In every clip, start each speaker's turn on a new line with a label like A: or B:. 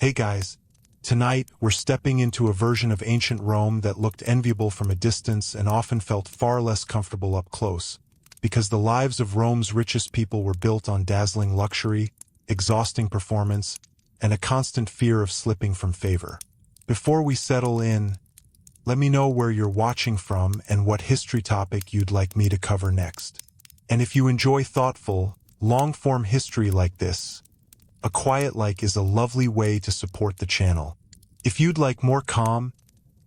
A: Hey guys, tonight we're stepping into a version of ancient Rome that looked enviable from a distance and often felt far less comfortable up close, because the lives of Rome's richest people were built on dazzling luxury, exhausting performance, and a constant fear of slipping from favor. Before we settle in, let me know where you're watching from and what history topic you'd like me to cover next. And if you enjoy thoughtful, long-form history like this, a quiet like is a lovely way to support the channel. If you'd like more calm,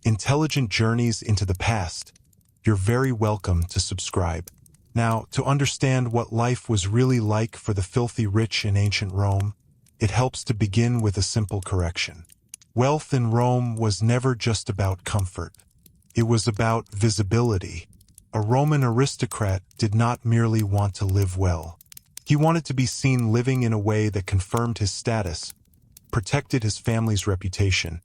A: intelligent journeys into the past, you're very welcome to subscribe. Now, to understand what life was really like for the filthy rich in ancient Rome, it helps to begin with a simple correction. Wealth in Rome was never just about comfort. It was about visibility. A Roman aristocrat did not merely want to live well. He wanted to be seen living in a way that confirmed his status, protected his family's reputation,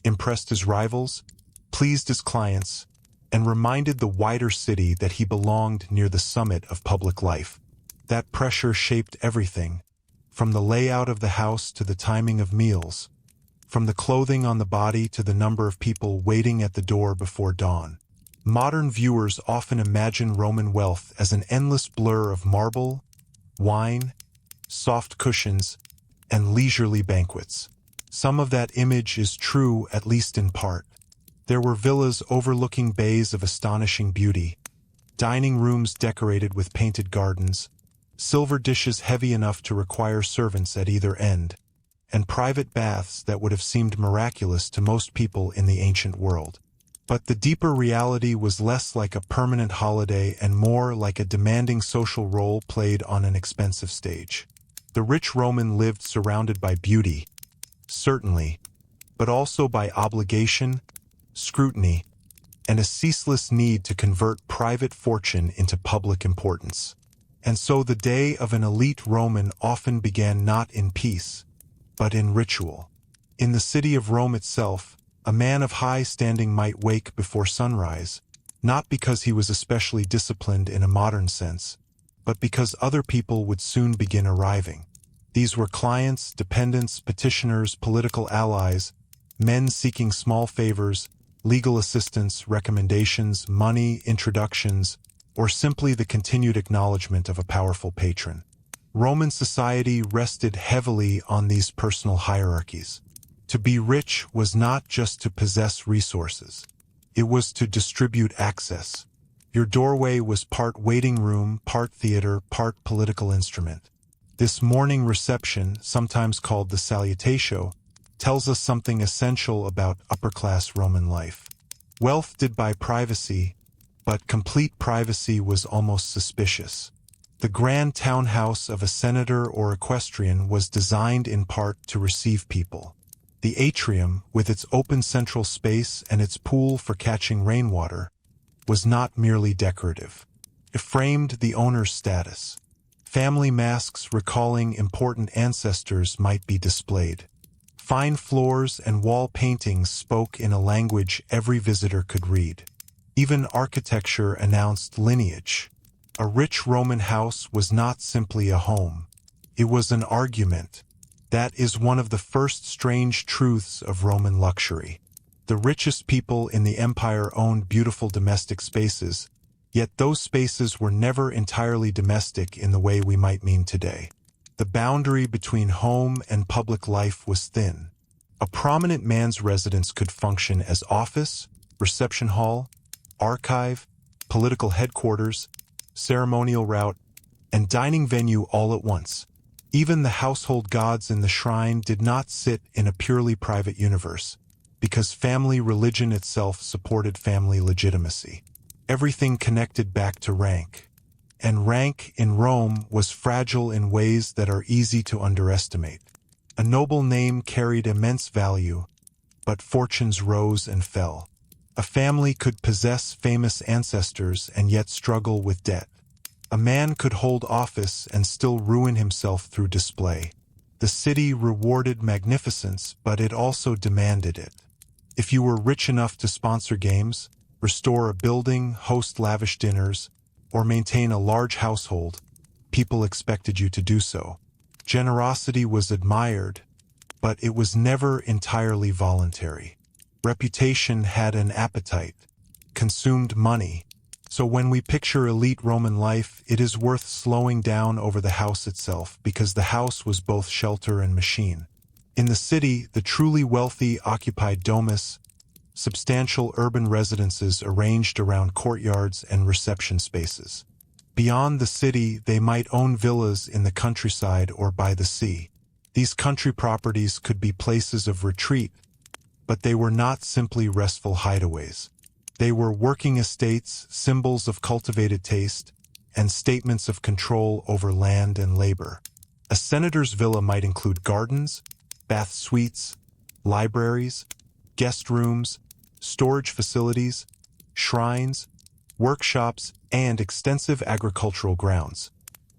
A: impressed his rivals, pleased his clients, and reminded the wider city that he belonged near the summit of public life. That pressure shaped everything, from the layout of the house to the timing of meals, from the clothing on the body to the number of people waiting at the door before dawn. Modern viewers often imagine Roman wealth as an endless blur of marble, wine, soft cushions, and leisurely banquets. Some of that image is true, at least in part. There were villas overlooking bays of astonishing beauty, dining rooms decorated with painted gardens, silver dishes heavy enough to require servants at either end, and private baths that would have seemed miraculous to most people in the ancient world. But the deeper reality was less like a permanent holiday and more like a demanding social role played on an expensive stage. The rich Roman lived surrounded by beauty, certainly, but also by obligation, scrutiny, and a ceaseless need to convert private fortune into public importance. And so the day of an elite Roman often began not in peace, but in ritual. In the city of Rome itself, a man of high standing might wake before sunrise, not because he was especially disciplined in a modern sense, but because other people would soon begin arriving. These were clients, dependents, petitioners, political allies, men seeking small favors, legal assistance, recommendations, money, introductions, or simply the continued acknowledgement of a powerful patron. Roman society rested heavily on these personal hierarchies. To be rich was not just to possess resources. It was to distribute access. Your doorway was part waiting room, part theater, part political instrument. This morning reception, sometimes called the salutatio, tells us something essential about upper-class Roman life. Wealth did buy privacy, but complete privacy was almost suspicious. The grand townhouse of a senator or equestrian was designed in part to receive people. The atrium, with its open central space and its pool for catching rainwater, was not merely decorative. It framed the owner's status. Family masks recalling important ancestors might be displayed. Fine floors and wall paintings spoke in a language every visitor could read. Even architecture announced lineage. A rich Roman house was not simply a home. It was an argument. That is one of the first strange truths of Roman luxury. The richest people in the empire owned beautiful domestic spaces, yet those spaces were never entirely domestic in the way we might mean today. The boundary between home and public life was thin. A prominent man's residence could function as office, reception hall, archive, political headquarters, ceremonial route, and dining venue all at once. Even the household gods in the shrine did not sit in a purely private universe, because family religion itself supported family legitimacy. Everything connected back to rank. And rank in Rome was fragile in ways that are easy to underestimate. A noble name carried immense value, but fortunes rose and fell. A family could possess famous ancestors and yet struggle with debt. A man could hold office and still ruin himself through display. The city rewarded magnificence, but it also demanded it. If you were rich enough to sponsor games, restore a building, host lavish dinners, or maintain a large household, people expected you to do so. Generosity was admired, but it was never entirely voluntary. Reputation had an appetite, consumed money. So when we picture elite Roman life, it is worth slowing down over the house itself, because the house was both shelter and machine. In the city, the truly wealthy occupied domus, substantial urban residences arranged around courtyards and reception spaces. Beyond the city, they might own villas in the countryside or by the sea. These country properties could be places of retreat, but they were not simply restful hideaways. They were working estates, symbols of cultivated taste, and statements of control over land and labor. A senator's villa might include gardens, bath suites, libraries, guest rooms, storage facilities, shrines, workshops, and extensive agricultural grounds.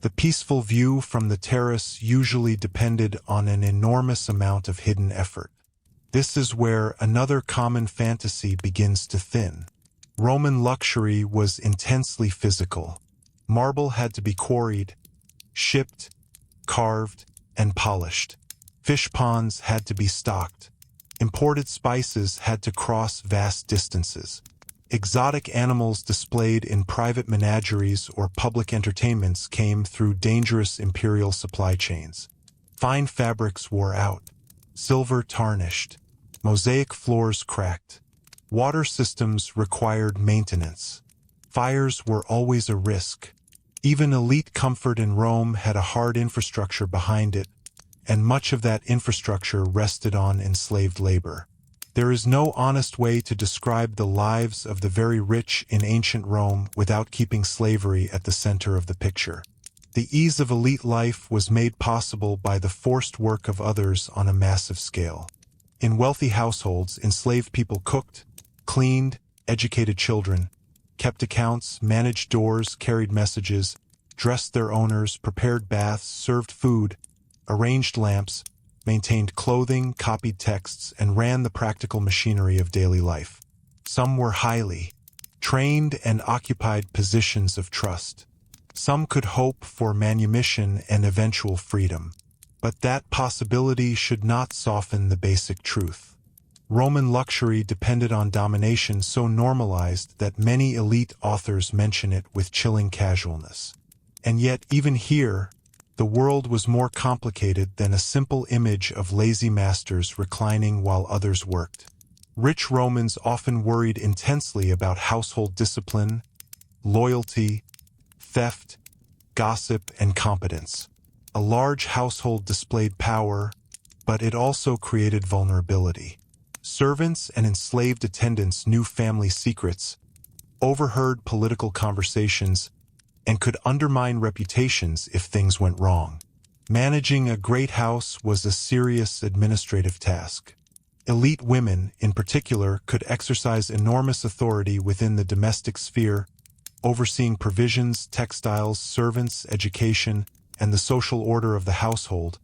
A: The peaceful view from the terrace usually depended on an enormous amount of hidden effort. This is where another common fantasy begins to thin. Roman luxury was intensely physical. Marble had to be quarried, shipped, carved, and polished. Fish ponds had to be stocked. Imported spices had to cross vast distances. Exotic animals displayed in private menageries or public entertainments came through dangerous imperial supply chains. Fine fabrics wore out, silver tarnished, mosaic floors cracked. Water systems required maintenance. Fires were always a risk. Even elite comfort in Rome had a hard infrastructure behind it, and much of that infrastructure rested on enslaved labor. There is no honest way to describe the lives of the very rich in ancient Rome without keeping slavery at the center of the picture. The ease of elite life was made possible by the forced work of others on a massive scale. In wealthy households, enslaved people cooked, cleaned, educated children, kept accounts, managed doors, carried messages, dressed their owners, prepared baths, served food, arranged lamps, maintained clothing, copied texts, and ran the practical machinery of daily life. Some were highly trained and occupied positions of trust. Some could hope for manumission and eventual freedom. But that possibility should not soften the basic truth. Roman luxury depended on domination so normalized that many elite authors mention it with chilling casualness. And yet, even here, the world was more complicated than a simple image of lazy masters reclining while others worked. Rich Romans often worried intensely about household discipline, loyalty, theft, gossip, and competence. A large household displayed power, but it also created vulnerability. Servants and enslaved attendants knew family secrets, overheard political conversations, and could undermine reputations if things went wrong. Managing a great house was a serious administrative task. Elite women, in particular, could exercise enormous authority within the domestic sphere, overseeing provisions, textiles, servants, education, and the social order of the household,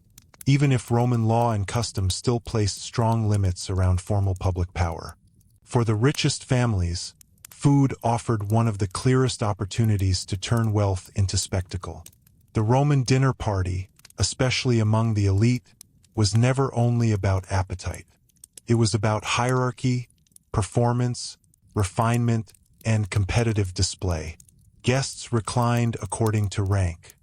A: even if Roman law and custom still placed strong limits around formal public power. For the richest families, food offered one of the clearest opportunities to turn wealth into spectacle. The Roman dinner party, especially among the elite, was never only about appetite. It was about hierarchy, performance, refinement, and competitive display. Guests reclined according to rank.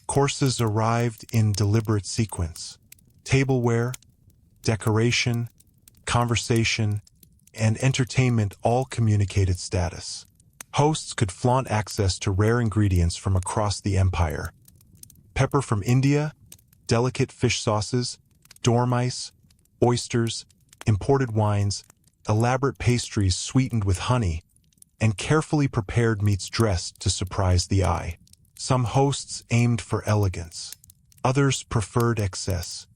A: Courses arrived in deliberate sequence. Tableware, decoration, conversation, and entertainment all communicated status. Hosts could flaunt access to rare ingredients from across the empire. Pepper from India, delicate fish sauces, dormice, oysters, imported wines, elaborate pastries sweetened with honey, and carefully prepared meats dressed to surprise the eye. Some hosts aimed for elegance. Others preferred excess.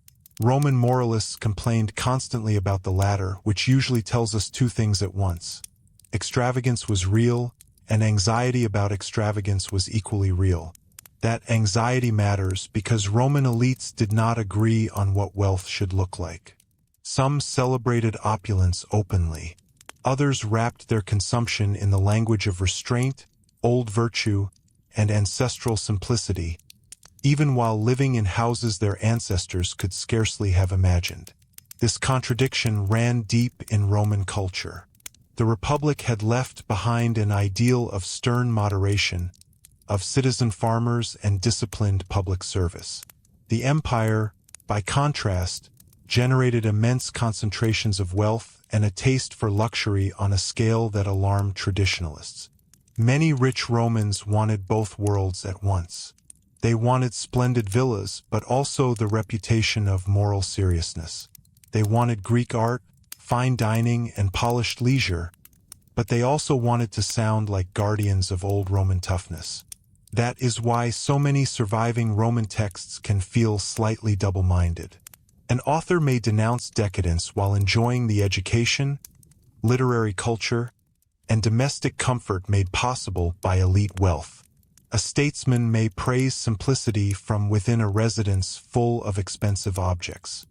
A: Roman moralists complained constantly about the latter, which usually tells us two things at once. Extravagance was real, and anxiety about extravagance was equally real. That anxiety matters because Roman elites did not agree on what wealth should look like. Some celebrated opulence openly. Others wrapped their consumption in the language of restraint, old virtue, and ancestral simplicity, even while living in houses their ancestors could scarcely have imagined. This contradiction ran deep in Roman culture. The Republic had left behind an ideal of stern moderation, of citizen farmers and disciplined public service. The empire, by contrast, generated immense concentrations of wealth and a taste for luxury on a scale that alarmed traditionalists. Many rich Romans wanted both worlds at once. They wanted splendid villas, but also the reputation of moral seriousness. They wanted Greek art, fine dining, and polished leisure, but they also wanted to sound like guardians of old Roman toughness. That is why so many surviving Roman texts can feel slightly double-minded. An author may denounce decadence while enjoying the education, literary culture, and domestic comfort made possible by elite wealth. A statesman may praise simplicity from within a residence full of expensive objects.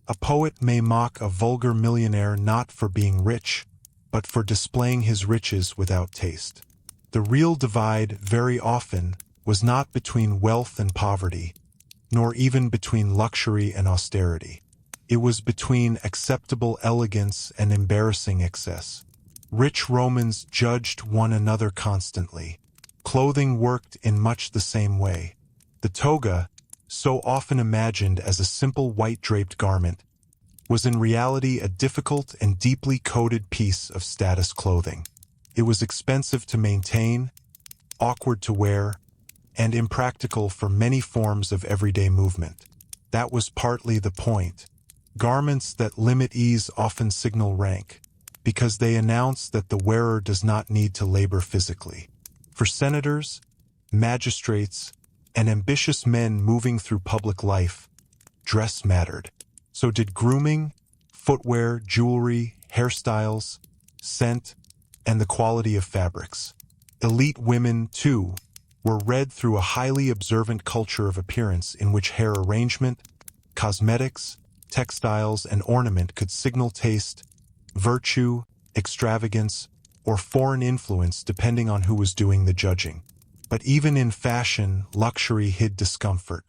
A: A poet may mock a vulgar millionaire not for being rich, but for displaying his riches without taste. The real divide, very often, was not between wealth and poverty, nor even between luxury and austerity. It was between acceptable elegance and embarrassing excess. Rich Romans judged one another constantly. Clothing worked in much the same way. The toga, so often imagined as a simple white-draped garment, was in reality a difficult and deeply coded piece of status clothing. It was expensive to maintain, awkward to wear, and impractical for many forms of everyday movement. That was partly the point. Garments that limit ease often signal rank, because they announce that the wearer does not need to labor physically. For senators, magistrates, and ambitious men moving through public life, dress mattered. So did grooming, footwear, jewelry, hairstyles, scent, and the quality of fabrics. Elite women, too, were read through a highly observant culture of appearance in which hair arrangement, cosmetics, textiles, and ornament could signal taste, virtue, extravagance, or foreign influence depending on who was doing the judging. But even in fashion, luxury hid discomfort.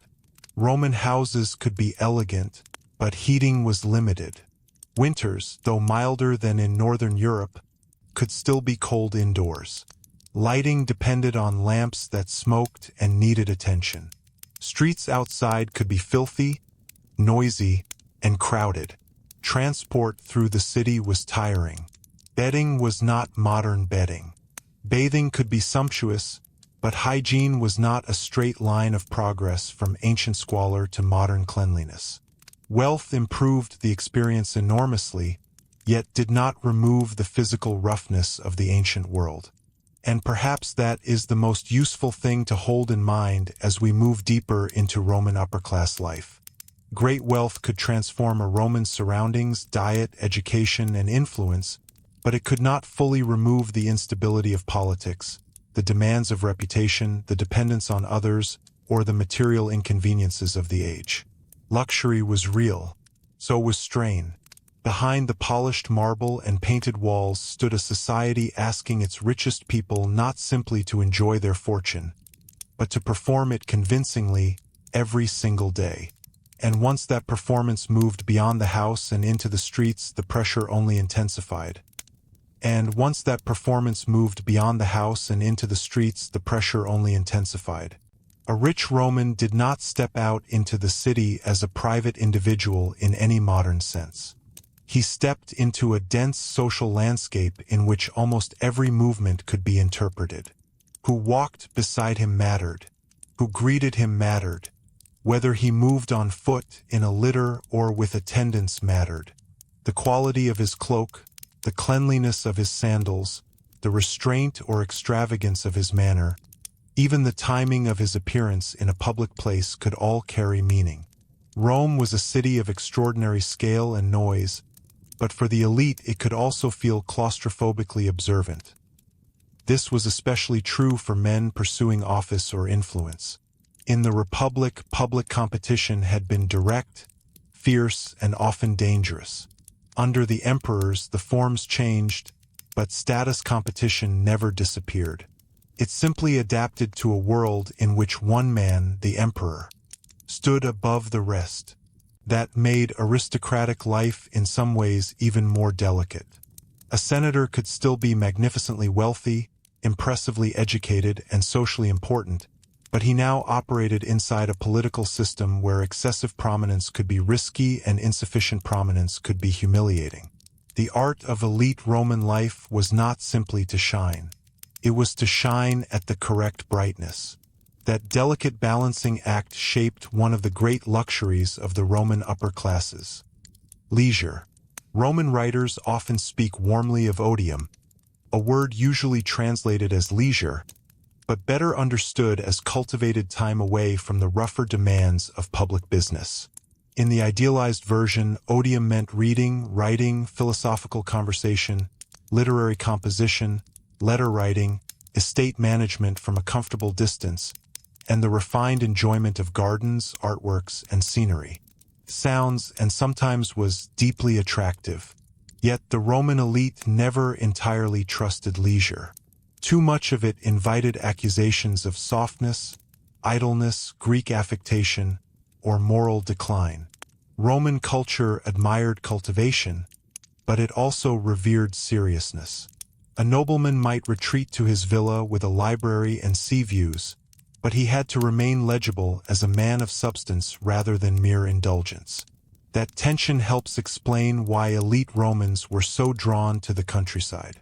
A: Roman houses could be elegant, but heating was limited. Winters, though milder than in northern Europe, could still be cold indoors. Lighting depended on lamps that smoked and needed attention. Streets outside could be filthy, noisy, and crowded. Transport through the city was tiring. Bedding was not modern bedding. Bathing could be sumptuous, but hygiene was not a straight line of progress from ancient squalor to modern cleanliness. Wealth improved the experience enormously, yet did not remove the physical roughness of the ancient world. And perhaps that is the most useful thing to hold in mind as we move deeper into Roman upper-class life. Great wealth could transform a Roman's surroundings, diet, education, and influence, but it could not fully remove the instability of politics, the demands of reputation, the dependence on others, or the material inconveniences of the age. Luxury was real. So was strain. Behind the polished marble and painted walls stood a society asking its richest people not simply to enjoy their fortune, but to perform it convincingly every single day. And once that performance moved beyond the house and into the streets, the pressure only intensified. A rich Roman did not step out into the city as a private individual in any modern sense. He stepped into a dense social landscape in which almost every movement could be interpreted. Who walked beside him mattered. Who greeted him mattered. Whether he moved on foot, in a litter, or with attendants mattered. The quality of his cloak, the cleanliness of his sandals, the restraint or extravagance of his manner, even the timing of his appearance in a public place could all carry meaning. Rome was a city of extraordinary scale and noise, but for the elite it could also feel claustrophobically observant. This was especially true for men pursuing office or influence. In the Republic, public competition had been direct, fierce, and often dangerous. Under the emperors, the forms changed, but status competition never disappeared. It simply adapted to a world in which one man, the emperor, stood above the rest. that made aristocratic life in some ways even more delicate. A senator could still be magnificently wealthy, impressively educated, and socially important, but he now operated inside a political system where excessive prominence could be risky and insufficient prominence could be humiliating. The art of elite Roman life was not simply to shine. It was to shine at the correct brightness. That delicate balancing act shaped one of the great luxuries of the Roman upper classes: leisure. Roman writers often speak warmly of odium, a word usually translated as leisure, but better understood as cultivated time away from the rougher demands of public business. In the idealized version, odium meant reading, writing, philosophical conversation, literary composition, letter writing, estate management from a comfortable distance, and the refined enjoyment of gardens, artworks, and scenery. Sounds and sometimes was deeply attractive. Yet the Roman elite never entirely trusted leisure. Too much of it invited accusations of softness, idleness, Greek affectation, or moral decline. Roman culture admired cultivation, but it also revered seriousness. A nobleman might retreat to his villa with a library and sea views, but he had to remain legible as a man of substance rather than mere indulgence. That tension helps explain why elite Romans were so drawn to the countryside.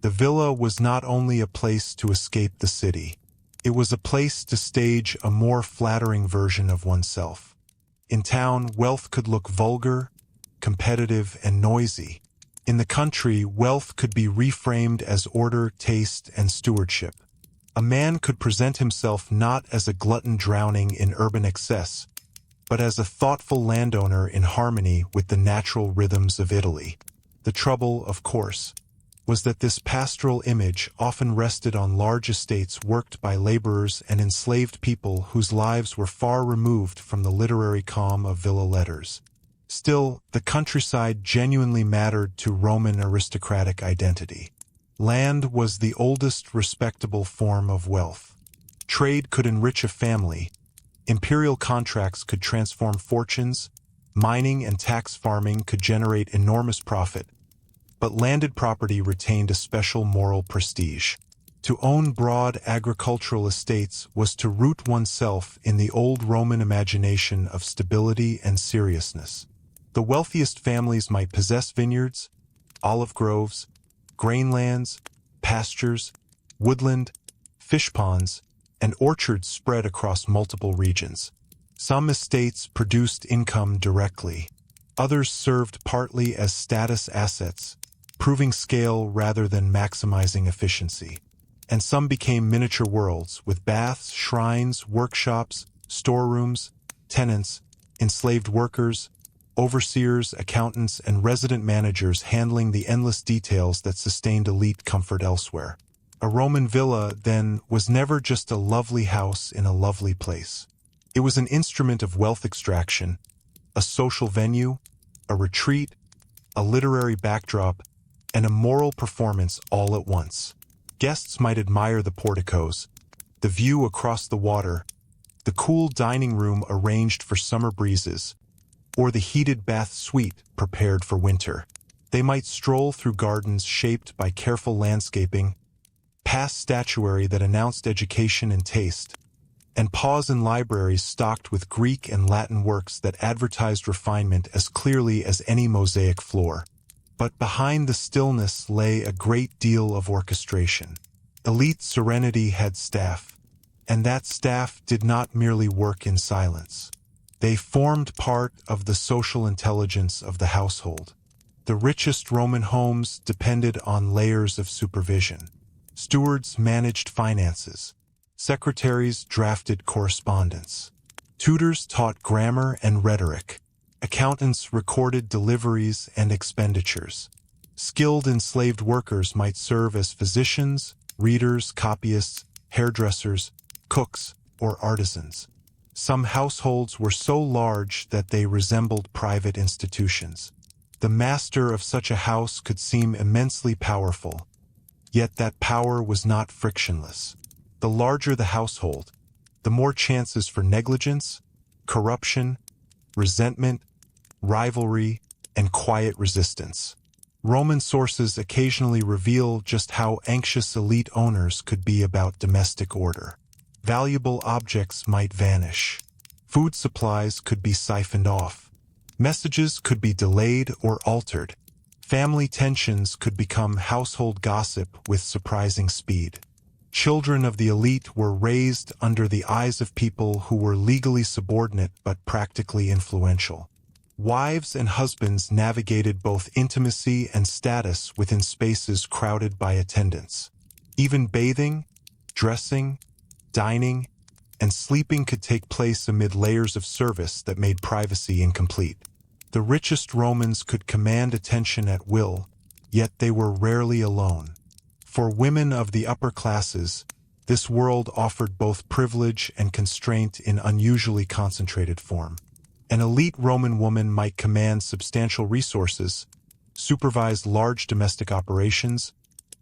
A: The villa was not only a place to escape the city. It was a place to stage a more flattering version of oneself. In town, wealth could look vulgar, competitive, and noisy. In the country, wealth could be reframed as order, taste, and stewardship. A man could present himself not as a glutton drowning in urban excess, but as a thoughtful landowner in harmony with the natural rhythms of Italy. The trouble, of course, was that this pastoral image often rested on large estates worked by laborers and enslaved people whose lives were far removed from the literary calm of villa letters. Still, the countryside genuinely mattered to Roman aristocratic identity. Land was the oldest respectable form of wealth. Trade could enrich a family. Imperial contracts could transform fortunes. Mining and tax farming could generate enormous profit. But landed property retained a special moral prestige. To own broad agricultural estates was to root oneself in the old Roman imagination of stability and seriousness. The wealthiest families might possess vineyards, olive groves, grainlands, pastures, woodland, fish ponds, and orchards spread across multiple regions. Some estates produced income directly. Others served partly as status assets, proving scale rather than maximizing efficiency. And some became miniature worlds, with baths, shrines, workshops, storerooms, tenants, enslaved workers, overseers, accountants, and resident managers handling the endless details that sustained elite comfort elsewhere. A Roman villa, then, was never just a lovely house in a lovely place. It was an instrument of wealth extraction, a social venue, a retreat, a literary backdrop, and a moral performance all at once. Guests might admire the porticos, the view across the water, the cool dining room arranged for summer breezes, or the heated bath suite prepared for winter. They might stroll through gardens shaped by careful landscaping, past statuary that announced education and taste, and pause in libraries stocked with Greek and Latin works that advertised refinement as clearly as any mosaic floor. But behind the stillness lay a great deal of orchestration. Elite serenity had staff, and that staff did not merely work in silence. They formed part of the social intelligence of the household. The richest Roman homes depended on layers of supervision. Stewards managed finances. Secretaries drafted correspondence. Tutors taught grammar and rhetoric. Accountants recorded deliveries and expenditures. Skilled enslaved workers might serve as physicians, readers, copyists, hairdressers, cooks, or artisans. Some households were so large that they resembled private institutions. The master of such a house could seem immensely powerful, yet that power was not frictionless. The larger the household, the more chances for negligence, corruption, resentment, rivalry, and quiet resistance. Roman sources occasionally reveal just how anxious elite owners could be about domestic order. Valuable objects might vanish. Food supplies could be siphoned off. Messages could be delayed or altered. Family tensions could become household gossip with surprising speed. Children of the elite were raised under the eyes of people who were legally subordinate but practically influential. Wives and husbands navigated both intimacy and status within spaces crowded by attendants. Even bathing, dressing, dining, and sleeping could take place amid layers of service that made privacy incomplete. The richest Romans could command attention at will, yet they were rarely alone. For women of the upper classes, this world offered both privilege and constraint in unusually concentrated form. An elite Roman woman might command substantial resources, supervise large domestic operations,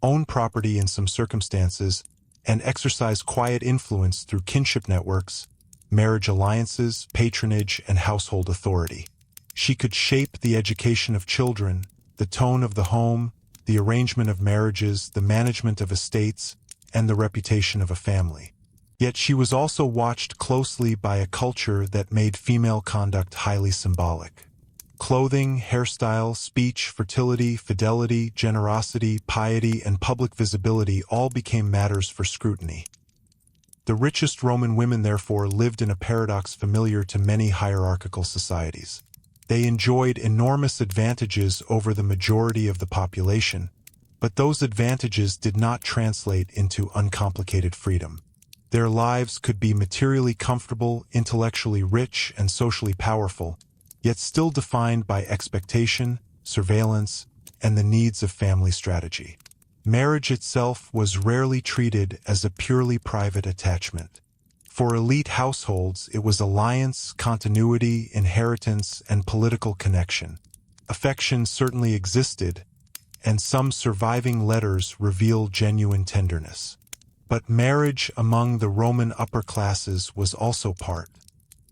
A: own property in some circumstances, and exercise quiet influence through kinship networks, marriage alliances, patronage, and household authority. She could shape the education of children, the tone of the home, the arrangement of marriages, the management of estates, and the reputation of a family. Yet she was also watched closely by a culture that made female conduct highly symbolic. Clothing, hairstyle, speech, fertility, fidelity, generosity, piety, and public visibility all became matters for scrutiny. The richest Roman women, therefore, lived in a paradox familiar to many hierarchical societies. They enjoyed enormous advantages over the majority of the population, but those advantages did not translate into uncomplicated freedom. Their lives could be materially comfortable, intellectually rich, and socially powerful, yet still defined by expectation, surveillance, and the needs of family strategy. Marriage itself was rarely treated as a purely private attachment. For elite households, it was alliance, continuity, inheritance, and political connection. Affection certainly existed, and some surviving letters reveal genuine tenderness. But marriage among the Roman upper classes was also part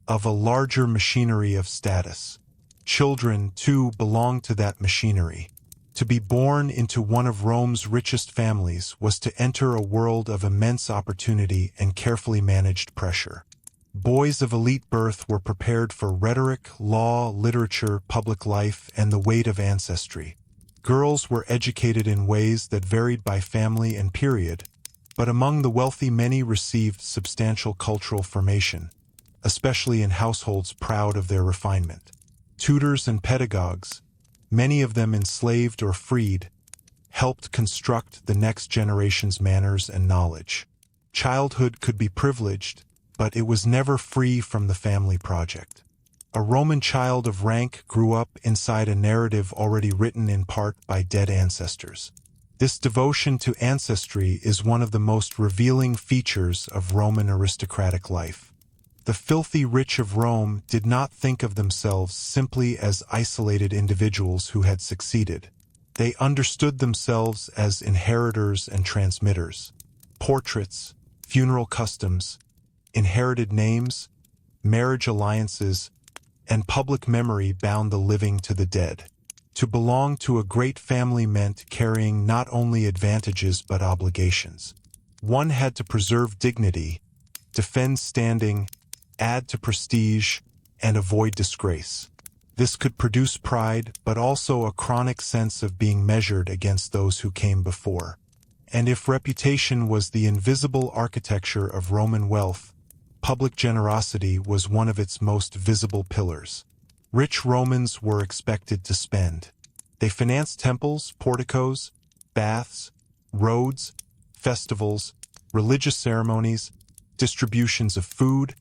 A: of a larger machinery of status. Children, too, belonged to that machinery. To be born into one of Rome's richest families was to enter a world of immense opportunity and carefully managed pressure. Boys of elite birth were prepared for rhetoric, law, literature, public life, and the weight of ancestry. Girls were educated in ways that varied by family and period, but among the wealthy many received substantial cultural formation, especially in households proud of their refinement. Tutors and pedagogues, many of them enslaved or freed, helped construct the next generation's manners and knowledge. Childhood could be privileged, but it was never free from the family project. A Roman child of rank grew up inside a narrative already written in part by dead ancestors. This devotion to ancestry is one of the most revealing features of Roman aristocratic life. The filthy rich of Rome did not think of themselves simply as isolated individuals who had succeeded. They understood themselves as inheritors and transmitters. Portraits, funeral customs, inherited names, marriage alliances, and public memory bound the living to the dead. To belong to a great family meant carrying not only advantages but obligations. One had to preserve dignity, defend standing, add to prestige, and avoid disgrace. This could produce pride, but also a chronic sense of being measured against those who came before. And if reputation was the invisible architecture of Roman wealth, public generosity was one of its most visible pillars. Rich Romans were expected to spend. They financed temples, porticos, baths, roads, festivals, religious ceremonies, distributions of food,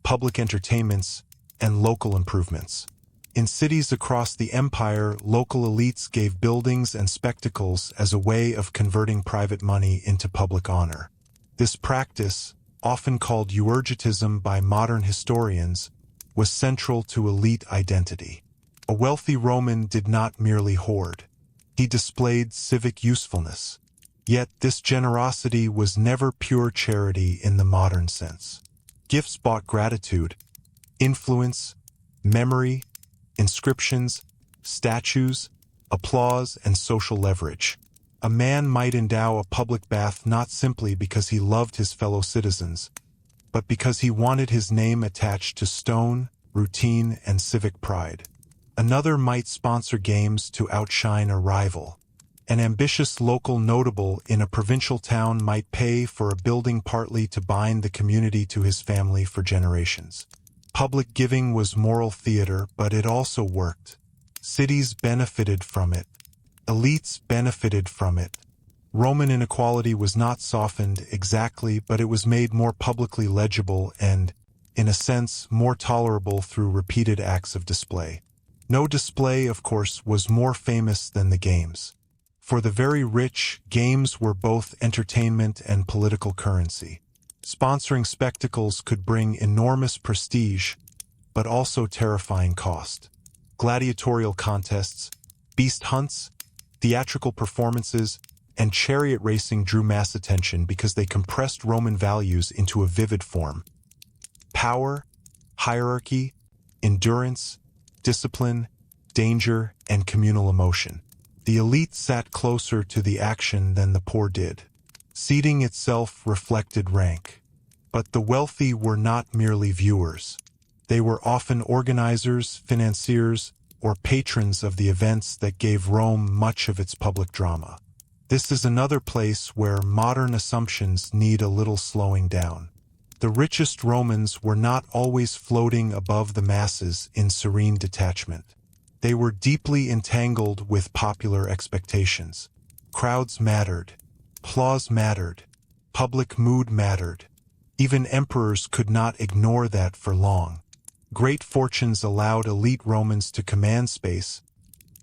A: public entertainments, and local improvements. In cities across the empire, local elites gave buildings and spectacles as a way of converting private money into public honor. This practice, often called euergetism by modern historians, was central to elite identity. A wealthy Roman did not merely hoard. He displayed civic usefulness. Yet this generosity was never pure charity in the modern sense. Gifts bought gratitude, influence, memory, inscriptions, statues, applause, and social leverage. A man might endow a public bath not simply because he loved his fellow citizens, but because he wanted his name attached to stone, routine, and civic pride. Another might sponsor games to outshine a rival. An ambitious local notable in a provincial town might pay for a building partly to bind the community to his family for generations. Public giving was moral theater, but it also worked. Cities benefited from it. Elites benefited from it. Roman inequality was not softened exactly, but it was made more publicly legible and, in a sense, more tolerable through repeated acts of display. No display, of course, was more famous than the games. For the very rich, games were both entertainment and political currency. Sponsoring spectacles could bring enormous prestige, but also terrifying cost. Gladiatorial contests, beast hunts, theatrical performances, and chariot racing drew mass attention because they compressed Roman values into a vivid form. Power, hierarchy, endurance, discipline, danger, and communal emotion. The elite sat closer to the action than the poor did. Seating itself reflected rank. But the wealthy were not merely viewers. They were often organizers, financiers, or patrons of the events that gave Rome much of its public drama. This is another place where modern assumptions need a little slowing down. The richest Romans were not always floating above the masses in serene detachment. They were deeply entangled with popular expectations. Crowds mattered. Applause mattered. Public mood mattered. Even emperors could not ignore that for long. Great fortunes allowed elite Romans to command space,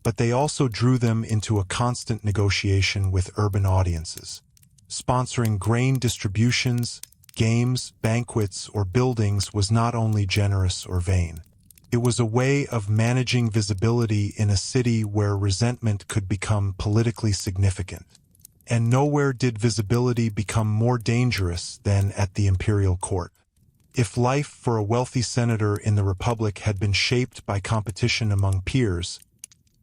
A: but they also drew them into a constant negotiation with urban audiences. Sponsoring grain distributions, games, banquets, or buildings was not only generous or vain. It was a way of managing visibility in a city where resentment could become politically significant. And nowhere did visibility become more dangerous than at the imperial court. If life for a wealthy senator in the Republic had been shaped by competition among peers,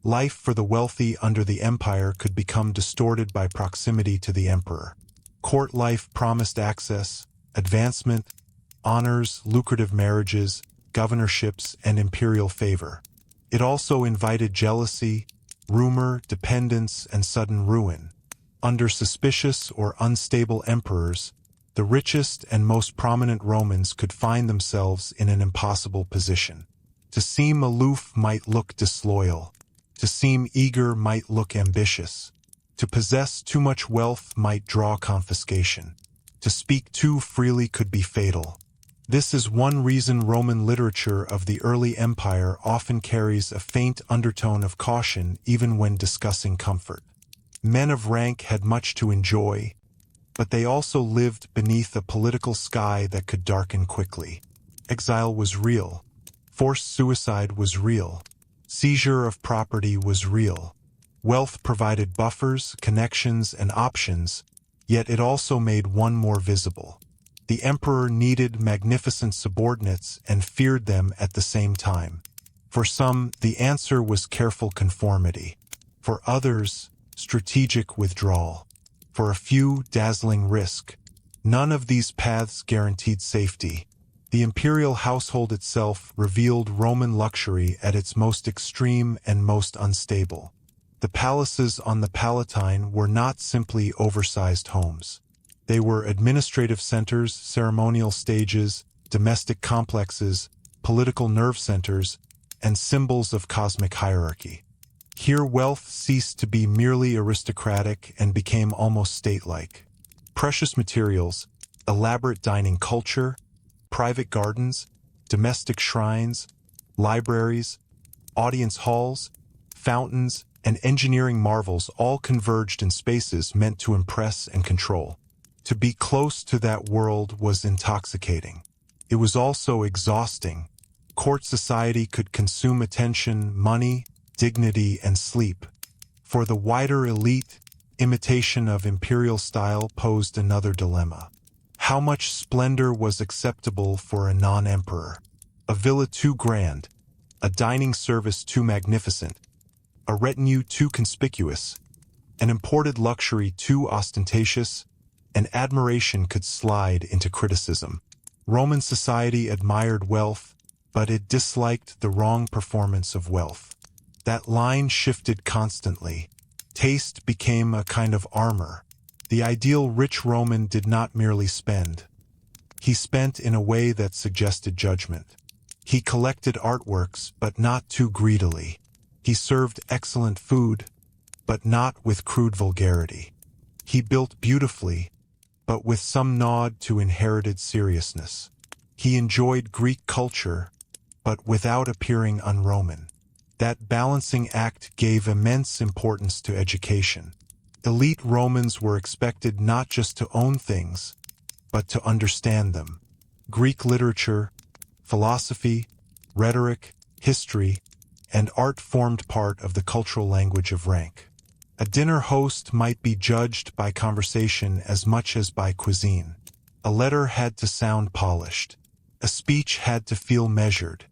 A: life for the wealthy under the empire could become distorted by proximity to the emperor. Court life promised access, advancement, honors, lucrative marriages, governorships, and imperial favor. It also invited jealousy, rumor, dependence, and sudden ruin. Under suspicious or unstable emperors, the richest and most prominent Romans could find themselves in an impossible position. To seem aloof might look disloyal. To seem eager might look ambitious. To possess too much wealth might draw confiscation. To speak too freely could be fatal. This is one reason Roman literature of the early empire often carries a faint undertone of caution even when discussing comfort. Men of rank had much to enjoy, but they also lived beneath a political sky that could darken quickly. Exile was real. Forced suicide was real. Seizure of property was real. Wealth provided buffers, connections, and options, yet it also made one more visible. The emperor needed magnificent subordinates and feared them at the same time. For some, the answer was careful conformity. For others, strategic withdrawal. For a few, dazzling risk. None of these paths guaranteed safety. The imperial household itself revealed Roman luxury at its most extreme and most unstable. The palaces on the Palatine were not simply oversized homes. They were administrative centers, ceremonial stages, domestic complexes, political nerve centers, and symbols of cosmic hierarchy. Here wealth ceased to be merely aristocratic and became almost state-like. Precious materials, elaborate dining culture, private gardens, domestic shrines, libraries, audience halls, fountains, and engineering marvels all converged in spaces meant to impress and control. To be close to that world was intoxicating. It was also exhausting. Court society could consume attention, money, dignity, and sleep. For the wider elite, imitation of imperial style posed another dilemma. How much splendor was acceptable for a non-emperor? A villa too grand, a dining service too magnificent, a retinue too conspicuous, an imported luxury too ostentatious, and admiration could slide into criticism. Roman society admired wealth, but it disliked the wrong performance of wealth. That line shifted constantly. Taste became a kind of armor. The ideal rich Roman did not merely spend. He spent in a way that suggested judgment. He collected artworks, but not too greedily. He served excellent food, but not with crude vulgarity. He built beautifully, but with some nod to inherited seriousness. He enjoyed Greek culture, but without appearing un-Roman. That balancing act gave immense importance to education. Elite Romans were expected not just to own things, but to understand them. Greek literature, philosophy, rhetoric, history, and art formed part of the cultural language of rank. A dinner host might be judged by conversation as much as by cuisine. A letter had to sound polished. A speech had to feel measured.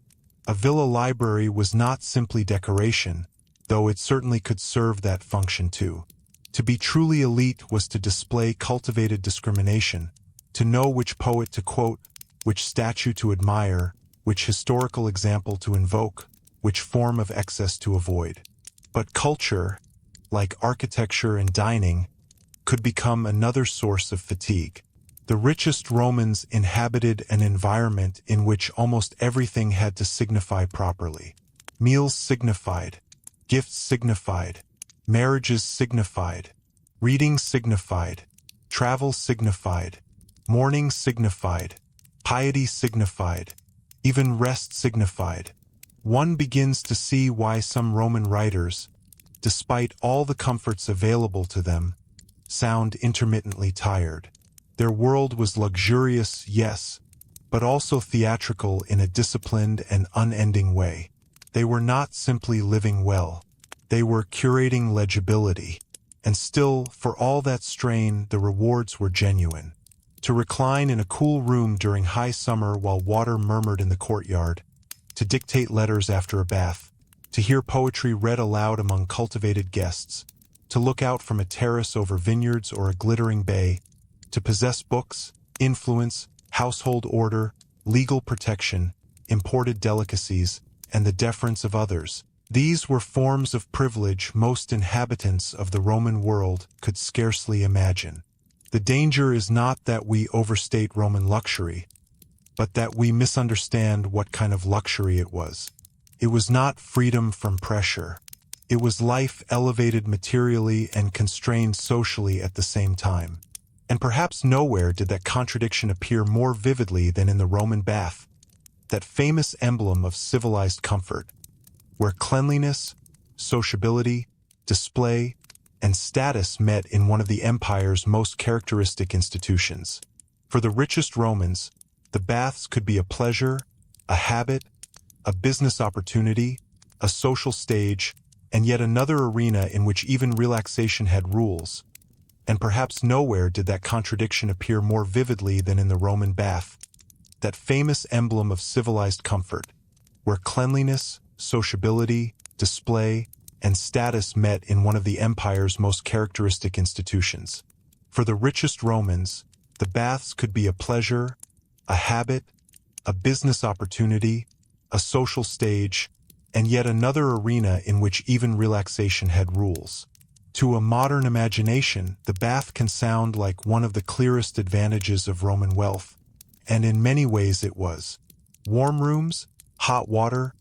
A: A villa library was not simply decoration, though it certainly could serve that function too. To be truly elite was to display cultivated discrimination, to know which poet to quote, which statue to admire, which historical example to invoke, which form of excess to avoid. But culture, like architecture and dining, could become another source of fatigue. The richest Romans inhabited an environment in which almost everything had to signify properly. Meals signified, gifts signified, marriages signified, reading signified, travel signified, mourning signified, piety signified, even rest signified. One begins to see why some Roman writers, despite all the comforts available to them, sound intermittently tired. Their world was luxurious, yes, but also theatrical in a disciplined and unending way. They were not simply living well. They were curating legibility. And still, for all that strain, the rewards were genuine. To recline in a cool room during high summer while water murmured in the courtyard, to dictate letters after a bath, to hear poetry read aloud among cultivated guests, to look out from a terrace over vineyards or a glittering bay, to possess books, influence, household order, legal protection, imported delicacies, and the deference of others. These were forms of privilege most inhabitants of the Roman world could scarcely imagine. The danger is not that we overstate Roman luxury, but that we misunderstand what kind of luxury it was. It was not freedom from pressure. It was life elevated materially and constrained socially at the same time. And perhaps nowhere did that contradiction appear more vividly than in the Roman bath, that famous emblem of civilized comfort, where cleanliness, sociability, display, and status met in one of the empire's most characteristic institutions. For the richest Romans, the baths could be a pleasure, a habit, a business opportunity, a social stage, and yet another arena in which even relaxation had rules. And perhaps nowhere did that contradiction appear more vividly than in the Roman bath, that famous emblem of civilized comfort, where cleanliness, sociability, display, and status met in one of the empire's most characteristic institutions. For the richest Romans, the baths could be a pleasure, a habit, a business opportunity, a social stage, and yet another arena in which even relaxation had rules. To a modern imagination, the bath can sound like one of the clearest advantages of Roman wealth, and in many ways it was. Warm rooms, hot water,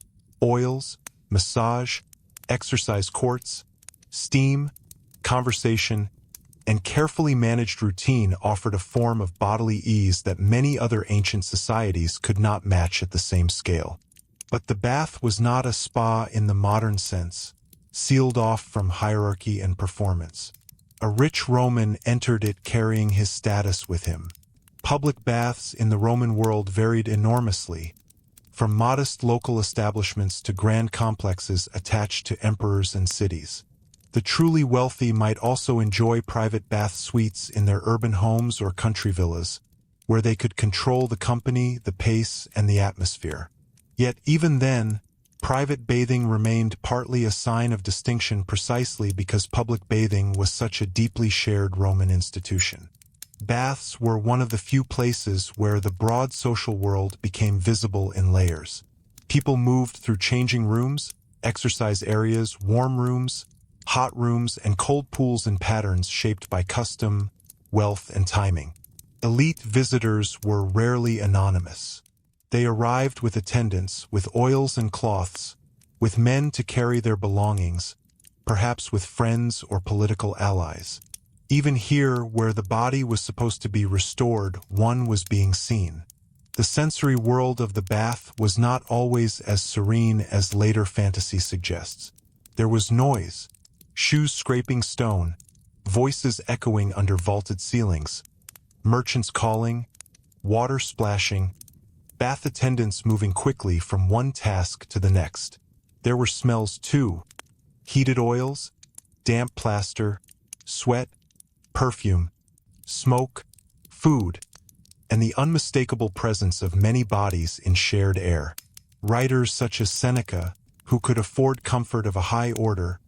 A: oils, massage, exercise courts, steam, conversation, and carefully managed routine offered a form of bodily ease that many other ancient societies could not match at the same scale. But the bath was not a spa in the modern sense, sealed off from hierarchy and performance. A rich Roman entered it carrying his status with him. Public baths in the Roman world varied enormously, from modest local establishments to grand complexes attached to emperors and cities. The truly wealthy might also enjoy private bath suites in their urban homes or country villas, where they could control the company, the pace, and the atmosphere. Yet even then, Private bathing remained partly a sign of distinction precisely because public bathing was such a deeply shared Roman institution. Baths were one of the few places where the broad social world became visible in layers. People moved through changing rooms, exercise areas, warm rooms, hot rooms, and cold pools in patterns shaped by custom, wealth, and timing. Elite visitors were rarely anonymous. They arrived with attendants, with oils and cloths, with men to carry their belongings, perhaps with friends or political allies. Even here, where the body was supposed to be restored, one was being seen. The sensory world of the bath was not always as serene as later fantasy suggests. There was noise, shoes scraping stone, voices echoing under vaulted ceilings, merchants calling, water splashing, bath attendants moving quickly from one task to the next. There were smells too: heated oils, damp plaster, sweat, perfume, smoke, food, and the unmistakable presence of many bodies in shared air. Writers such as Seneca, who could afford comfort of a high order,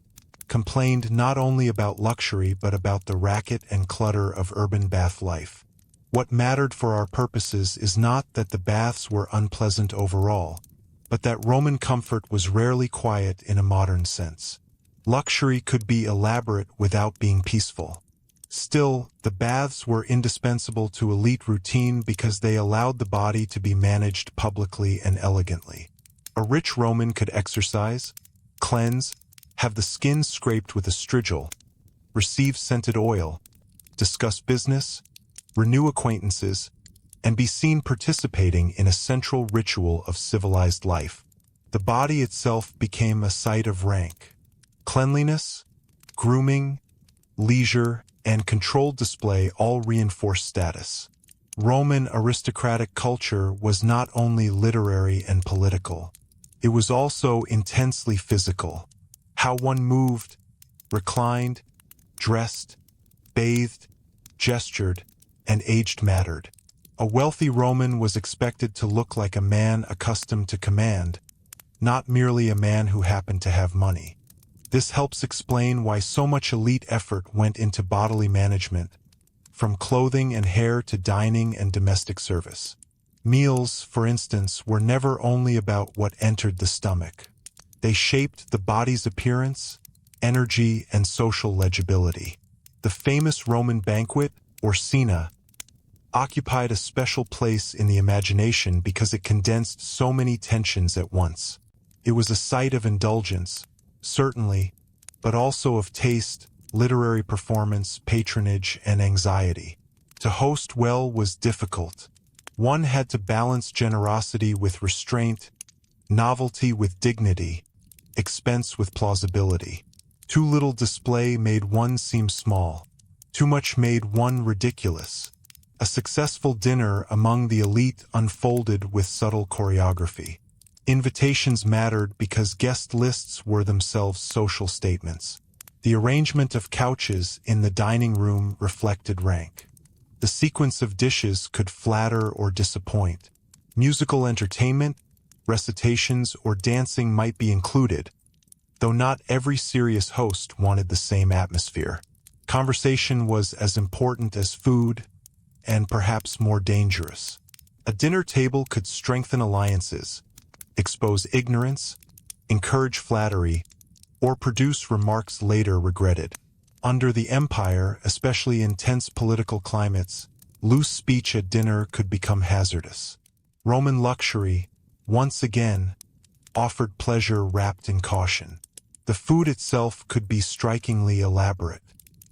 A: complained not only about luxury but about the racket and clutter of urban bath life. What mattered for our purposes is not that the baths were unpleasant overall, but that Roman comfort was rarely quiet in a modern sense. Luxury could be elaborate without being peaceful. Still, the baths were indispensable to elite routine because they allowed the body to be managed publicly and elegantly. A rich Roman could exercise, cleanse, have the skin scraped with a strigil, receive scented oil, discuss business, renew acquaintances, and be seen participating in a central ritual of civilized life. The body itself became a site of rank. Cleanliness, grooming, leisure, and controlled display all reinforced status. Roman aristocratic culture was not only literary and political, it was also intensely physical. How one moved, reclined, dressed, bathed, gestured, and aged mattered. A wealthy Roman was expected to look like a man accustomed to command, not merely a man who happened to have money. This helps explain why so much elite effort went into bodily management, from clothing and hair to dining and domestic service. Meals, for instance, were never only about what entered the stomach. They shaped the body's appearance, energy, and social legibility. The famous Roman banquet, or cena, occupied a special place in the imagination because it condensed so many tensions at once. It was a site of indulgence, certainly, but also of taste, literary performance, patronage, and anxiety. To host well was difficult. One had to balance generosity with restraint, novelty with dignity, expense with plausibility. Too little display made one seem small. Too much made one ridiculous. A successful dinner among the elite unfolded with subtle choreography. Invitations mattered because guest lists were themselves social statements. The arrangement of couches in the dining room reflected rank. The sequence of dishes could flatter or disappoint. Musical entertainment, recitations, or dancing might be included, though not every serious host wanted the same atmosphere. Conversation was as important as food, and perhaps more dangerous. A dinner table could strengthen alliances, expose ignorance, encourage flattery, or produce remarks later regretted. Under the empire, especially in tense political climates, loose speech at dinner could become hazardous. Roman luxury, once again, offered pleasure wrapped in caution. The food itself could be strikingly elaborate.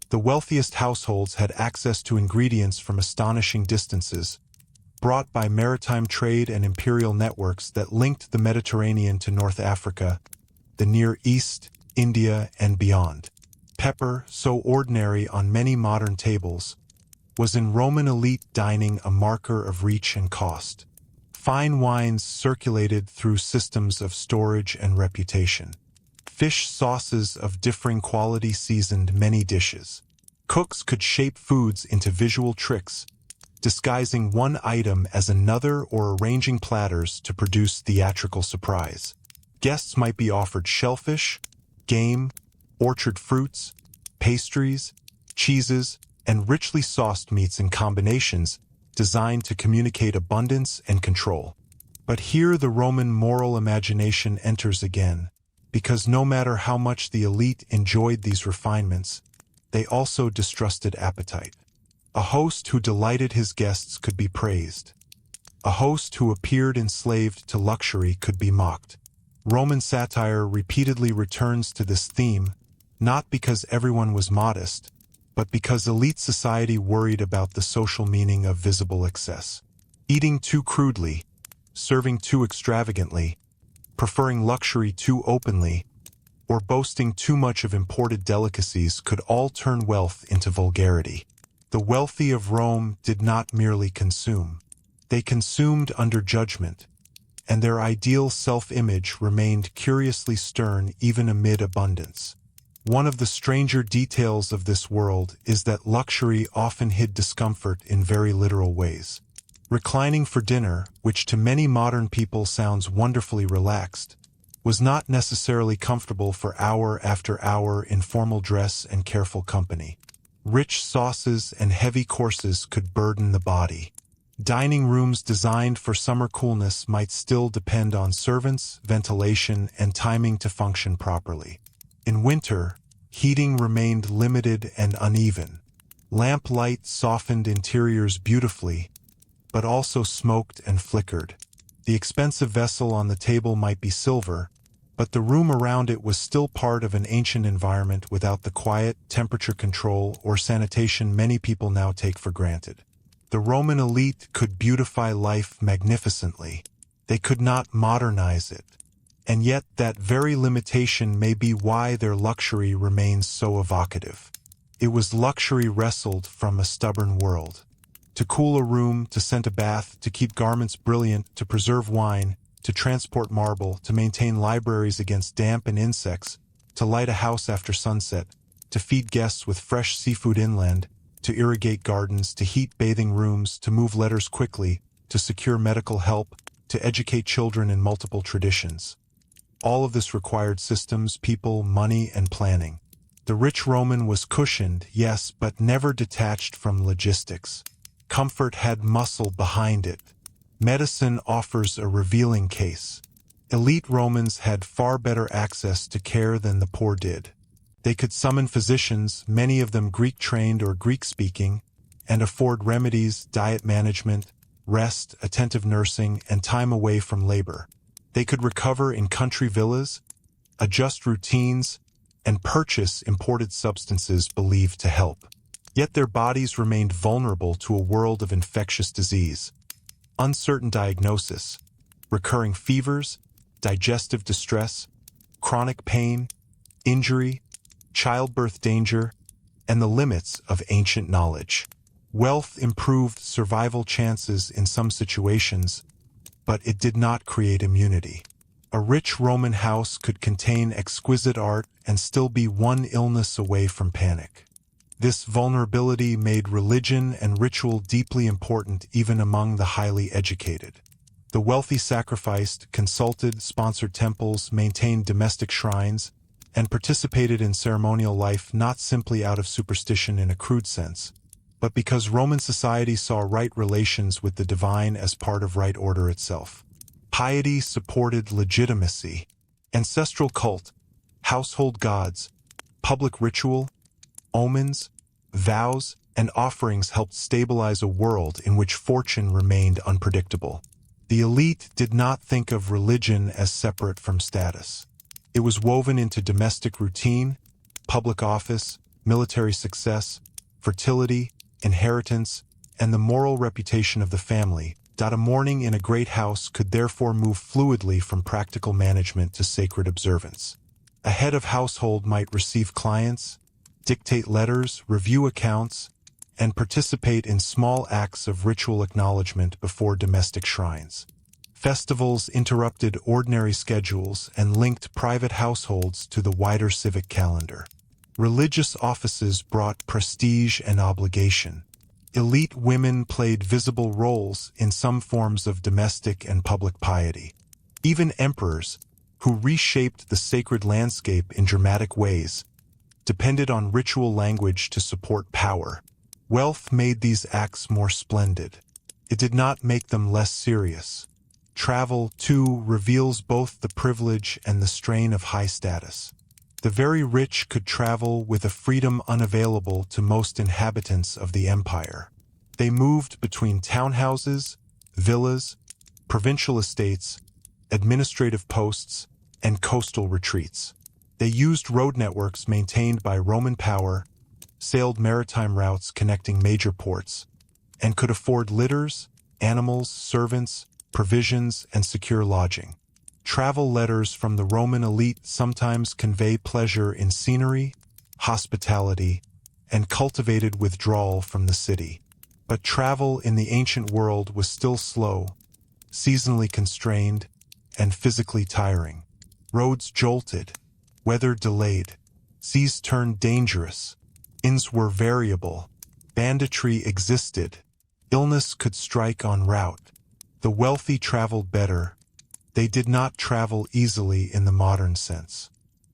A: The wealthiest households had access to ingredients from astonishing distances, brought by maritime trade and imperial networks that linked the Mediterranean to North Africa, the Near East, India, and beyond. Pepper, so ordinary on many modern tables, was in Roman elite dining a marker of reach and cost. Fine wines circulated through systems of storage and reputation. Fish sauces of differing quality seasoned many dishes. Cooks could shape foods into visual tricks, disguising one item as another or arranging platters to produce theatrical surprise. Guests might be offered shellfish, game, orchard fruits, pastries, cheeses, and richly sauced meats in combinations designed to communicate abundance and control. But here the Roman moral imagination enters again, because no matter how much the elite enjoyed these refinements, they also distrusted appetite. A host who delighted his guests could be praised. A host who appeared enslaved to luxury could be mocked. Roman satire repeatedly returns to this theme, not because everyone was modest, but because elite society worried about the social meaning of visible excess. Eating too crudely, serving too extravagantly, preferring luxury too openly, or boasting too much of imported delicacies could all turn wealth into vulgarity. The wealthy of Rome did not merely consume. They consumed under judgment, and their ideal self-image remained curiously stern even amid abundance. One of the stranger details of this world is that luxury often hid discomfort in very literal ways. Reclining for dinner, which to many modern people sounds wonderfully relaxed, was not necessarily comfortable for hour after hour in formal dress and careful company. Rich sauces and heavy courses could burden the body. Dining rooms designed for summer coolness might still depend on servants, ventilation, and timing to function properly. In winter, heating remained limited and uneven. Lamplight softened interiors beautifully, but also smoked and flickered. The expensive vessel on the table might be silver, but the room around it was still part of an ancient environment without the quiet, temperature control, or sanitation many people now take for granted. The Roman elite could beautify life magnificently. They could not modernize it. And yet that very limitation may be why their luxury remains so evocative. It was luxury wrestled from a stubborn world. To cool a room, to scent a bath, to keep garments brilliant, to preserve wine, to transport marble, to maintain libraries against damp and insects, to light a house after sunset, to feed guests with fresh seafood inland, to irrigate gardens, to heat bathing rooms, to move letters quickly, to secure medical help, to educate children in multiple traditions. All of this required systems, people, money, and planning. The rich Roman was cushioned, yes, but never detached from logistics. Comfort had muscle behind it. Medicine offers a revealing case. Elite Romans had far better access to care than the poor did. They could summon physicians, many of them Greek-trained or Greek-speaking, and afford remedies, diet management, rest, attentive nursing, and time away from labor. They could recover in country villas, adjust routines, and purchase imported substances believed to help. Yet their bodies remained vulnerable to a world of infectious disease, uncertain diagnosis, recurring fevers, digestive distress, chronic pain, injury, childbirth danger, and the limits of ancient knowledge. Wealth improved survival chances in some situations, but it did not create immunity. A rich Roman house could contain exquisite art and still be one illness away from panic. This vulnerability made religion and ritual deeply important even among the highly educated. The wealthy sacrificed, consulted, sponsored temples, maintained domestic shrines, and participated in ceremonial life not simply out of superstition in a crude sense, but because Roman society saw right relations with the divine as part of right order itself. Piety supported legitimacy. Ancestral cult, household gods, public ritual, omens, vows, and offerings helped stabilize a world in which fortune remained unpredictable. The elite did not think of religion as separate from status. It was woven into domestic routine, public office, military success, fertility, inheritance, and the moral reputation of the family. A mourning in a great house could therefore move fluidly from practical management to sacred observance. A head of household might receive clients, dictate letters, review accounts, and participate in small acts of ritual acknowledgement before domestic shrines. Festivals interrupted ordinary schedules and linked private households to the wider civic calendar. Religious offices brought prestige and obligation. Elite women played visible roles in some forms of domestic and public piety. Even emperors, who reshaped the sacred landscape in dramatic ways, depended on ritual language to support power. Wealth made these acts more splendid. It did not make them less serious. Travel, too, reveals both the privilege and the strain of high status. The very rich could travel with a freedom unavailable to most inhabitants of the empire. They moved between townhouses, villas, provincial estates, administrative posts, and coastal retreats. They used road networks maintained by Roman power, sailed maritime routes connecting major ports, and could afford litters, animals, servants, provisions, and secure lodging. Travel letters from the Roman elite sometimes convey pleasure in scenery, hospitality, and cultivated withdrawal from the city. But travel in the ancient world was still slow, seasonally constrained, and physically tiring. Roads jolted, weather delayed, seas turned dangerous, inns were variable, banditry existed, illness could strike en route. The wealthy traveled better. They did not travel easily in the modern sense.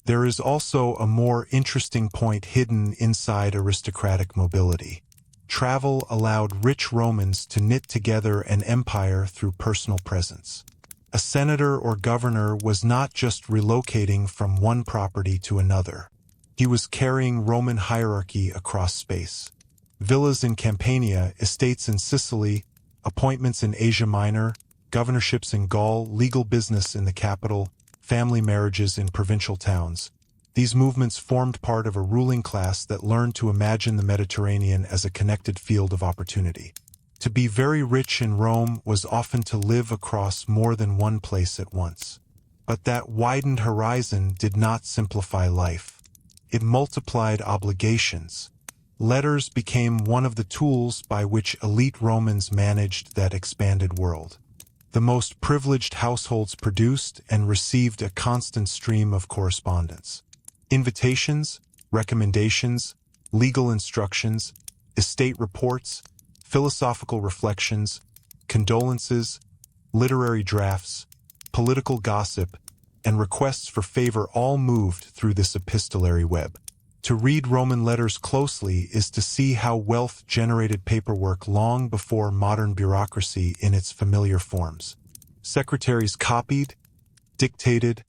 A: There is also a more interesting point hidden inside aristocratic mobility. Travel allowed rich Romans to knit together an empire through personal presence. A senator or governor was not just relocating from one property to another. He was carrying Roman hierarchy across space. Villas in Campania, estates in Sicily, appointments in Asia Minor, governorships in Gaul, legal business in the capital, family marriages in provincial towns. These movements formed part of a ruling class that learned to imagine the Mediterranean as a connected field of opportunity. To be very rich in Rome was often to live across more than one place at once. But that widened horizon did not simplify life. It multiplied obligations. Letters became one of the tools by which elite Romans managed that expanded world. The most privileged households produced and received a constant stream of correspondence. Invitations, recommendations, legal instructions, estate reports, philosophical reflections, condolences, literary drafts, political gossip, and requests for favor all moved through this epistolary web. To read Roman letters closely is to see how wealth generated paperwork long before modern bureaucracy in its familiar forms. Secretaries copied, dictated,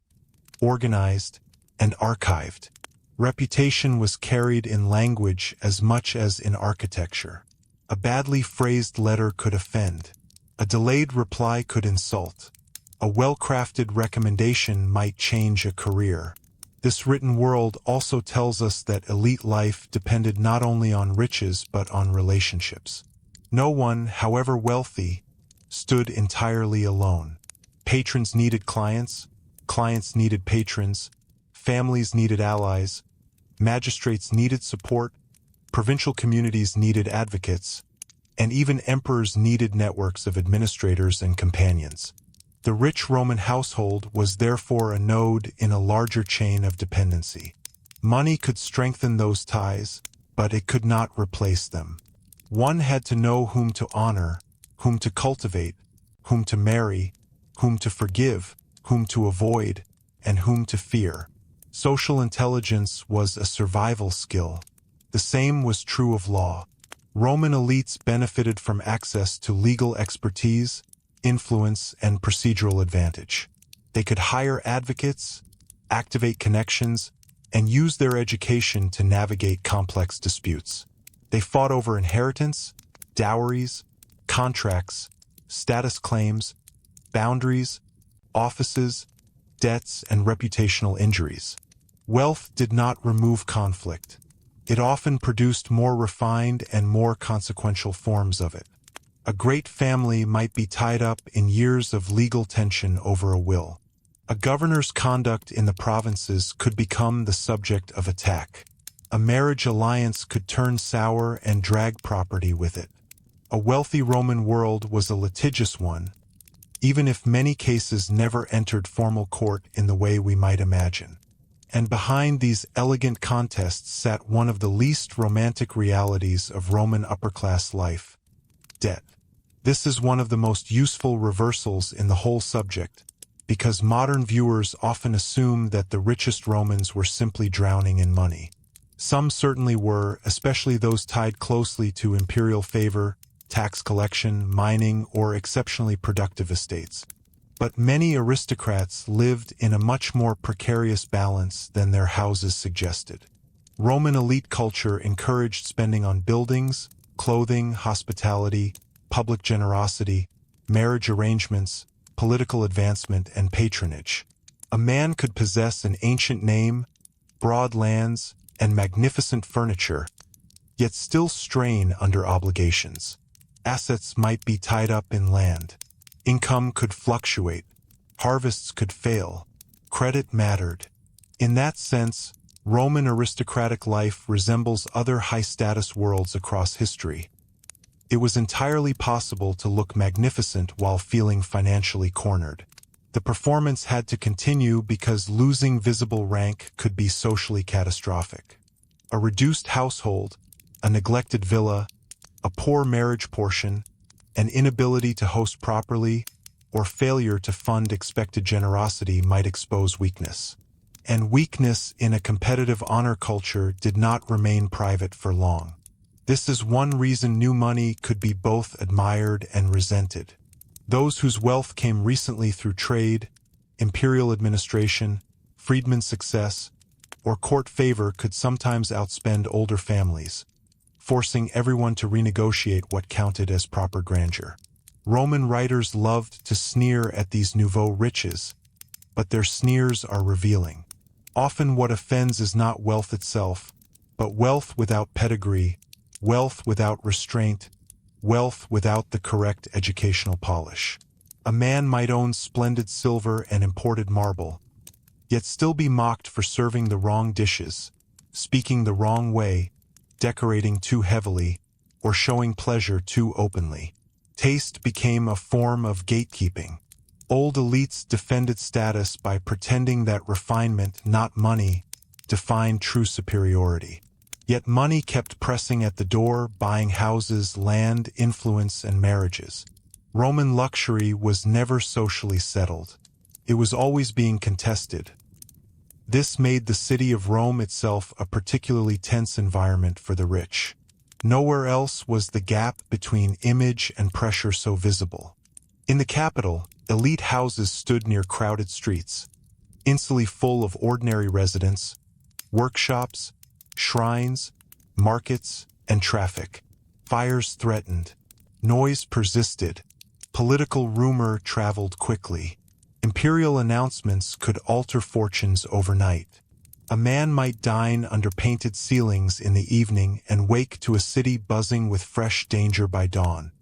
A: organized, and archived. Reputation was carried in language as much as in architecture. A badly phrased letter could offend. A delayed reply could insult. A well-crafted recommendation might change a career. This written world also tells us that elite life depended not only on riches but on relationships. No one, however wealthy, stood entirely alone. Patrons needed clients, clients needed patrons, families needed allies, magistrates needed support, provincial communities needed advocates, and even emperors needed networks of administrators and companions. The rich Roman household was therefore a node in a larger chain of dependency. Money could strengthen those ties, but it could not replace them. One had to know whom to honor, whom to cultivate, whom to marry, whom to forgive, whom to avoid, and whom to fear. Social intelligence was a survival skill. The same was true of law. Roman elites benefited from access to legal expertise, influence, and procedural advantage. They could hire advocates, activate connections, and use their education to navigate complex disputes. They fought over inheritance, dowries, contracts, status claims, boundaries, offices, debts, and reputational injuries. Wealth did not remove conflict. It often produced more refined and more consequential forms of it. A great family might be tied up in years of legal tension over a will. A governor's conduct in the provinces could become the subject of attack. A marriage alliance could turn sour and drag property with it. A wealthy Roman world was a litigious one, even if many cases never entered formal court in the way we might imagine. And behind these elegant contests sat one of the least romantic realities of Roman upper-class life: debt. This is one of the most useful reversals in the whole subject. because modern viewers often assume that the richest Romans were simply drowning in money. Some certainly were, especially those tied closely to imperial favor, tax collection, mining, or exceptionally productive estates. But many aristocrats lived in a much more precarious balance than their houses suggested. Roman elite culture encouraged spending on buildings, clothing, hospitality, public generosity, marriage arrangements, political advancement, and patronage. A man could possess an ancient name, broad lands, and magnificent furniture, yet still strain under obligations. Assets might be tied up in land. Income could fluctuate. Harvests could fail. Credit mattered. In that sense, Roman aristocratic life resembles other high-status worlds across history. It was entirely possible to look magnificent while feeling financially cornered. The performance had to continue because losing visible rank could be socially catastrophic. A reduced household, a neglected villa, a poor marriage portion, an inability to host properly, or failure to fund expected generosity might expose weakness. And weakness in a competitive honor culture did not remain private for long. This is one reason new money could be both admired and resented. Those whose wealth came recently through trade, imperial administration, freedmen's success, or court favor could sometimes outspend older families, forcing everyone to renegotiate what counted as proper grandeur. Roman writers loved to sneer at these nouveau riches, but their sneers are revealing. Often what offends is not wealth itself, but wealth without pedigree, wealth without restraint, wealth without the correct educational polish. A man might own splendid silver and imported marble, yet still be mocked for serving the wrong dishes, speaking the wrong way, decorating too heavily, or showing pleasure too openly. Taste became a form of gatekeeping. Old elites defended status by pretending that refinement, not money, defined true superiority. Yet money kept pressing at the door, buying houses, land, influence, and marriages. Roman luxury was never socially settled. It was always being contested. This made the city of Rome itself a particularly tense environment for the rich. Nowhere else was the gap between image and pressure so visible. In the capital, elite houses stood near crowded streets, instantly full of ordinary residents, workshops, shrines, markets, and traffic. Fires threatened. Noise persisted. Political rumor traveled quickly. Imperial announcements could alter fortunes overnight. A man might dine under painted ceilings in the evening and wake to a city buzzing with fresh danger by dawn.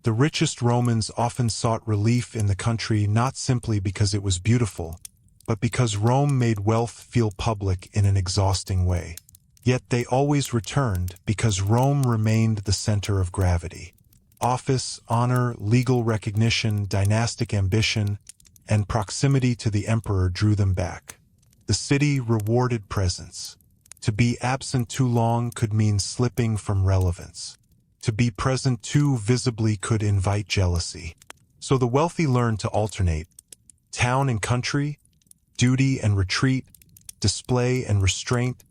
A: The richest Romans often sought relief in the country not simply because it was beautiful, but because Rome made wealth feel public in an exhausting way. Yet they always returned because Rome remained the center of gravity. Office, honor, legal recognition, dynastic ambition, and proximity to the emperor drew them back. The city rewarded presence. To be absent too long could mean slipping from relevance. To be present too visibly could invite jealousy. So the wealthy learned to alternate town and country, duty and retreat, display and restraint,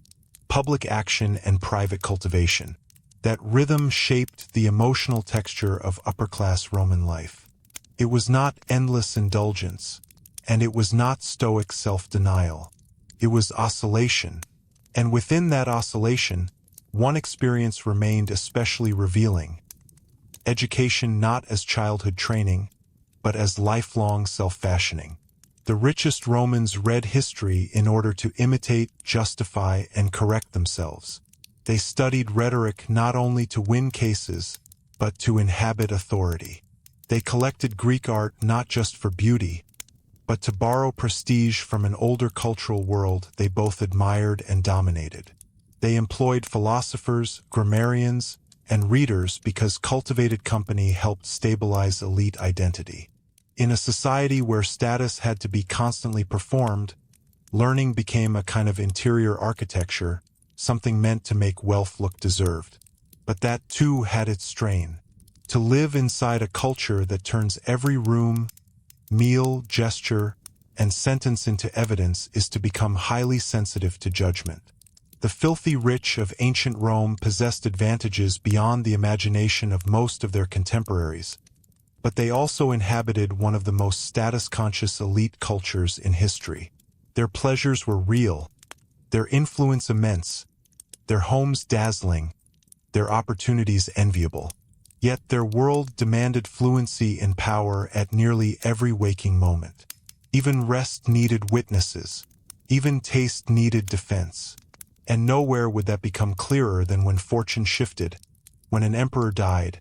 A: public action and private cultivation. That rhythm shaped the emotional texture of upper-class Roman life. It was not endless indulgence, and it was not stoic self-denial. It was oscillation, and within that oscillation, one experience remained especially revealing. Education not as childhood training, but as lifelong self-fashioning. The richest Romans read history in order to imitate, justify, and correct themselves. They studied rhetoric not only to win cases, but to inhabit authority. They collected Greek art not just for beauty, but to borrow prestige from an older cultural world they both admired and dominated. They employed philosophers, grammarians, and readers because cultivated company helped stabilize elite identity. In a society where status had to be constantly performed, learning became a kind of interior architecture, something meant to make wealth look deserved. But that too had its strain. To live inside a culture that turns every room, meal, gesture, and sentence into evidence is to become highly sensitive to judgment. The filthy rich of ancient Rome possessed advantages beyond the imagination of most of their contemporaries, but they also inhabited one of the most status-conscious elite cultures in history. Their pleasures were real, their influence immense, their homes dazzling, their opportunities enviable. Yet their world demanded fluency in power at nearly every waking moment. Even rest needed witnesses, even taste needed defense. And nowhere would that become clearer than when fortune shifted, when an emperor died,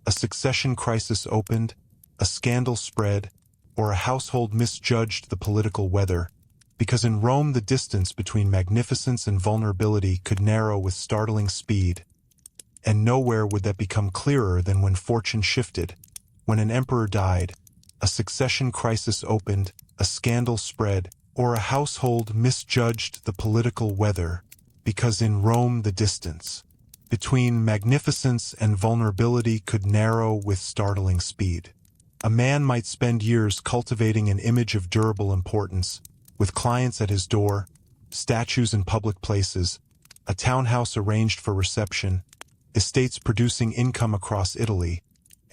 A: a succession crisis opened, a scandal spread, or a household misjudged the political weather, because in Rome the distance between magnificence and vulnerability could narrow with startling speed. And nowhere would that become clearer than when fortune shifted, when an emperor died, a succession crisis opened, a scandal spread, or a household misjudged the political weather, because in Rome the distance between magnificence and vulnerability could narrow with startling speed. A man might spend years cultivating an image of durable importance, with clients at his door, statues in public places, a townhouse arranged for reception, estates producing income across Italy,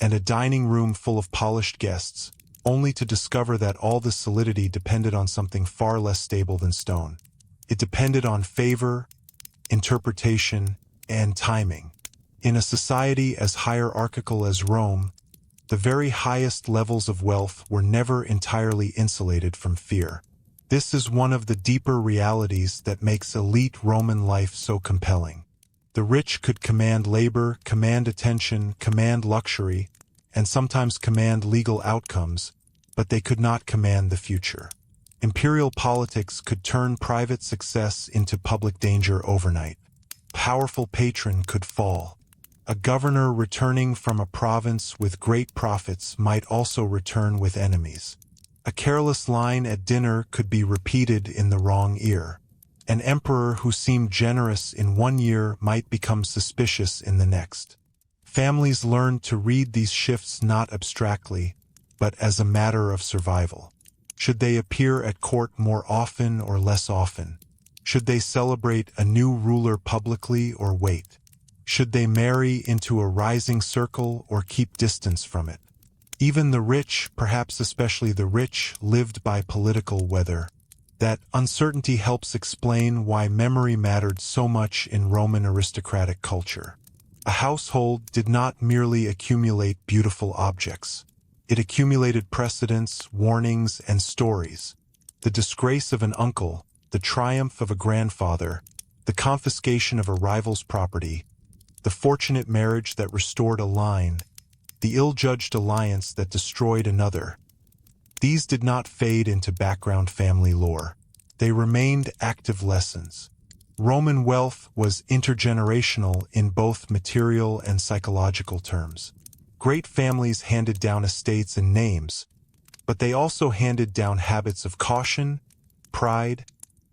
A: and a dining room full of polished guests, only to discover that all this solidity depended on something far less stable than stone. It depended on favor, interpretation, and timing. In a society as hierarchical as Rome, the very highest levels of wealth were never entirely insulated from fear. This is one of the deeper realities that makes elite Roman life so compelling. The rich could command labor, command attention, command luxury, and sometimes command legal outcomes, but they could not command the future. Imperial politics could turn private success into public danger overnight. Powerful patron could fall. A governor returning from a province with great profits might also return with enemies. A careless line at dinner could be repeated in the wrong ear. An emperor who seemed generous in one year might become suspicious in the next. Families learned to read these shifts not abstractly, but as a matter of survival. Should they appear at court more often or less often? Should they celebrate a new ruler publicly or wait? Should they marry into a rising circle or keep distance from it? Even the rich, perhaps especially the rich, lived by political weather. That uncertainty helps explain why memory mattered so much in Roman aristocratic culture. A household did not merely accumulate beautiful objects. It accumulated precedents, warnings, and stories. The disgrace of an uncle, the triumph of a grandfather, the confiscation of a rival's property, the fortunate marriage that restored a line, the ill-judged alliance that destroyed another. These did not fade into background family lore. They remained active lessons. Roman wealth was intergenerational in both material and psychological terms. Great families handed down estates and names, but they also handed down habits of caution, pride,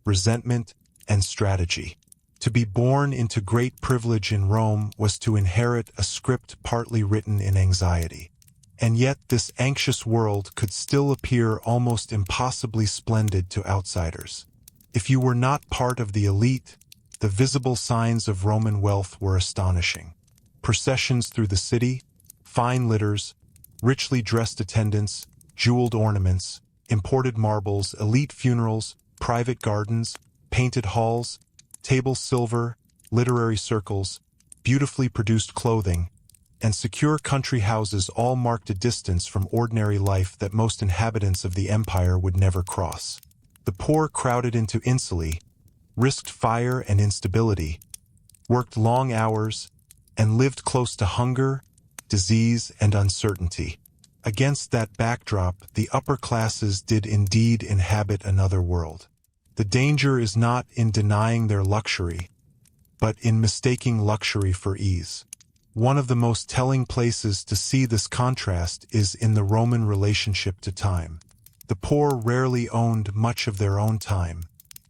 A: resentment, and strategy. To be born into great privilege in Rome was to inherit a script partly written in anxiety. And yet this anxious world could still appear almost impossibly splendid to outsiders. If you were not part of the elite, the visible signs of Roman wealth were astonishing. Processions through the city, fine litters, richly dressed attendants, jeweled ornaments, imported marbles, elite funerals, private gardens, painted halls, table silver, literary circles, beautifully produced clothing, and secure country houses all marked a distance from ordinary life that most inhabitants of the empire would never cross. The poor crowded into Insulae, risked fire and instability, worked long hours, and lived close to hunger, disease, and uncertainty. Against that backdrop, the upper classes did indeed inhabit another world. The danger is not in denying their luxury, but in mistaking luxury for ease. One of the most telling places to see this contrast is in the Roman relationship to time. The poor rarely owned much of their own time.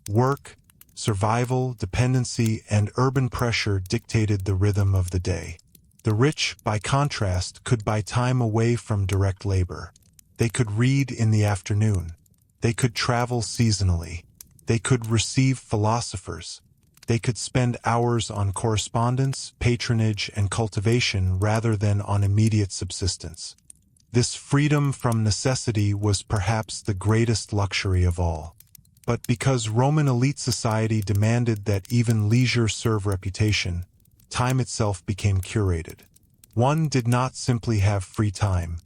A: Work, survival, dependency, and urban pressure dictated the rhythm of the day. The rich, by contrast, could buy time away from direct labor. They could read in the afternoon, They could travel seasonally. They could receive philosophers. They could spend hours on correspondence, patronage, and cultivation rather than on immediate subsistence. This freedom from necessity was perhaps the greatest luxury of all. But because Roman elite society demanded that even leisure serve reputation, time itself became curated. One did not simply have free time.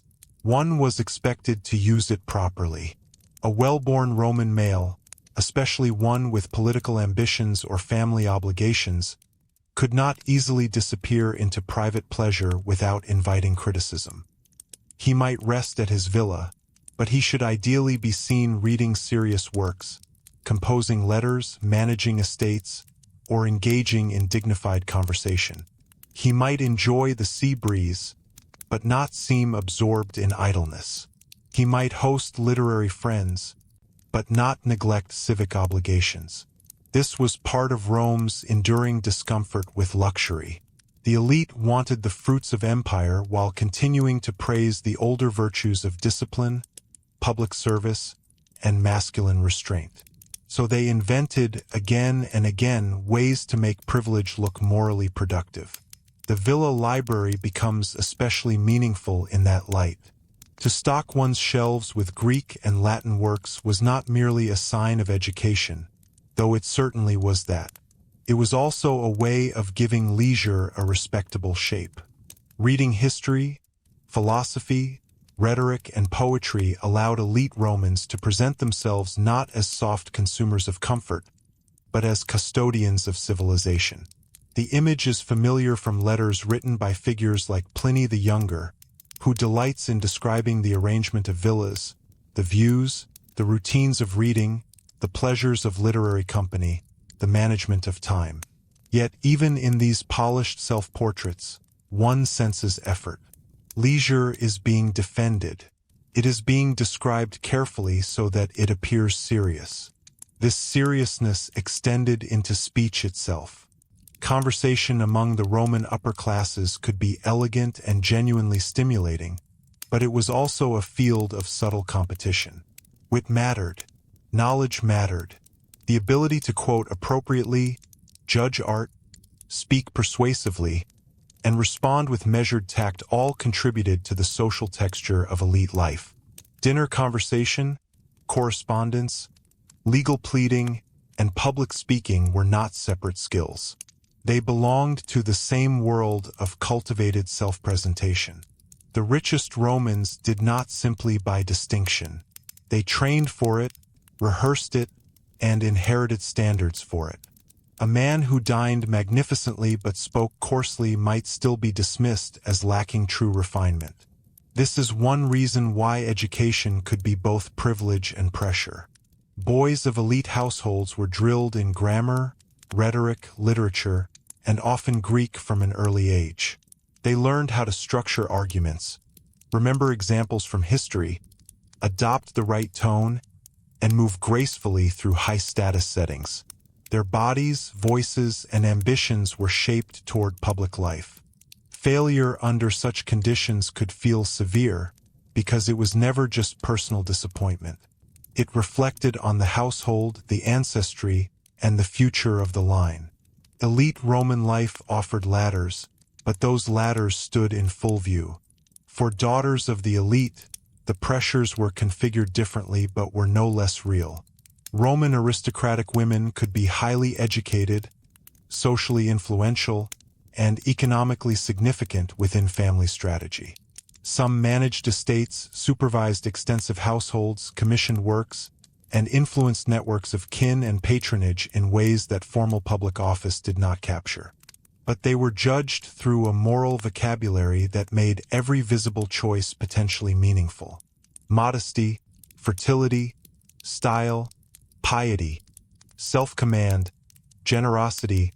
A: One was expected to use it properly. A well-born Roman male, especially one with political ambitions or family obligations, could not easily disappear into private pleasure without inviting criticism. He might rest at his villa, but he should ideally be seen reading serious works, composing letters, managing estates, or engaging in dignified conversation. He might enjoy the sea breeze, but not seem absorbed in idleness. He might host literary friends, but not neglect civic obligations. This was part of Rome's enduring discomfort with luxury. The elite wanted the fruits of empire while continuing to praise the older virtues of discipline, public service, and masculine restraint. So they invented again and again ways to make privilege look morally productive. The villa library becomes especially meaningful in that light. To stock one's shelves with Greek and Latin works was not merely a sign of education, though it certainly was that. It was also a way of giving leisure a respectable shape. Reading history, philosophy, rhetoric, and poetry allowed elite Romans to present themselves not as soft consumers of comfort, but as custodians of civilization. The image is familiar from letters written by figures like Pliny the Younger, who delights in describing the arrangement of villas, the views, the routines of reading, the pleasures of literary company, the management of time. Yet even in these polished self-portraits, one senses effort. Leisure is being defended. It is being described carefully so that it appears serious. This seriousness extended into speech itself. Conversation among the Roman upper classes could be elegant and genuinely stimulating, but it was also a field of subtle competition. Wit mattered. Knowledge mattered. The ability to quote appropriately, judge art, speak persuasively, and respond with measured tact all contributed to the social texture of elite life. Dinner conversation, correspondence, legal pleading, and public speaking were not separate skills. They belonged to the same world of cultivated self-presentation. The richest Romans did not simply by distinction. They trained for it, rehearsed it, and inherited standards for it. A man who dined magnificently but spoke coarsely might still be dismissed as lacking true refinement. This is one reason why education could be both privilege and pressure. Boys of elite households were drilled in grammar, rhetoric, literature, and often Greek from an early age. They learned how to structure arguments, remember examples from history, adopt the right tone, and move gracefully through high-status settings. Their bodies, voices, and ambitions were shaped toward public life. Failure under such conditions could feel severe because it was never just personal disappointment. It reflected on the household, the ancestry, and the future of the line. Elite Roman life offered ladders, but those ladders stood in full view. For daughters of the elite, the pressures were configured differently but were no less real. Roman aristocratic women could be highly educated, socially influential, and economically significant within family strategy. Some managed estates, supervised extensive households, commissioned works, and influenced networks of kin and patronage in ways that formal public office did not capture. But they were judged through a moral vocabulary that made every visible choice potentially meaningful. Modesty, fertility, style, piety, self-command, generosity,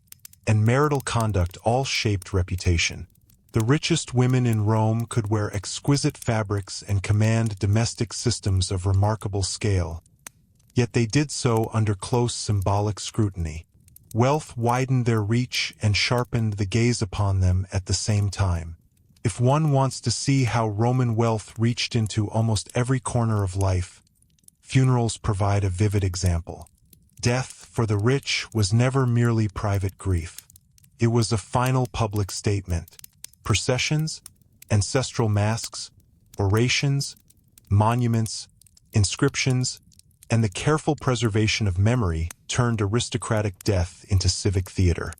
A: and marital conduct all shaped reputation. The richest women in Rome could wear exquisite fabrics and command domestic systems of remarkable scale, yet they did so under close symbolic scrutiny. Wealth widened their reach and sharpened the gaze upon them at the same time. If one wants to see how Roman wealth reached into almost every corner of life, funerals provide a vivid example. Death, for the rich, was never merely private grief. It was a final public statement. Processions, ancestral masks, orations, monuments, inscriptions, and the careful preservation of memory turned aristocratic death into civic theater.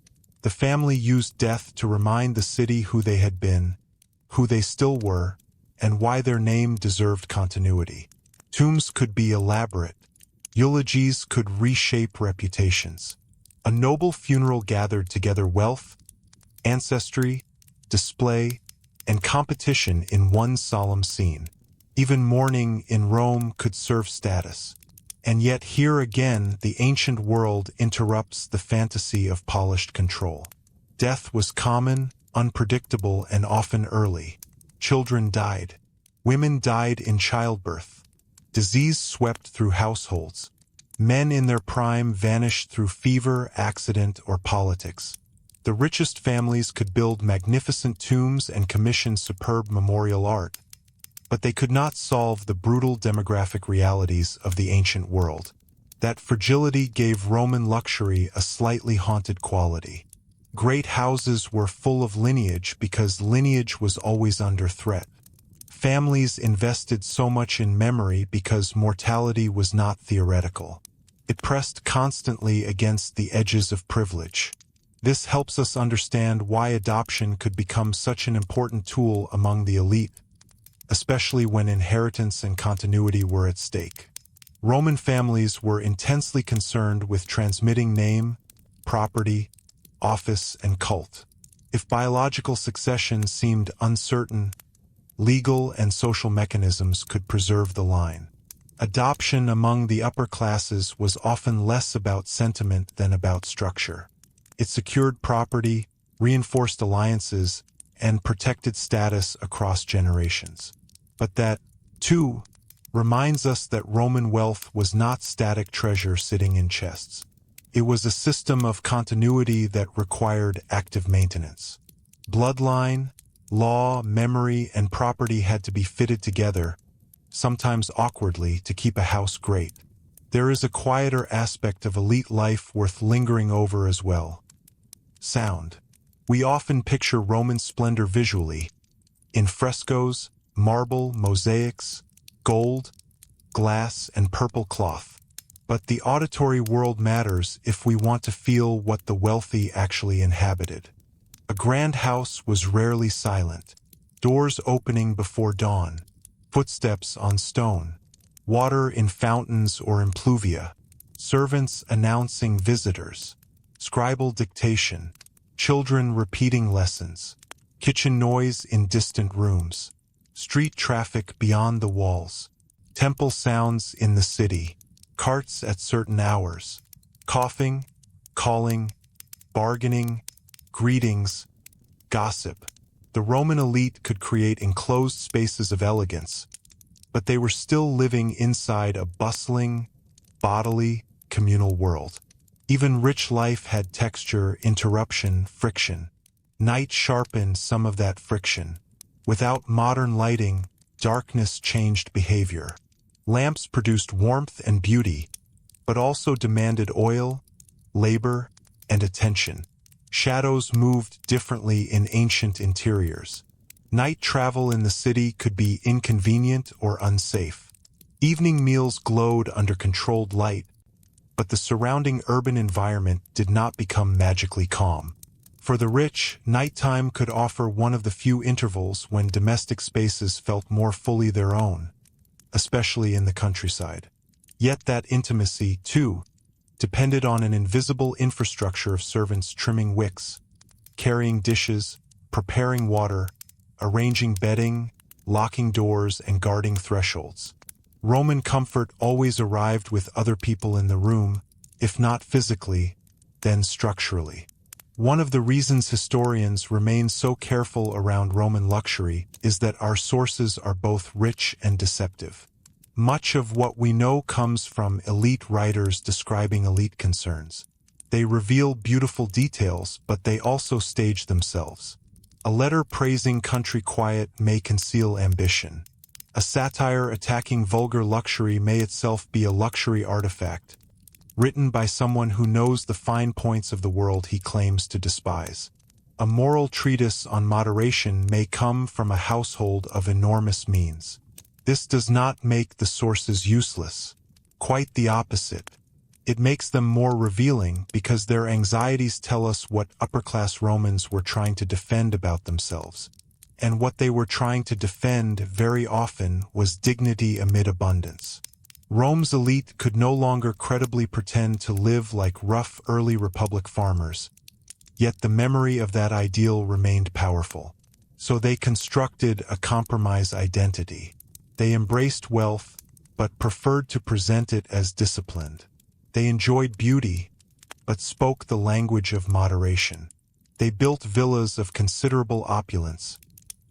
A: The family used death to remind the city who they had been, who they still were, and why their name deserved continuity. Tombs could be elaborate. Eulogies could reshape reputations. A noble funeral gathered together wealth, ancestry, display, and competition in one solemn scene. Even mourning in Rome could serve status. And yet here again the ancient world interrupts the fantasy of polished control. Death was common, unpredictable, and often early. Children died. Women died in childbirth. Disease swept through households. Men in their prime vanished through fever, accident, or politics. The richest families could build magnificent tombs and commission superb memorial art, but they could not solve the brutal demographic realities of the ancient world. That fragility gave Roman luxury a slightly haunted quality. Great houses were full of lineage because lineage was always under threat. Families invested so much in memory because mortality was not theoretical. It pressed constantly against the edges of privilege. This helps us understand why adoption could become such an important tool among the elite, especially when inheritance and continuity were at stake. Roman families were intensely concerned with transmitting name, property, office, and cult. If biological succession seemed uncertain, legal and social mechanisms could preserve the line. Adoption among the upper classes was often less about sentiment than about structure. It secured property, reinforced alliances, and protected status across generations. But that, too, reminds us that Roman wealth was not static treasure sitting in chests. It was a system of continuity that required active maintenance. Bloodline, law, memory, and property had to be fitted together, sometimes awkwardly, to keep a house great. There is a quieter aspect of elite life worth lingering over as well. Sound. We often picture Roman splendor visually, in frescoes, marble, mosaics, gold, glass, and purple cloth. But the auditory world matters if we want to feel what the wealthy actually inhabited. A grand house was rarely silent. Doors opening before dawn, footsteps on stone, water in fountains or in pluvia, servants announcing visitors, scribal dictation, children repeating lessons, kitchen noise in distant rooms, street traffic beyond the walls, temple sounds in the city, carts at certain hours, coughing, calling, bargaining, greetings, gossip. The Roman elite could create enclosed spaces of elegance, but they were still living inside a bustling, bodily, communal world. Even rich life had texture, interruption, friction. Night sharpened some of that friction. Without modern lighting, darkness changed behavior. Lamps produced warmth and beauty, but also demanded oil, labor, and attention. Shadows moved differently in ancient interiors. Night travel in the city could be inconvenient or unsafe. Evening meals glowed under controlled light, but the surrounding urban environment did not become magically calm. For the rich, nighttime could offer one of the few intervals when domestic spaces felt more fully their own, especially in the countryside. Yet that intimacy, too, depended on an invisible infrastructure of servants trimming wicks, carrying dishes, preparing water, arranging bedding, locking doors, and guarding thresholds. Roman comfort always arrived with other people in the room, if not physically, then structurally. One of the reasons historians remain so careful around Roman luxury is that our sources are both rich and deceptive. Much of what we know comes from elite writers describing elite concerns. They reveal beautiful details, but they also stage themselves. A letter praising country quiet may conceal ambition. A satire attacking vulgar luxury may itself be a luxury artifact, written by someone who knows the fine points of the world he claims to despise. A moral treatise on moderation may come from a household of enormous means. This does not make the sources useless. Quite the opposite. It makes them more revealing because their anxieties tell us what upper-class Romans were trying to defend about themselves. And what they were trying to defend very often was dignity amid abundance. Rome's elite could no longer credibly pretend to live like rough early Republic farmers, yet the memory of that ideal remained powerful. So they constructed a compromise identity. They embraced wealth, but preferred to present it as disciplined. They enjoyed beauty, but spoke the language of moderation. They built villas of considerable opulence,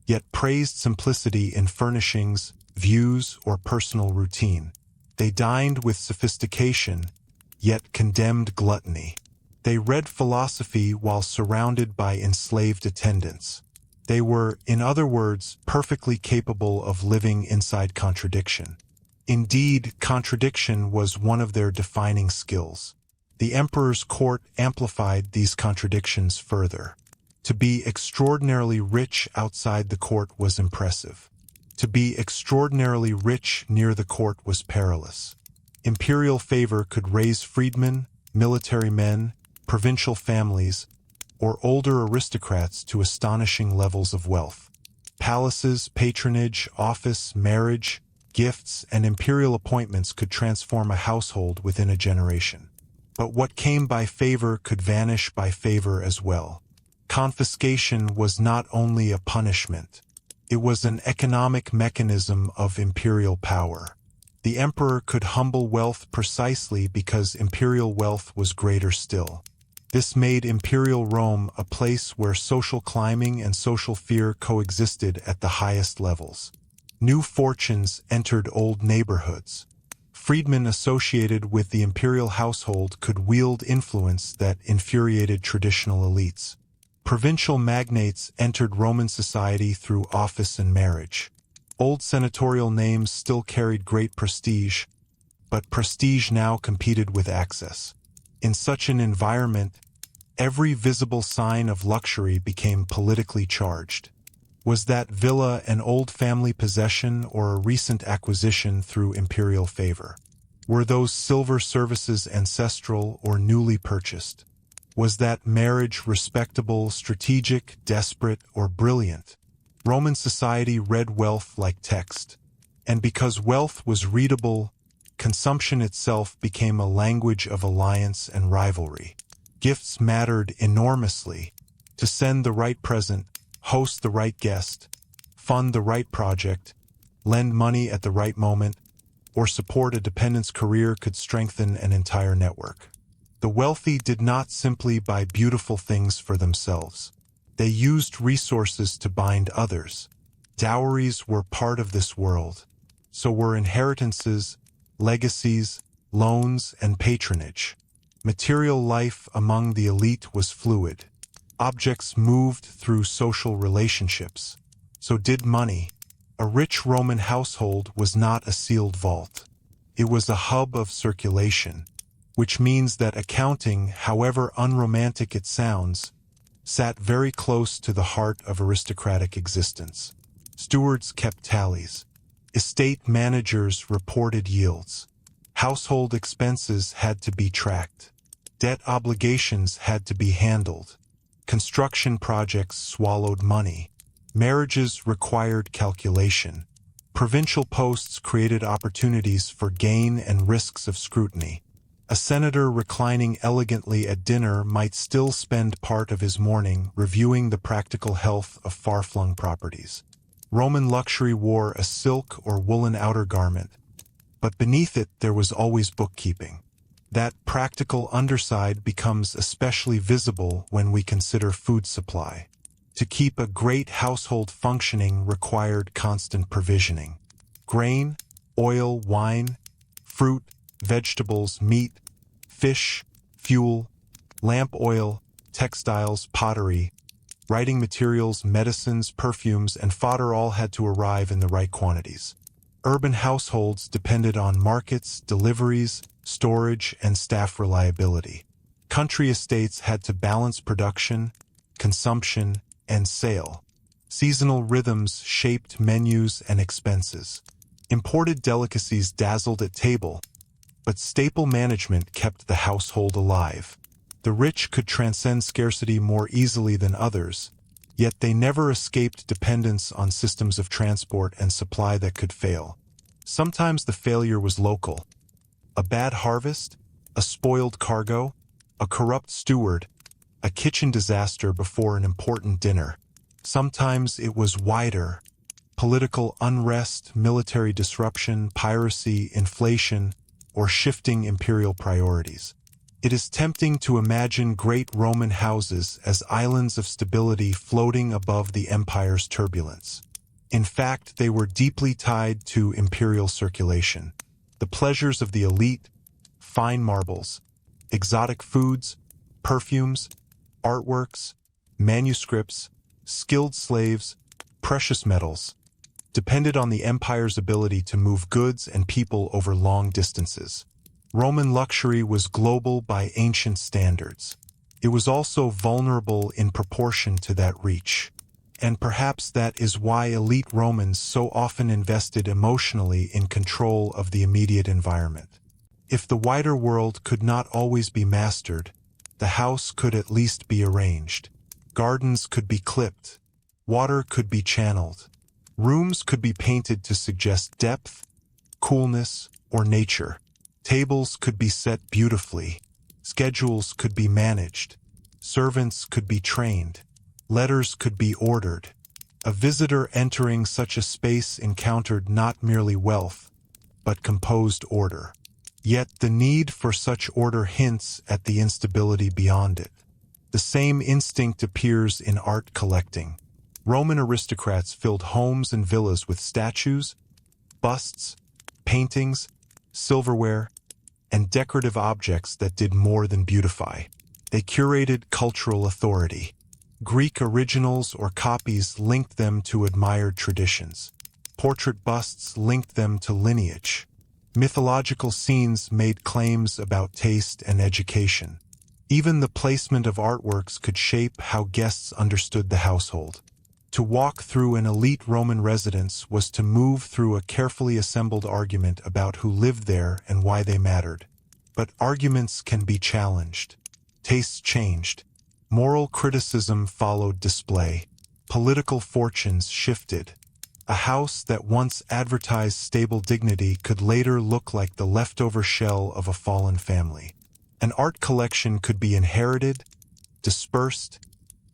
A: yet praised simplicity in furnishings, views, or personal routine. They dined with sophistication, yet condemned gluttony. They read philosophy while surrounded by enslaved attendants. They were, in other words, perfectly capable of living inside contradiction. Indeed, contradiction was one of their defining skills. The emperor's court amplified these contradictions further. To be extraordinarily rich outside the court was impressive. To be extraordinarily rich near the court was perilous. Imperial favor could raise freedmen, military men, provincial families, or older aristocrats to astonishing levels of wealth. Palaces, patronage, office, marriage, gifts, and imperial appointments could transform a household within a generation. But what came by favor could vanish by favor as well. Confiscation was not only a punishment. It was an economic mechanism of imperial power. The emperor could humble wealth precisely because imperial wealth was greater still. This made imperial Rome a place where social climbing and social fear coexisted at the highest levels. New fortunes entered old neighborhoods. Freedmen associated with the imperial household could wield influence that infuriated traditional elites. Provincial magnates entered Roman society through office and marriage. Old senatorial names still carried great prestige, but prestige now competed with access. In such an environment, every visible sign of luxury became politically charged. Was that villa an old family possession or a recent acquisition through imperial favor? Were those silver services ancestral or newly purchased? Was that marriage respectable, strategic, desperate, or brilliant? Roman society read wealth like text. And because wealth was readable, consumption itself became a language of alliance and rivalry. Gifts mattered enormously. To send the right present, host the right guest, fund the right project, lend money at the right moment, or support a dependent's career could strengthen an entire network. The wealthy did not simply buy beautiful things for themselves. They used resources to bind others. Dowries were part of this world. So were inheritances, legacies, loans, and patronage. Material life among the elite was fluid. Objects moved through social relationships. So did money. A rich Roman household was not a sealed vault. It was a hub of circulation, which means that accounting, however unromantic it sounds, sat very close to the heart of aristocratic existence. Stewards kept tallies. Estate managers reported yields. Household expenses had to be tracked. Debt obligations had to be handled. Construction projects swallowed money. Marriages required calculation. Provincial posts created opportunities for gain and risks of scrutiny. A senator reclining elegantly at dinner might still spend part of his morning reviewing the practical health of far-flung properties. Roman luxury wore a silk or woolen outer garment, but beneath it there was always bookkeeping. That practical underside becomes especially visible when we consider food supply. To keep a great household functioning required constant provisioning. Grain, oil, wine, fruit, vegetables, meat, fish, fuel, lamp oil, textiles, pottery, writing materials, medicines, perfumes, and fodder all had to arrive in the right quantities. Urban households depended on markets, deliveries, storage, and staff reliability. Country estates had to balance production, consumption, and sale. Seasonal rhythms shaped menus and expenses. Imported delicacies dazzled at table, but staple management kept the household alive. The rich could transcend scarcity more easily than others, yet they never escaped dependence on systems of transport and supply that could fail. Sometimes the failure was local. A bad harvest, a spoiled cargo, a corrupt steward, a kitchen disaster before an important dinner. Sometimes it was wider. Political unrest, military disruption, piracy, inflation, or shifting imperial priorities. It is tempting to imagine great Roman houses as islands of stability floating above the empire's turbulence. In fact, they were deeply tied to imperial circulation. The pleasures of the elite, fine marbles, exotic foods, perfumes, artworks, manuscripts, skilled slaves, precious metals, depended on the empire's ability to move goods and people over long distances. Roman luxury was global by ancient standards. It was also vulnerable in proportion to that reach. And perhaps that is why elite Romans so often invested emotionally in control of the immediate environment. If the wider world could not always be mastered, the house could at least be arranged. Gardens could be clipped. Water could be channeled. Rooms could be painted to suggest depth, coolness, or nature. Tables could be set beautifully. Schedules could be managed. Servants could be trained. Letters could be ordered. A visitor entering such a space encountered not merely wealth, but composed order. Yet the need for such order hints at the instability beyond it. The same instinct appears in art collecting. Roman aristocrats filled homes and villas with statues, busts, paintings, silverware, and decorative objects that did more than beautify. They curated cultural authority. Greek originals or copies linked them to admired traditions. Portrait busts linked them to lineage. Mythological scenes made claims about taste and education. Even the placement of artworks could shape how guests understood the household. To walk through an elite Roman residence was to move through a carefully assembled argument about who lived there and why they mattered. But arguments can be challenged. Tastes changed. Moral criticism followed display. Political fortunes shifted. A house that once advertised stable dignity could later look like the leftover shell of a fallen family. An art collection could be inherited, dispersed,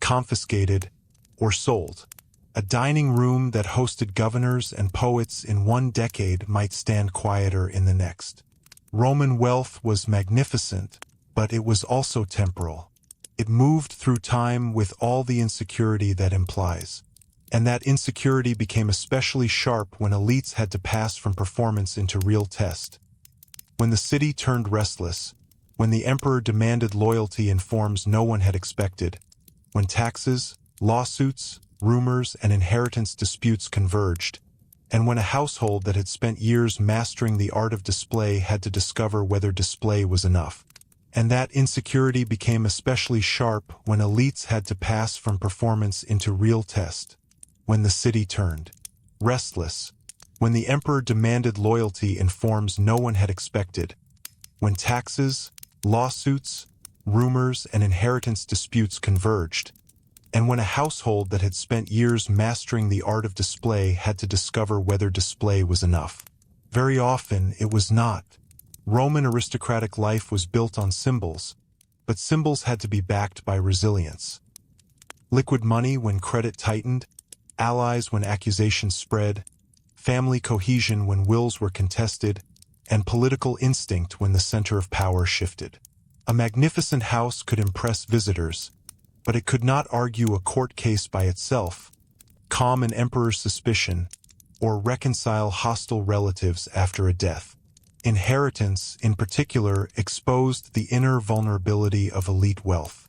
A: confiscated, or sold. A dining room that hosted governors and poets in one decade might stand quieter in the next. Roman wealth was magnificent, but it was also temporal. It moved through time with all the insecurity that implies. And that insecurity became especially sharp when elites had to pass from performance into real test. When the city turned restless, when the emperor demanded loyalty in forms no one had expected, when taxes, lawsuits, rumors, and inheritance disputes converged, and when a household that had spent years mastering the art of display had to discover whether display was enough. And that insecurity became especially sharp when elites had to pass from performance into real test. When the city turned restless, when the emperor demanded loyalty in forms no one had expected, when taxes, lawsuits, rumors, and inheritance disputes converged, and when a household that had spent years mastering the art of display had to discover whether display was enough. Very often, it was not. Roman aristocratic life was built on symbols, but symbols had to be backed by resilience. Liquid money when credit tightened, allies when accusations spread, family cohesion when wills were contested, and political instinct when the center of power shifted. A magnificent house could impress visitors, but it could not argue a court case by itself, calm an emperor's suspicion, or reconcile hostile relatives after a death. Inheritance, in particular, exposed the inner vulnerability of elite wealth.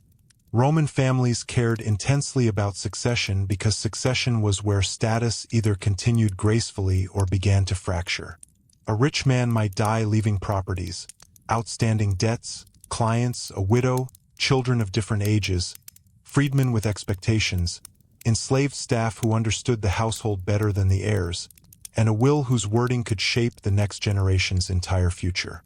A: Roman families cared intensely about succession because succession was where status either continued gracefully or began to fracture. A rich man might die leaving properties, outstanding debts, clients, a widow, children of different ages, freedmen with expectations, enslaved staff who understood the household better than the heirs, and a will whose wording could shape the next generation's entire future.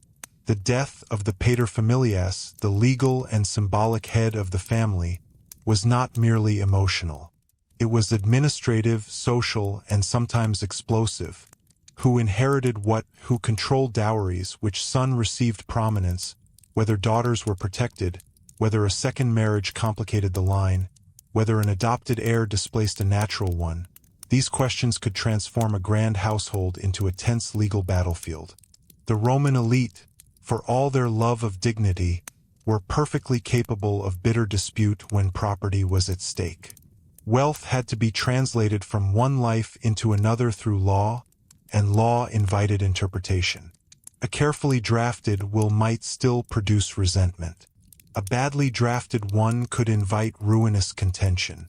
A: The death of the paterfamilias, the legal and symbolic head of the family, was not merely emotional. It was administrative, social, and sometimes explosive. Who inherited what, who controlled dowries, which son received prominence, whether daughters were protected, whether a second marriage complicated the line, whether an adopted heir displaced a natural one. These questions could transform a grand household into a tense legal battlefield. The Roman elite, for all their love of dignity, were perfectly capable of bitter dispute when property was at stake. Wealth had to be translated from one life into another through law, and law invited interpretation. A carefully drafted will might still produce resentment. A badly drafted one could invite ruinous contention.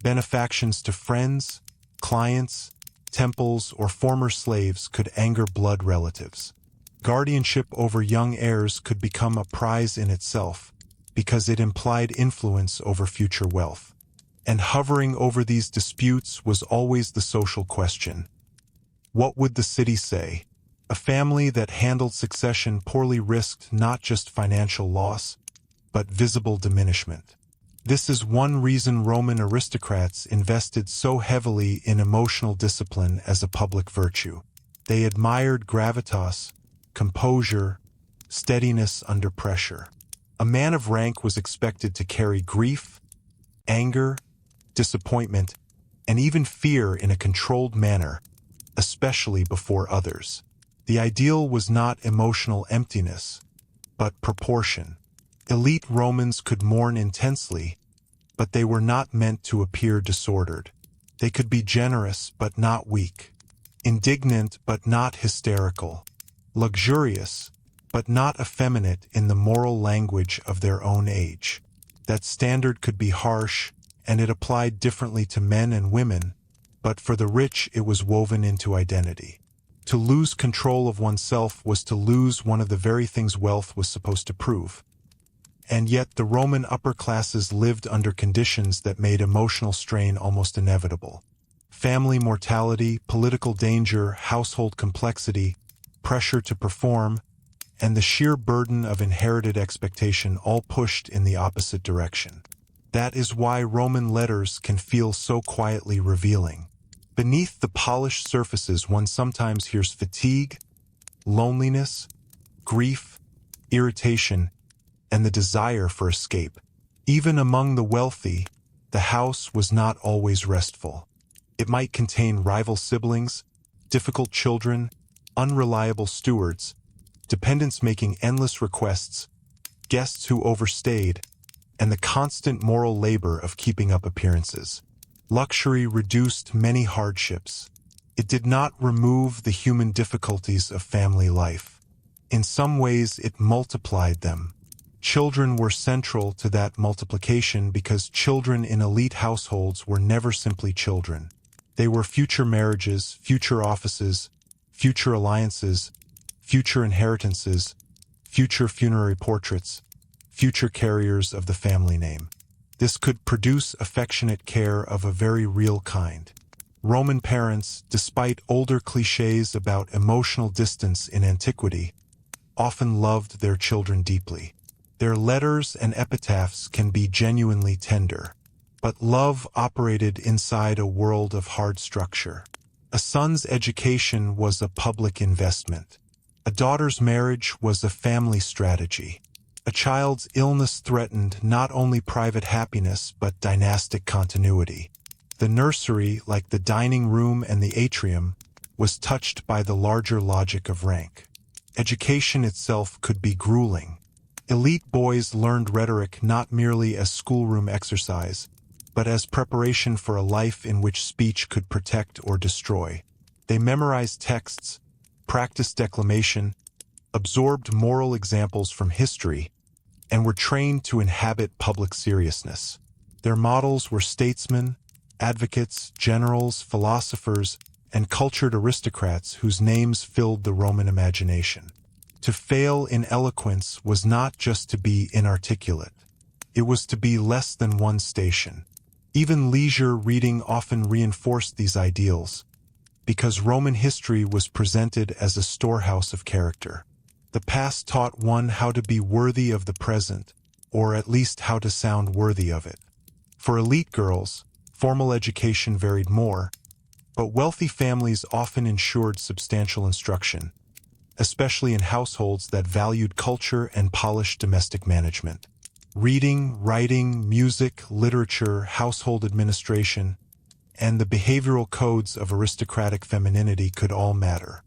A: Benefactions to friends, clients, temples, or former slaves could anger blood relatives. Guardianship over young heirs could become a prize in itself, because it implied influence over future wealth. And hovering over these disputes was always the social question. What would the city say? A family that handled succession poorly risked not just financial loss, but visible diminishment. This is one reason Roman aristocrats invested so heavily in emotional discipline as a public virtue. They admired gravitas, composure, steadiness under pressure. A man of rank was expected to carry grief, anger, disappointment, and even fear in a controlled manner, especially before others. The ideal was not emotional emptiness, but proportion. Elite Romans could mourn intensely, but they were not meant to appear disordered. They could be generous but not weak, indignant but not hysterical, luxurious but not effeminate in the moral language of their own age. That standard could be harsh, and it applied differently to men and women, but for the rich it was woven into identity. To lose control of oneself was to lose one of the very things wealth was supposed to prove. And yet the Roman upper classes lived under conditions that made emotional strain almost inevitable. Family mortality, political danger, household complexity, pressure to perform, and the sheer burden of inherited expectation all pushed in the opposite direction. That is why Roman letters can feel so quietly revealing. Beneath the polished surfaces one sometimes hears fatigue, loneliness, grief, irritation, and the desire for escape. Even among the wealthy, the house was not always restful. It might contain rival siblings, difficult children, unreliable stewards, dependents making endless requests, guests who overstayed, and the constant moral labor of keeping up appearances. Luxury reduced many hardships. It did not remove the human difficulties of family life. In some ways, it multiplied them. Children were central to that multiplication because children in elite households were never simply children. They were future marriages, future offices, future alliances, future inheritances, future funerary portraits, future carriers of the family name. This could produce affectionate care of a very real kind. Roman parents, despite older cliches about emotional distance in antiquity, often loved their children deeply. Their letters and epitaphs can be genuinely tender, but love operated inside a world of hard structure. A son's education was a public investment. A daughter's marriage was a family strategy. A child's illness threatened not only private happiness but dynastic continuity. The nursery, like the dining room and the atrium, was touched by the larger logic of rank. Education itself could be grueling. Elite boys learned rhetoric not merely as schoolroom exercise, but as preparation for a life in which speech could protect or destroy. They memorized texts, practiced declamation, absorbed moral examples from history, and were trained to inhabit public seriousness. Their models were statesmen, advocates, generals, philosophers, and cultured aristocrats whose names filled the Roman imagination. To fail in eloquence was not just to be inarticulate. It was to be less than one station. Even leisure reading often reinforced these ideals, because Roman history was presented as a storehouse of character. The past taught one how to be worthy of the present, or at least how to sound worthy of it. For elite girls, formal education varied more, but wealthy families often ensured substantial instruction, especially in households that valued culture and polished domestic management. Reading, writing, music, literature, household administration, and the behavioral codes of aristocratic femininity could all matter.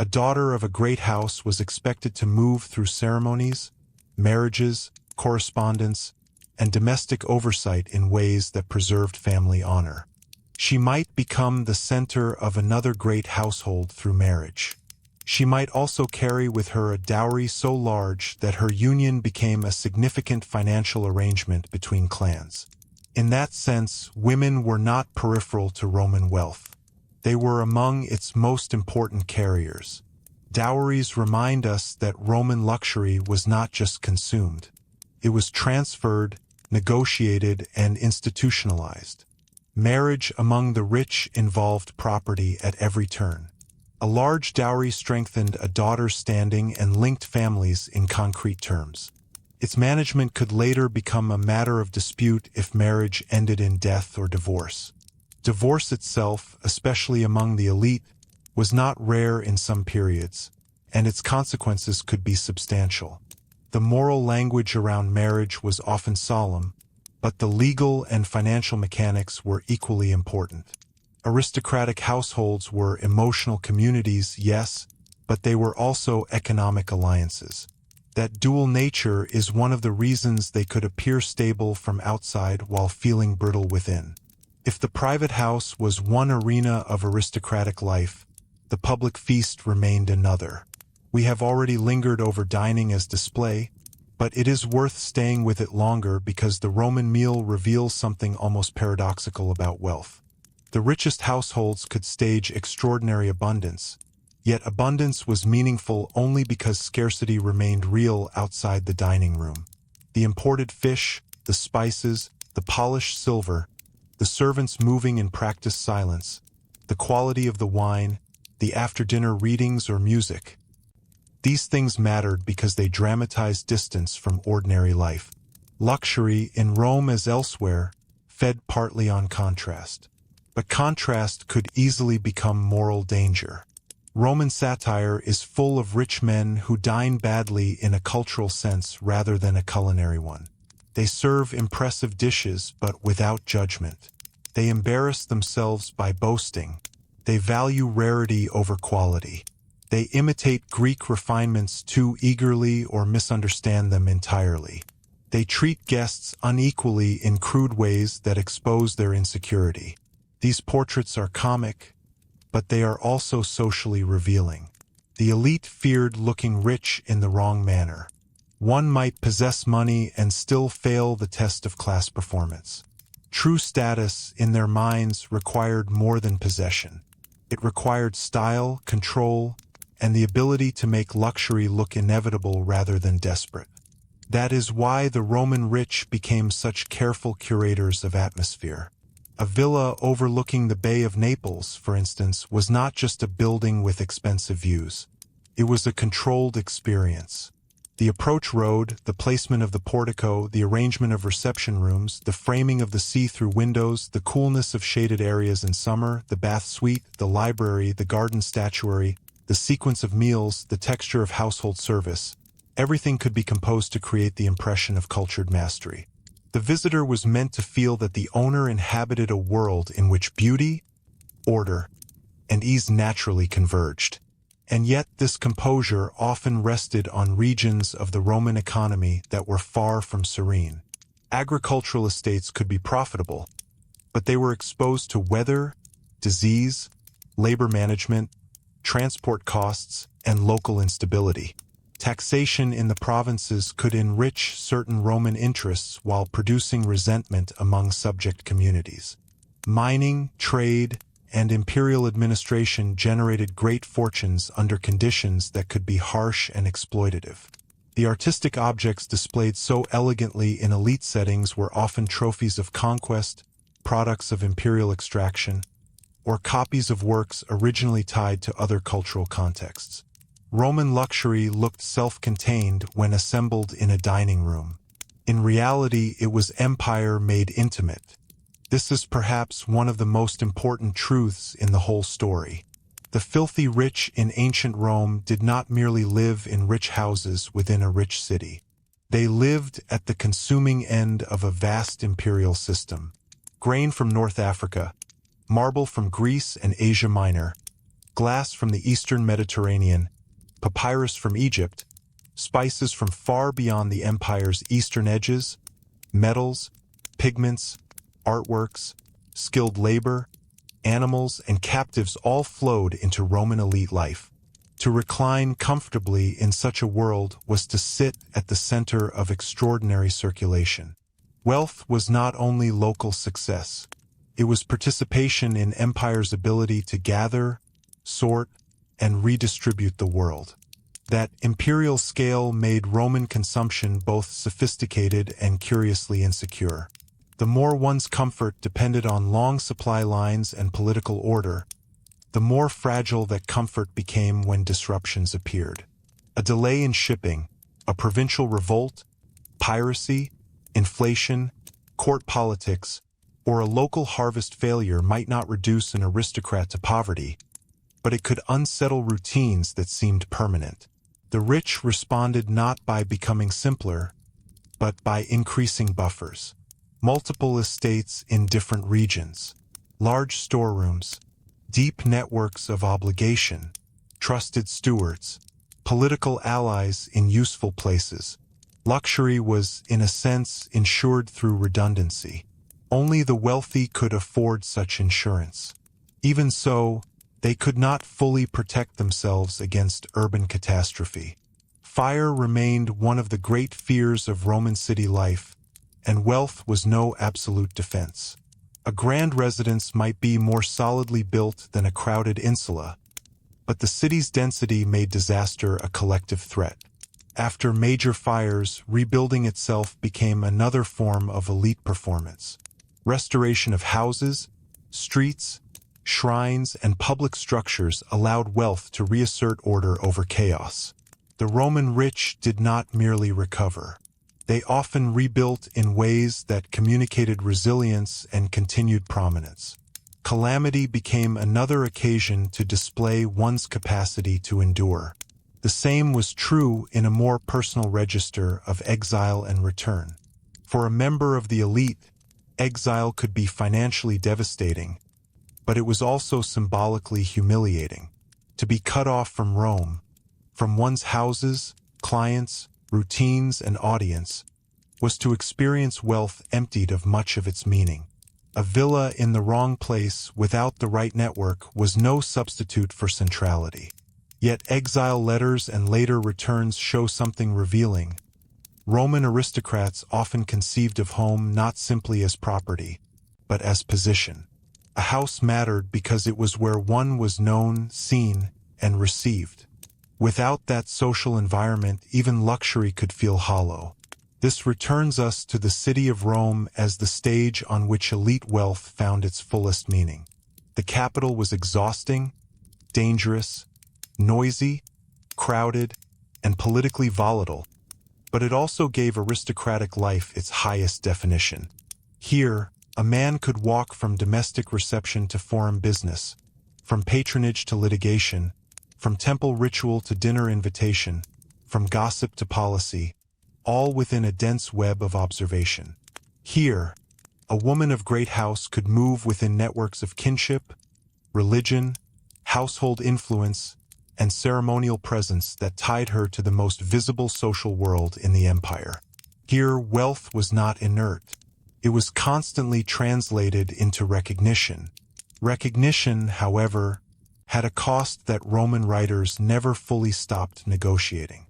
A: A daughter of a great house was expected to move through ceremonies, marriages, correspondence, and domestic oversight in ways that preserved family honor. She might become the center of another great household through marriage. She might also carry with her a dowry so large that her union became a significant financial arrangement between clans. In that sense, women were not peripheral to Roman wealth. They were among its most important carriers. Dowries remind us that Roman luxury was not just consumed. It was transferred, negotiated, and institutionalized. Marriage among the rich involved property at every turn. A large dowry strengthened a daughter's standing and linked families in concrete terms. Its management could later become a matter of dispute if marriage ended in death or divorce. Divorce itself, especially among the elite, was not rare in some periods, and its consequences could be substantial. The moral language around marriage was often solemn, but the legal and financial mechanics were equally important. Aristocratic households were emotional communities, yes, but they were also economic alliances. That dual nature is one of the reasons they could appear stable from outside while feeling brittle within. If the private house was one arena of aristocratic life, the public feast remained another. We have already lingered over dining as display, but it is worth staying with it longer because the Roman meal reveals something almost paradoxical about wealth. The richest households could stage extraordinary abundance, yet abundance was meaningful only because scarcity remained real outside the dining room. The imported fish, the spices, the polished silver, the servants moving in practiced silence, the quality of the wine, the after-dinner readings or music. These things mattered because they dramatized distance from ordinary life. Luxury, in Rome as elsewhere, fed partly on contrast. But contrast could easily become moral danger. Roman satire is full of rich men who dine badly in a cultural sense rather than a culinary one. They serve impressive dishes but without judgment. They embarrass themselves by boasting. They value rarity over quality. They imitate Greek refinements too eagerly or misunderstand them entirely. They treat guests unequally in crude ways that expose their insecurity. These portraits are comic, but they are also socially revealing. The elite feared looking rich in the wrong manner. One might possess money and still fail the test of class performance. True status, in their minds, required more than possession. It required style, control, and the ability to make luxury look inevitable rather than desperate. That is why the Roman rich became such careful curators of atmosphere. A villa overlooking the Bay of Naples, for instance, was not just a building with expensive views. It was a controlled experience. The approach road, the placement of the portico, the arrangement of reception rooms, the framing of the see-through windows, the coolness of shaded areas in summer, the bath suite, the library, the garden statuary, the sequence of meals, the texture of household service. Everything could be composed to create the impression of cultured mastery. The visitor was meant to feel that the owner inhabited a world in which beauty, order, and ease naturally converged. And yet this composure often rested on regions of the Roman economy that were far from serene. Agricultural estates could be profitable, but they were exposed to weather, disease, labor management, transport costs, and local instability. Taxation in the provinces could enrich certain Roman interests while producing resentment among subject communities. Mining, trade, and imperial administration generated great fortunes under conditions that could be harsh and exploitative. The artistic objects displayed so elegantly in elite settings were often trophies of conquest, products of imperial extraction, or copies of works originally tied to other cultural contexts. Roman luxury looked self-contained when assembled in a dining room. In reality, it was empire made intimate. This is perhaps one of the most important truths in the whole story. The filthy rich in ancient Rome did not merely live in rich houses within a rich city. They lived at the consuming end of a vast imperial system. Grain from North Africa, marble from Greece and Asia Minor, glass from the Eastern Mediterranean, papyrus from Egypt, spices from far beyond the empire's eastern edges, metals, pigments, artworks, skilled labor, animals, and captives all flowed into Roman elite life. To recline comfortably in such a world was to sit at the center of extraordinary circulation. Wealth was not only local success. It was participation in empire's ability to gather, sort, and redistribute the world. That imperial scale made Roman consumption both sophisticated and curiously insecure. The more one's comfort depended on long supply lines and political order, the more fragile that comfort became when disruptions appeared. A delay in shipping, a provincial revolt, piracy, inflation, court politics, or a local harvest failure might not reduce an aristocrat to poverty, but it could unsettle routines that seemed permanent. The rich responded not by becoming simpler, but by increasing buffers. Multiple estates in different regions, large storerooms, deep networks of obligation, trusted stewards, political allies in useful places. Luxury was, in a sense, insured through redundancy. Only the wealthy could afford such insurance. Even so, they could not fully protect themselves against urban catastrophe. Fire remained one of the great fears of Roman city life, and wealth was no absolute defense. A grand residence might be more solidly built than a crowded insula, but the city's density made disaster a collective threat. After major fires, rebuilding itself became another form of elite performance. Restoration of houses, streets, shrines, and public structures allowed wealth to reassert order over chaos. The Roman rich did not merely recover. They often rebuilt in ways that communicated resilience and continued prominence. Calamity became another occasion to display one's capacity to endure. The same was true in a more personal register of exile and return. For a member of the elite, exile could be financially devastating, but it was also symbolically humiliating. To be cut off from Rome, from one's houses, clients, routines, and audience, was to experience wealth emptied of much of its meaning. A villa in the wrong place without the right network was no substitute for centrality. Yet exile letters and later returns show something revealing. Roman aristocrats often conceived of home not simply as property, but as position. A house mattered because it was where one was known, seen, and received. Without that social environment, even luxury could feel hollow. This returns us to the city of Rome as the stage on which elite wealth found its fullest meaning. The capital was exhausting, dangerous, noisy, crowded, and politically volatile, but it also gave aristocratic life its highest definition. Here, a man could walk from domestic reception to foreign business, from patronage to litigation, from temple ritual to dinner invitation, from gossip to policy, all within a dense web of observation. Here, a woman of great house could move within networks of kinship, religion, household influence, and ceremonial presence that tied her to the most visible social world in the empire. Here, wealth was not inert. It was constantly translated into recognition. Recognition, however, had a cost that Roman writers never fully stopped negotiating.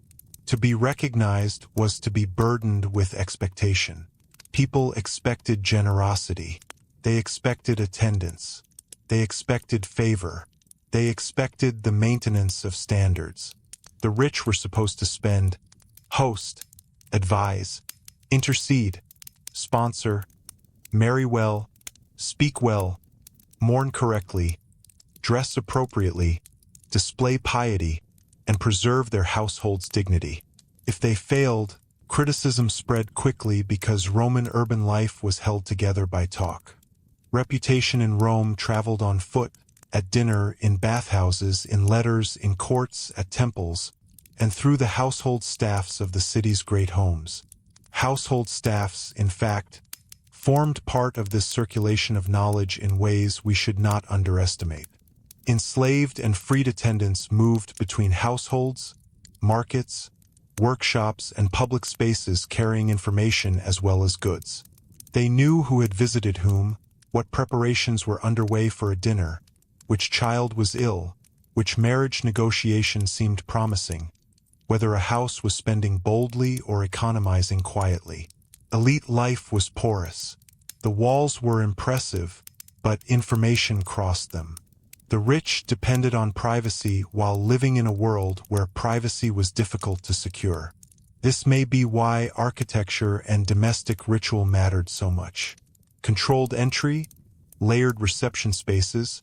A: To be recognized was to be burdened with expectation. People expected generosity. They expected attendance. They expected favor. They expected the maintenance of standards. The rich were supposed to spend, host, advise, intercede, sponsor, marry well, speak well, mourn correctly, dress appropriately, display piety, and preserve their household's dignity. If they failed, criticism spread quickly because Roman urban life was held together by talk. Reputation in Rome traveled on foot, at dinner, in bathhouses, in letters, in courts, at temples, and through the household staffs of the city's great homes. Household staffs, in fact, formed part of this circulation of knowledge in ways we should not underestimate. Enslaved and freed attendants moved between households, markets, workshops, and public spaces carrying information as well as goods. They knew who had visited whom, what preparations were underway for a dinner, which child was ill, which marriage negotiation seemed promising, whether a house was spending boldly or economizing quietly. Elite life was porous. The walls were impressive, but information crossed them. The rich depended on privacy while living in a world where privacy was difficult to secure. This may be why architecture and domestic ritual mattered so much. Controlled entry, layered reception spaces,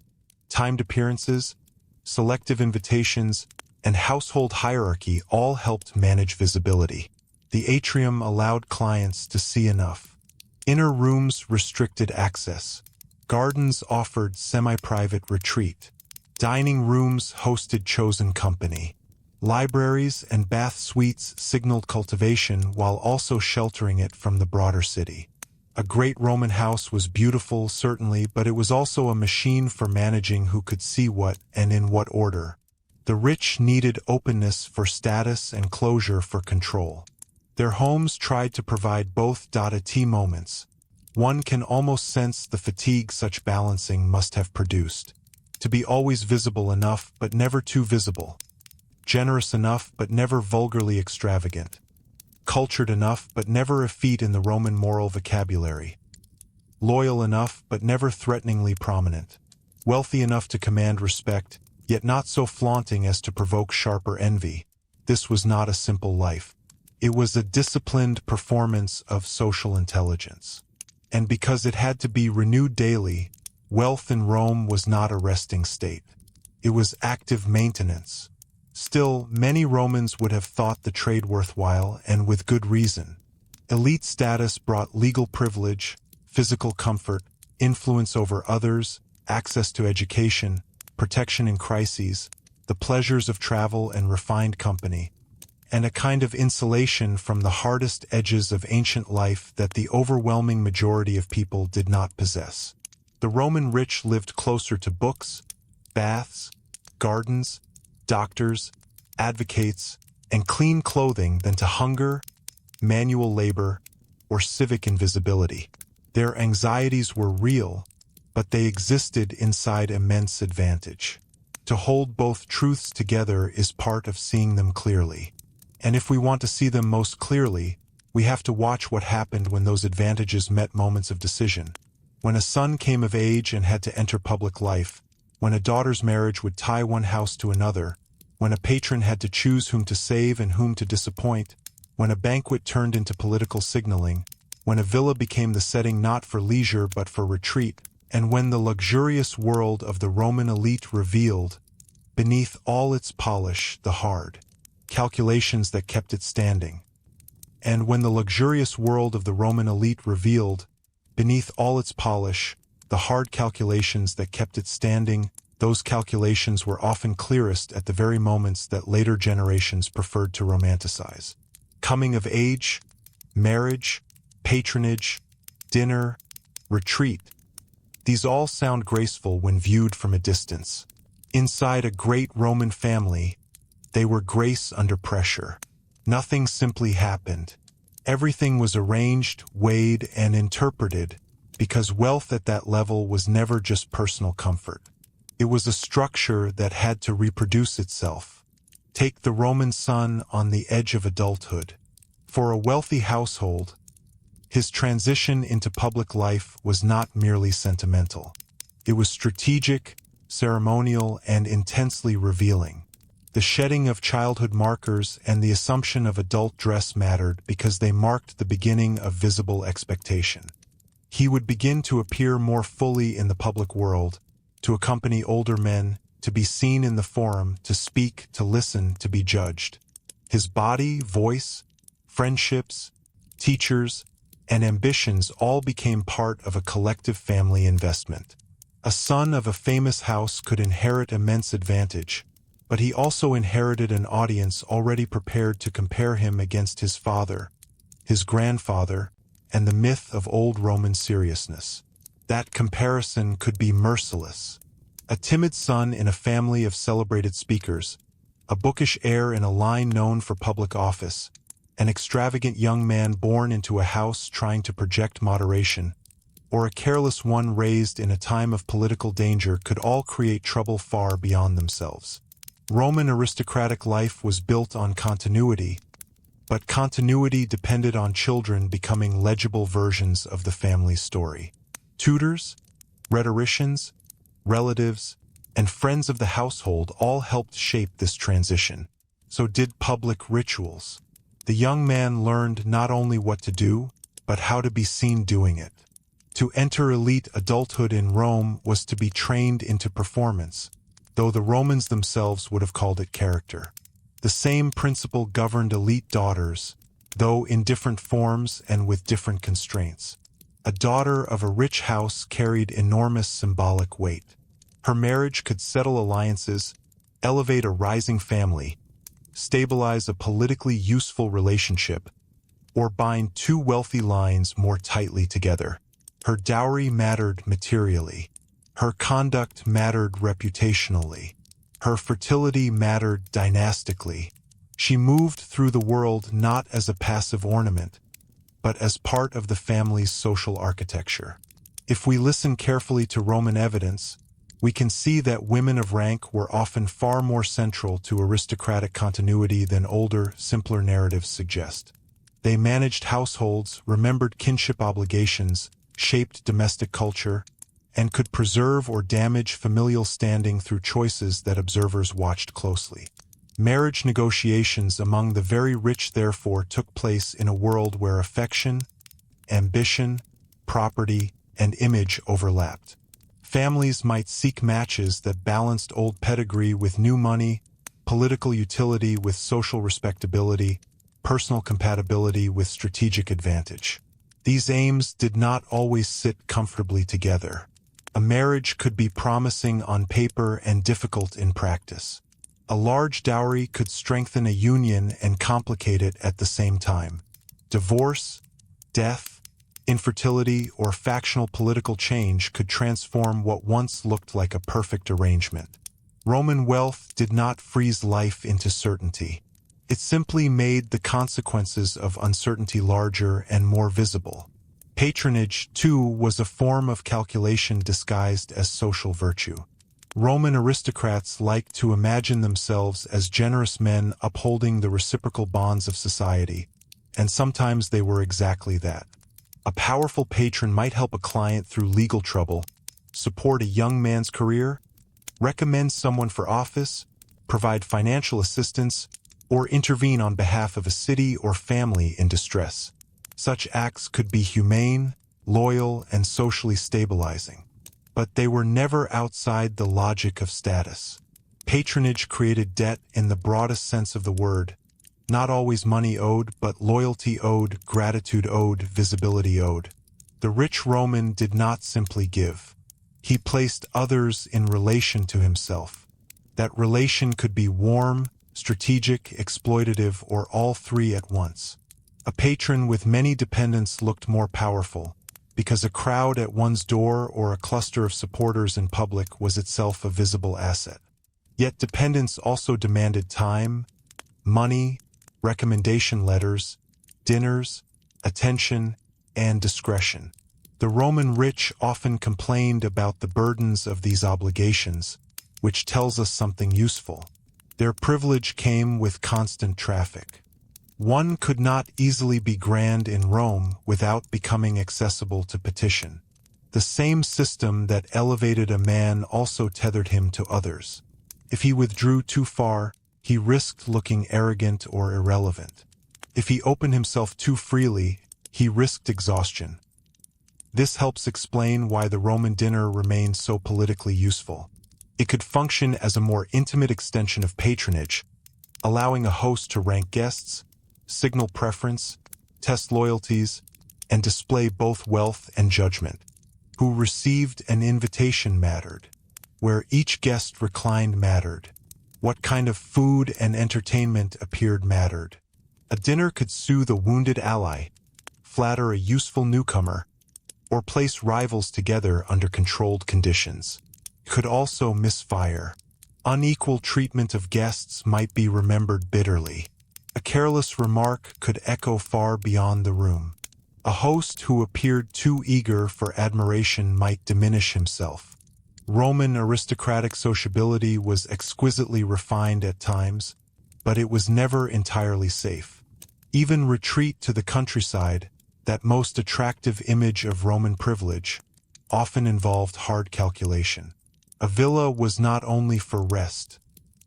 A: timed appearances, selective invitations, and household hierarchy all helped manage visibility. The atrium allowed clients to see enough. Inner rooms restricted access. Gardens offered semi-private retreat. Dining rooms hosted chosen company. Libraries and bath suites signaled cultivation while also sheltering it from the broader city. A great Roman house was beautiful, certainly, but it was also a machine for managing who could see what and in what order. The rich needed openness for status and closure for control. Their homes tried to provide both. At moments, one can almost sense the fatigue such balancing must have produced. To be always visible enough but never too visible. Generous enough but never vulgarly extravagant. Cultured enough but never effete in the Roman moral vocabulary. Loyal enough but never threateningly prominent. Wealthy enough to command respect, yet not so flaunting as to provoke sharper envy. This was not a simple life. It was a disciplined performance of social intelligence. And because it had to be renewed daily, wealth in Rome was not a resting state. It was active maintenance. Still, many Romans would have thought the trade worthwhile, and with good reason. Elite status brought legal privilege, physical comfort, influence over others, access to education, protection in crises, the pleasures of travel and refined company, and a kind of insulation from the hardest edges of ancient life that the overwhelming majority of people did not possess. The Roman rich lived closer to books, baths, gardens, doctors, advocates, and clean clothing than to hunger, manual labor, or civic invisibility. Their anxieties were real, but they existed inside immense advantage. To hold both truths together is part of seeing them clearly. And if we want to see them most clearly, we have to watch what happened when those advantages met moments of decision. When a son came of age and had to enter public life, when a daughter's marriage would tie one house to another, when a patron had to choose whom to save and whom to disappoint, when a banquet turned into political signaling, when a villa became the setting not for leisure but for retreat, and when the luxurious world of the Roman elite revealed, beneath all its polish, the hard calculations that kept it standing. And when the luxurious world of the Roman elite revealed, beneath all its polish, the hard calculations that kept it standing, those calculations were often clearest at the very moments that later generations preferred to romanticize. Coming of age, marriage, patronage, dinner, retreat. These all sound graceful when viewed from a distance. Inside a great Roman family, they were grace under pressure. Nothing simply happened. Everything was arranged, weighed, and interpreted, because wealth at that level was never just personal comfort. It was a structure that had to reproduce itself. Take the Roman son on the edge of adulthood. For a wealthy household, his transition into public life was not merely sentimental. It was strategic, ceremonial, and intensely revealing. The shedding of childhood markers and the assumption of adult dress mattered because they marked the beginning of visible expectation. He would begin to appear more fully in the public world, to accompany older men, to be seen in the forum, to speak, to listen, to be judged. His body, voice, friendships, teachers, and ambitions all became part of a collective family investment. A son of a famous house could inherit immense advantage, but he also inherited an audience already prepared to compare him against his father, his grandfather, and the myth of old Roman seriousness. That comparison could be merciless. A timid son in a family of celebrated speakers, a bookish heir in a line known for public office, an extravagant young man born into a house trying to project moderation, or a careless one raised in a time of political danger could all create trouble far beyond themselves. Roman aristocratic life was built on continuity, but continuity depended on children becoming legible versions of the family's story. Tutors, rhetoricians, relatives, and friends of the household all helped shape this transition. So did public rituals. The young man learned not only what to do, but how to be seen doing it. To enter elite adulthood in Rome was to be trained into performance, though the Romans themselves would have called it character. The same principle governed elite daughters, though in different forms and with different constraints. A daughter of a rich house carried enormous symbolic weight. Her marriage could settle alliances, elevate a rising family, stabilize a politically useful relationship, or bind two wealthy lines more tightly together. Her dowry mattered materially. Her conduct mattered reputationally. Her fertility mattered dynastically. She moved through the world not as a passive ornament, but as part of the family's social architecture. If we listen carefully to Roman evidence, we can see that women of rank were often far more central to aristocratic continuity than older, simpler narratives suggest. They managed households, remembered kinship obligations, shaped domestic culture, and could preserve or damage familial standing through choices that observers watched closely. Marriage negotiations among the very rich therefore took place in a world where affection, ambition, property, and image overlapped. Families might seek matches that balanced old pedigree with new money, political utility with social respectability, personal compatibility with strategic advantage. These aims did not always sit comfortably together. A marriage could be promising on paper and difficult in practice. A large dowry could strengthen a union and complicate it at the same time. Divorce, death, infertility, or factional political change could transform what once looked like a perfect arrangement. Roman wealth did not freeze life into certainty. It simply made the consequences of uncertainty larger and more visible. Patronage, too, was a form of calculation disguised as social virtue. Roman aristocrats liked to imagine themselves as generous men upholding the reciprocal bonds of society, and sometimes they were exactly that. A powerful patron might help a client through legal trouble, support a young man's career, recommend someone for office, provide financial assistance, or intervene on behalf of a city or family in distress. Such acts could be humane, loyal, and socially stabilizing. But they were never outside the logic of status. Patronage created debt in the broadest sense of the word, not always money owed, but loyalty owed, gratitude owed, visibility owed. The rich Roman did not simply give. He placed others in relation to himself. That relation could be warm, strategic, exploitative, or all three at once. A patron with many dependents looked more powerful, because a crowd at one's door or a cluster of supporters in public was itself a visible asset. Yet dependents also demanded time, money, recommendation letters, dinners, attention, and discretion. The Roman rich often complained about the burdens of these obligations, which tells us something useful. Their privilege came with constant traffic. One could not easily be grand in Rome without becoming accessible to petition. The same system that elevated a man also tethered him to others. If he withdrew too far, he risked looking arrogant or irrelevant. If he opened himself too freely, he risked exhaustion. This helps explain why the Roman dinner remained so politically useful. It could function as a more intimate extension of patronage, allowing a host to rank guests, signal preference, test loyalties, and display both wealth and judgment. Who received an invitation mattered. Where each guest reclined mattered. What kind of food and entertainment appeared mattered. A dinner could soothe a wounded ally, flatter a useful newcomer, or place rivals together under controlled conditions. It could also misfire. Unequal treatment of guests might be remembered bitterly. A careless remark could echo far beyond the room. A host who appeared too eager for admiration might diminish himself. Roman aristocratic sociability was exquisitely refined at times, but it was never entirely safe. Even retreat to the countryside, that most attractive image of Roman privilege, often involved hard calculation. A villa was not only for rest.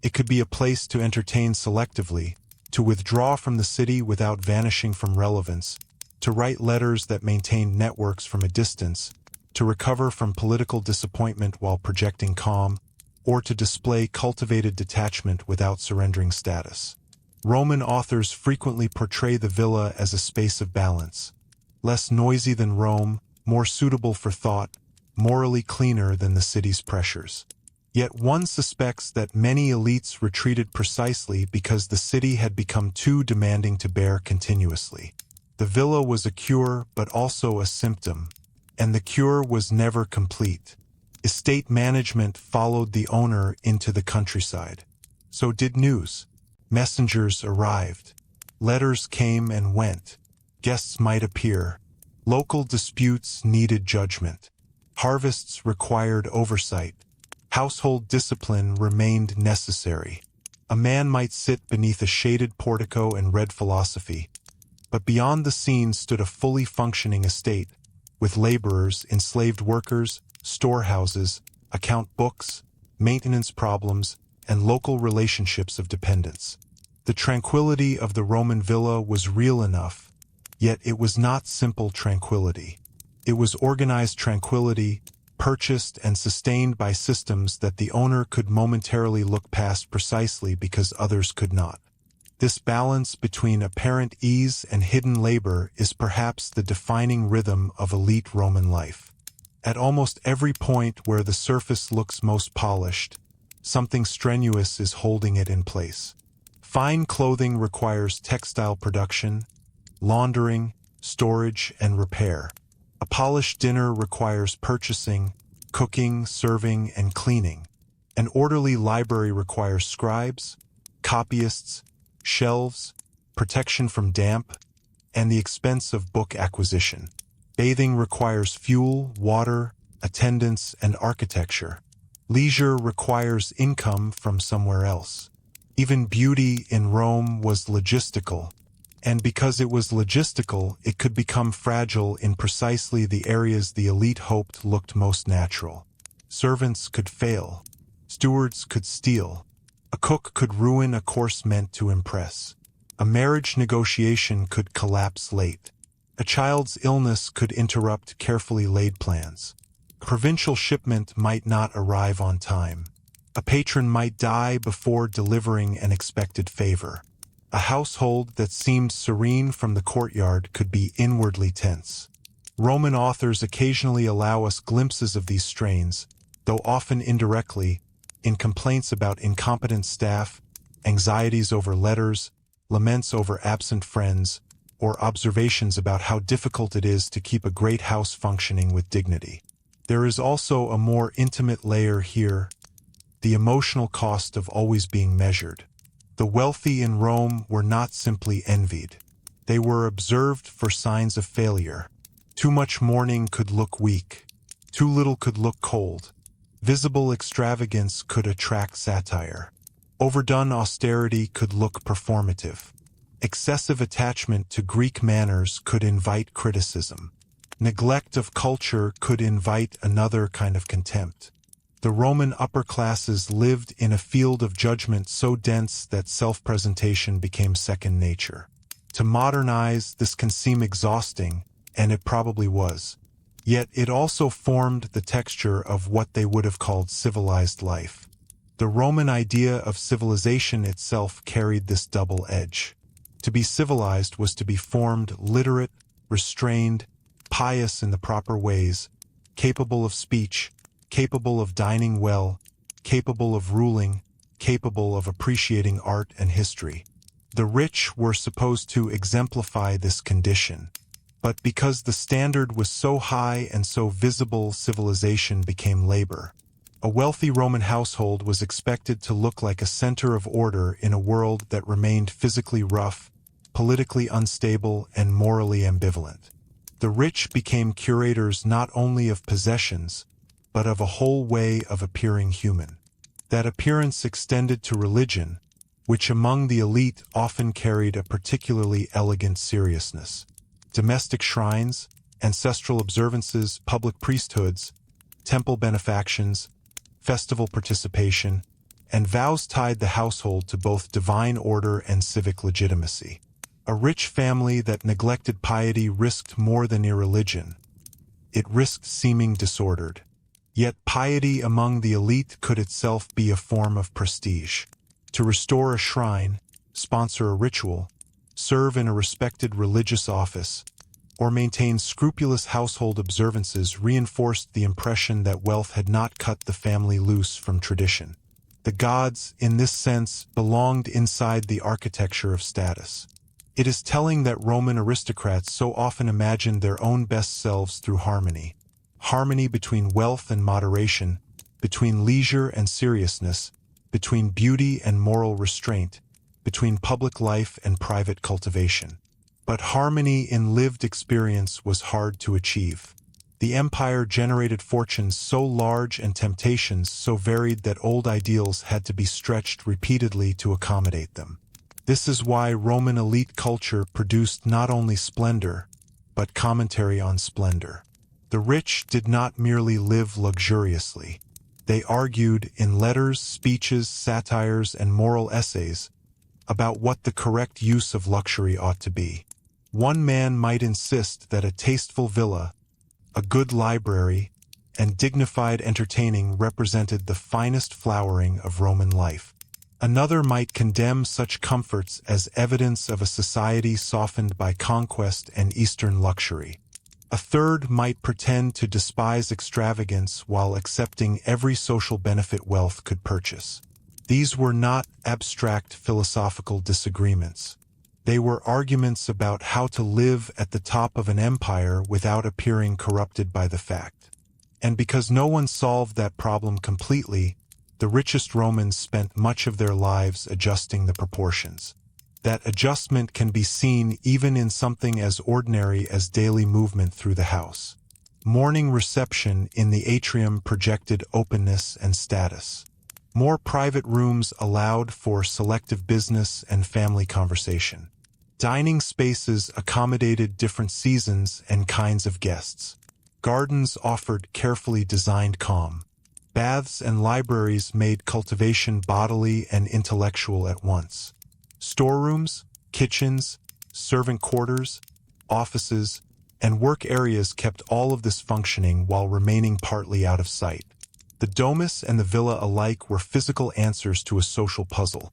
A: It could be a place to entertain selectively, to withdraw from the city without vanishing from relevance, to write letters that maintained networks from a distance, to recover from political disappointment while projecting calm, or to display cultivated detachment without surrendering status. Roman authors frequently portray the villa as a space of balance. Less noisy than Rome, more suitable for thought, morally cleaner than the city's pressures. Yet one suspects that many elites retreated precisely because the city had become too demanding to bear continuously. The villa was a cure but also a symptom, and the cure was never complete. Estate management followed the owner into the countryside. So did news. Messengers arrived. Letters came and went. Guests might appear. Local disputes needed judgment. Harvests required oversight. Household discipline remained necessary. A man might sit beneath a shaded portico and read philosophy, but beyond the scene stood a fully functioning estate, with laborers, enslaved workers, storehouses, account books, maintenance problems, and local relationships of dependence. The tranquility of the Roman villa was real enough, yet it was not simple tranquility. It was organized tranquility, purchased and sustained by systems that the owner could momentarily look past precisely because others could not. This balance between apparent ease and hidden labor is perhaps the defining rhythm of elite Roman life. At almost every point where the surface looks most polished, something strenuous is holding it in place. Fine clothing requires textile production, laundering, storage, and repair. A polished dinner requires purchasing, cooking, serving, and cleaning. An orderly library requires scribes, copyists, shelves, protection from damp, and the expense of book acquisition. Bathing requires fuel, water, attendance, and architecture. Leisure requires income from somewhere else. Even beauty in Rome was logistical, and because it was logistical, it could become fragile in precisely the areas the elite hoped looked most natural. Servants could fail. Stewards could steal. A cook could ruin a course meant to impress. A marriage negotiation could collapse late. A child's illness could interrupt carefully laid plans. A provincial shipment might not arrive on time. A patron might die before delivering an expected favor. A household that seemed serene from the courtyard could be inwardly tense. Roman authors occasionally allow us glimpses of these strains, though often indirectly, in complaints about incompetent staff, anxieties over letters, laments over absent friends, or observations about how difficult it is to keep a great house functioning with dignity. There is also a more intimate layer here, the emotional cost of always being measured. The wealthy in Rome were not simply envied. They were observed for signs of failure. Too much mourning could look weak. Too little could look cold. Visible extravagance could attract satire. Overdone austerity could look performative. Excessive attachment to Greek manners could invite criticism. Neglect of culture could invite another kind of contempt. The Roman upper classes lived in a field of judgment so dense that self-presentation became second nature. To modernize, this can seem exhausting, and it probably was. Yet it also formed the texture of what they would have called civilized life. The Roman idea of civilization itself carried this double edge. To be civilized was to be formed literate, restrained, pious in the proper ways, capable of speech, capable of dining well, capable of ruling, capable of appreciating art and history. The rich were supposed to exemplify this condition. But because the standard was so high and so visible, civilization became labor. A wealthy Roman household was expected to look like a center of order in a world that remained physically rough, politically unstable, and morally ambivalent. The rich became curators not only of possessions, but of a whole way of appearing human. That appearance extended to religion, which among the elite often carried a particularly elegant seriousness. Domestic shrines, ancestral observances, public priesthoods, temple benefactions, festival participation, and vows tied the household to both divine order and civic legitimacy. A rich family that neglected piety risked more than irreligion. It risked seeming disordered. Yet piety among the elite could itself be a form of prestige. To restore a shrine, sponsor a ritual, serve in a respected religious office, or maintain scrupulous household observances reinforced the impression that wealth had not cut the family loose from tradition. The gods, in this sense, belonged inside the architecture of status. It is telling that Roman aristocrats so often imagined their own best selves through harmony. Harmony between wealth and moderation, between leisure and seriousness, between beauty and moral restraint, between public life and private cultivation. But harmony in lived experience was hard to achieve. The empire generated fortunes so large and temptations so varied that old ideals had to be stretched repeatedly to accommodate them. This is why Roman elite culture produced not only splendor, but commentary on splendor. The rich did not merely live luxuriously. They argued in letters, speeches, satires, and moral essays about what the correct use of luxury ought to be. One man might insist that a tasteful villa, a good library, and dignified entertaining represented the finest flowering of Roman life. Another might condemn such comforts as evidence of a society softened by conquest and Eastern luxury. A third might pretend to despise extravagance while accepting every social benefit wealth could purchase. These were not abstract philosophical disagreements. They were arguments about how to live at the top of an empire without appearing corrupted by the fact. And because no one solved that problem completely, the richest Romans spent much of their lives adjusting the proportions. That adjustment can be seen even in something as ordinary as daily movement through the house. Morning reception in the atrium projected openness and status. More private rooms allowed for selective business and family conversation. Dining spaces accommodated different seasons and kinds of guests. Gardens offered carefully designed calm. Baths and libraries made cultivation bodily and intellectual at once. Storerooms, kitchens, servant quarters, offices, and work areas kept all of this functioning while remaining partly out of sight. The domus and the villa alike were physical answers to a social puzzle.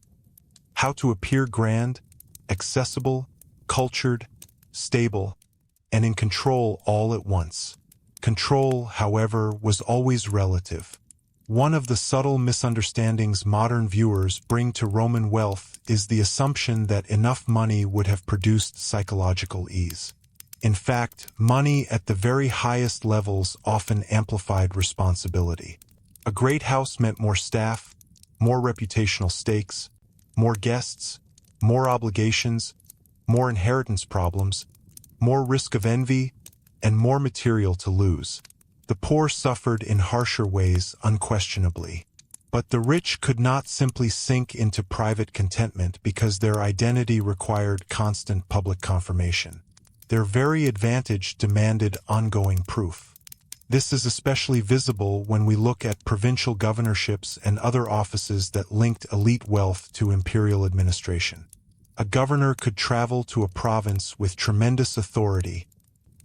A: How to appear grand, accessible, cultured, stable, and in control all at once. Control, however, was always relative. One of the subtle misunderstandings modern viewers bring to Roman wealth is the assumption that enough money would have produced psychological ease. In fact, money at the very highest levels often amplified responsibility. A great house meant more staff, more reputational stakes, more guests, more obligations, more inheritance problems, more risk of envy, and more material to lose. The poor suffered in harsher ways, unquestionably. But the rich could not simply sink into private contentment because their identity required constant public confirmation. Their very advantage demanded ongoing proof. This is especially visible when we look at provincial governorships and other offices that linked elite wealth to imperial administration. A governor could travel to a province with tremendous authority,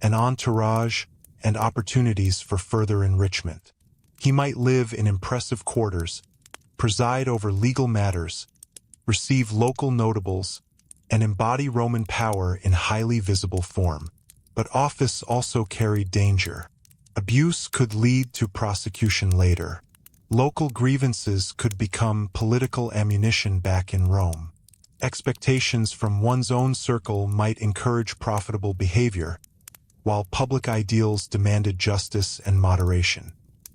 A: an entourage, and opportunities for further enrichment. He might live in impressive quarters, preside over legal matters, receive local notables, and embody Roman power in highly visible form. But office also carried danger. Abuse could lead to prosecution later. Local grievances could become political ammunition back in Rome. Expectations from one's own circle might encourage profitable behavior, while public ideals demanded justice and moderation.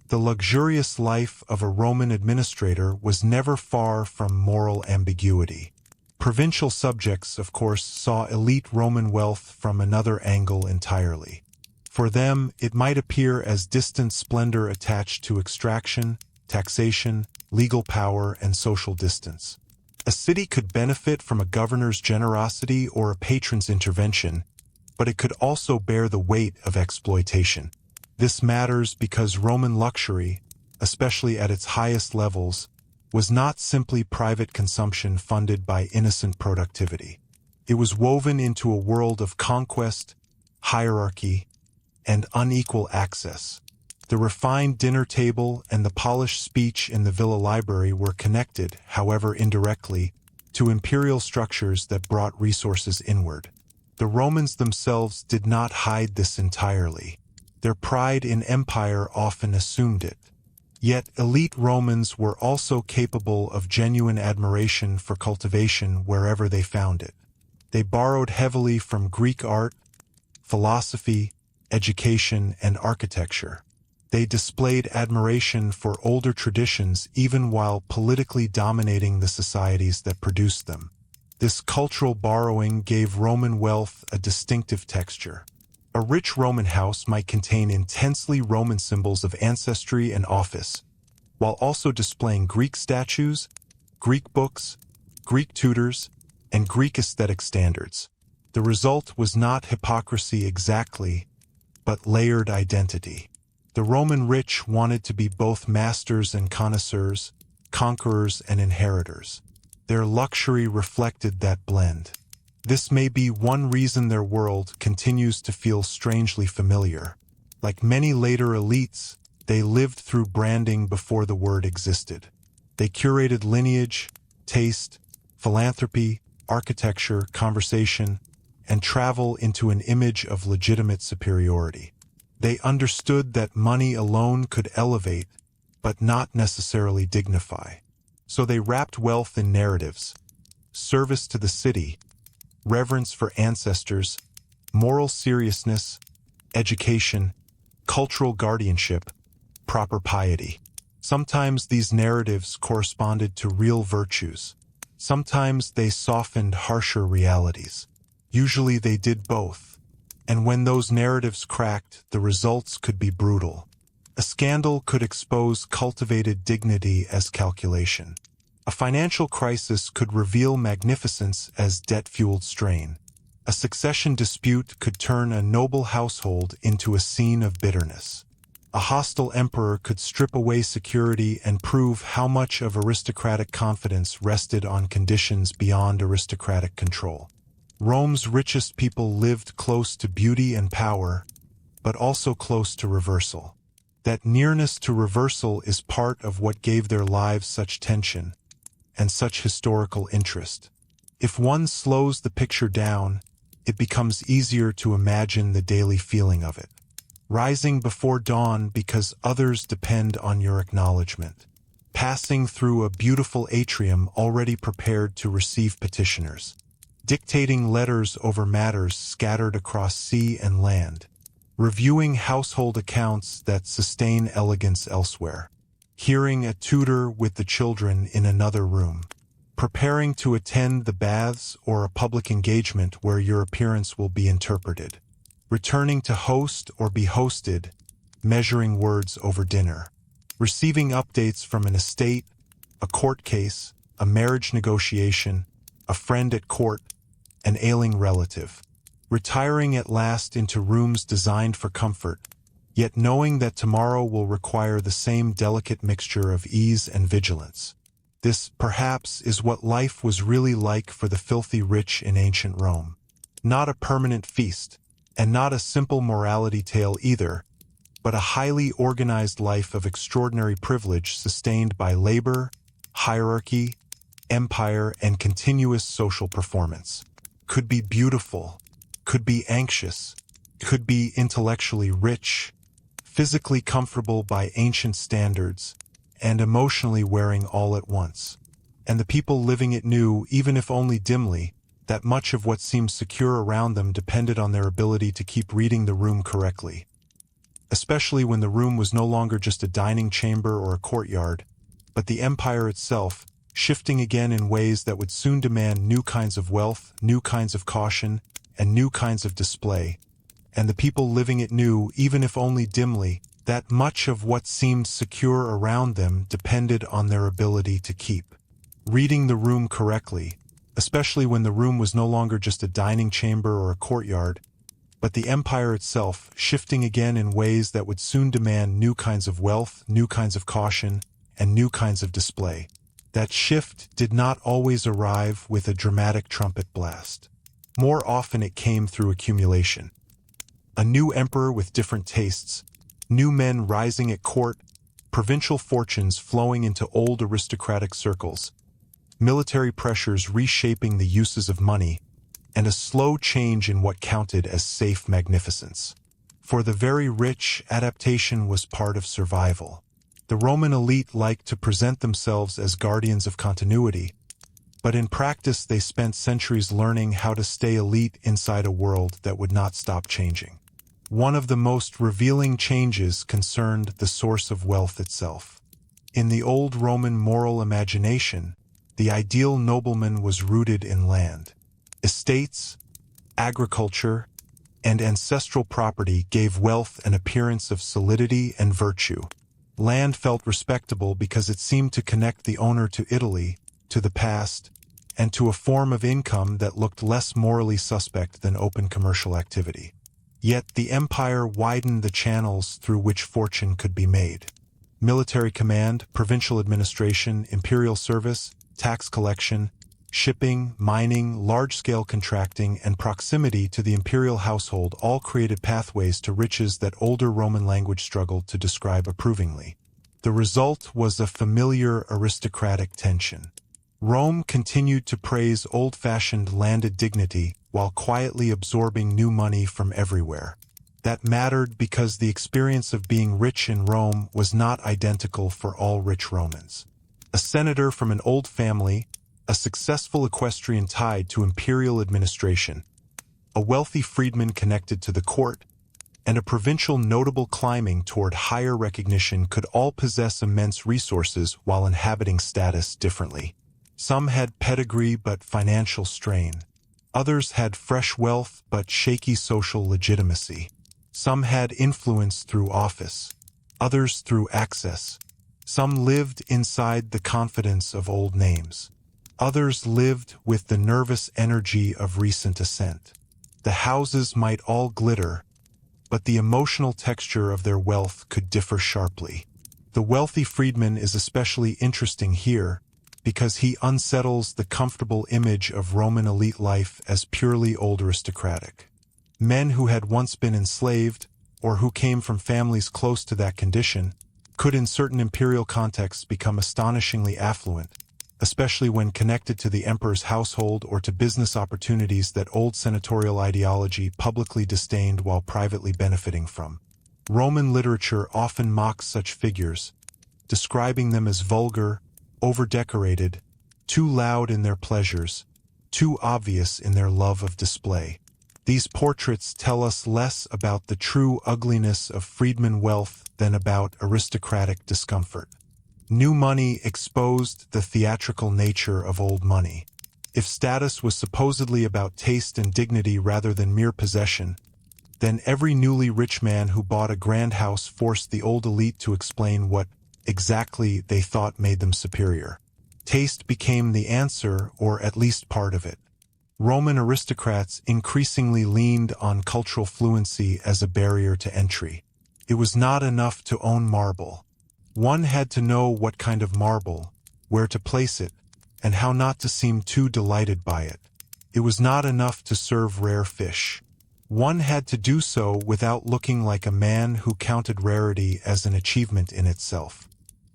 A: The luxurious life of a Roman administrator was never far from moral ambiguity. Provincial subjects, of course, saw elite Roman wealth from another angle entirely. For them, it might appear as distant splendor attached to extraction, taxation, legal power, and social distance. A city could benefit from a governor's generosity or a patron's intervention, but it could also bear the weight of exploitation. This matters because Roman luxury, especially at its highest levels, was not simply private consumption funded by innocent productivity. It was woven into a world of conquest, hierarchy, and unequal access. The refined dinner table and the polished speech in the villa library were connected, however indirectly, to imperial structures that brought resources inward. The Romans themselves did not hide this entirely. Their pride in empire often assumed it. Yet elite Romans were also capable of genuine admiration for cultivation wherever they found it. They borrowed heavily from Greek art, philosophy, education, and architecture. They displayed admiration for older traditions even while politically dominating the societies that produced them. This cultural borrowing gave Roman wealth a distinctive texture. A rich Roman house might contain intensely Roman symbols of ancestry and office, while also displaying Greek statues, Greek books, Greek tutors, and Greek aesthetic standards. The result was not hypocrisy exactly, but layered identity. The Roman rich wanted to be both masters and connoisseurs, conquerors and inheritors. Their luxury reflected that blend. This may be one reason their world continues to feel strangely familiar. Like many later elites, they lived through branding before the word existed. They curated lineage, taste, philanthropy, architecture, conversation, and travel into an image of legitimate superiority. They understood that money alone could elevate, but not necessarily dignify. So they wrapped wealth in narratives: service to the city, reverence for ancestors, moral seriousness, education, cultural guardianship, proper piety. Sometimes these narratives corresponded to real virtues. Sometimes they softened harsher realities. Usually they did both. And when those narratives cracked, the results could be brutal. A scandal could expose cultivated dignity as calculation. A financial crisis could reveal magnificence as debt-fueled strain. A succession dispute could turn a noble household into a scene of bitterness. A hostile emperor could strip away security and prove how much of aristocratic confidence rested on conditions beyond aristocratic control. Rome's richest people lived close to beauty and power, but also close to reversal. That nearness to reversal is part of what gave their lives such tension and such historical interest. If one slows the picture down, it becomes easier to imagine the daily feeling of it. Rising before dawn because others depend on your acknowledgement. Passing through a beautiful atrium already prepared to receive petitioners. Dictating letters over matters scattered across sea and land. Reviewing household accounts that sustain elegance elsewhere. Hearing a tutor with the children in another room. Preparing to attend the baths or a public engagement where your appearance will be interpreted. Returning to host or be hosted, measuring words over dinner. Receiving updates from an estate, a court case, a marriage negotiation, a friend at court, an ailing relative. Retiring at last into rooms designed for comfort, yet knowing that tomorrow will require the same delicate mixture of ease and vigilance. This, perhaps, is what life was really like for the filthy rich in ancient Rome. Not a permanent feast, and not a simple morality tale either, but a highly organized life of extraordinary privilege sustained by labor, hierarchy, empire, and continuous social performance. Could be beautiful, could be anxious, could be intellectually rich, physically comfortable by ancient standards, and emotionally wearing all at once. And the people living it knew, even if only dimly, that much of what seemed secure around them depended on their ability to keep reading the room correctly. Especially when the room was no longer just a dining chamber or a courtyard, but the empire itself, shifting again in ways that would soon demand new kinds of wealth, new kinds of caution, and new kinds of display. And the people living it knew, even if only dimly, that much of what seemed secure around them depended on their ability to keep reading the room correctly, especially when the room was no longer just a dining chamber or a courtyard, but the empire itself, shifting again in ways that would soon demand new kinds of wealth, new kinds of caution, and new kinds of display. That shift did not always arrive with a dramatic trumpet blast. More often it came through accumulation. A new emperor with different tastes, new men rising at court, provincial fortunes flowing into old aristocratic circles, military pressures reshaping the uses of money, and a slow change in what counted as safe magnificence. For the very rich, adaptation was part of survival. The Roman elite liked to present themselves as guardians of continuity, but in practice they spent centuries learning how to stay elite inside a world that would not stop changing. One of the most revealing changes concerned the source of wealth itself. In the old Roman moral imagination, the ideal nobleman was rooted in land. Estates, agriculture, and ancestral property gave wealth an appearance of solidity and virtue. Land felt respectable because it seemed to connect the owner to Italy, to the past, and to a form of income that looked less morally suspect than open commercial activity. Yet the empire widened the channels through which fortune could be made. Military command, provincial administration, imperial service, tax collection, shipping, mining, large-scale contracting, and proximity to the imperial household all created pathways to riches that older Roman language struggled to describe approvingly. The result was a familiar aristocratic tension. Rome continued to praise old-fashioned landed dignity while quietly absorbing new money from everywhere. That mattered because the experience of being rich in Rome was not identical for all rich Romans. A senator from an old family, a successful equestrian tied to imperial administration, a wealthy freedman connected to the court, and a provincial notable climbing toward higher recognition could all possess immense resources while inhabiting status differently. Some had pedigree but financial strain. Others had fresh wealth but shaky social legitimacy. Some had influence through office, others through access. Some lived inside the confidence of old names. Others lived with the nervous energy of recent ascent. The houses might all glitter, but the emotional texture of their wealth could differ sharply. The wealthy freedman is especially interesting here because he unsettles the comfortable image of Roman elite life as purely old aristocratic. Men who had once been enslaved, or who came from families close to that condition, could in certain imperial contexts become astonishingly affluent, especially when connected to the emperor's household or to business opportunities that old senatorial ideology publicly disdained while privately benefiting from. Roman literature often mocks such figures, describing them as vulgar, over-decorated, too loud in their pleasures, too obvious in their love of display. These portraits tell us less about the true ugliness of freedman wealth than about aristocratic discomfort. New money exposed the theatrical nature of old money. If status was supposedly about taste and dignity rather than mere possession, then every newly rich man who bought a grand house forced the old elite to explain what exactly they thought made them superior. Taste became the answer, or at least part of it. Roman aristocrats increasingly leaned on cultural fluency as a barrier to entry. It was not enough to own marble. One had to know what kind of marble, where to place it, and how not to seem too delighted by it. It was not enough to serve rare fish. One had to do so without looking like a man who counted rarity as an achievement in itself.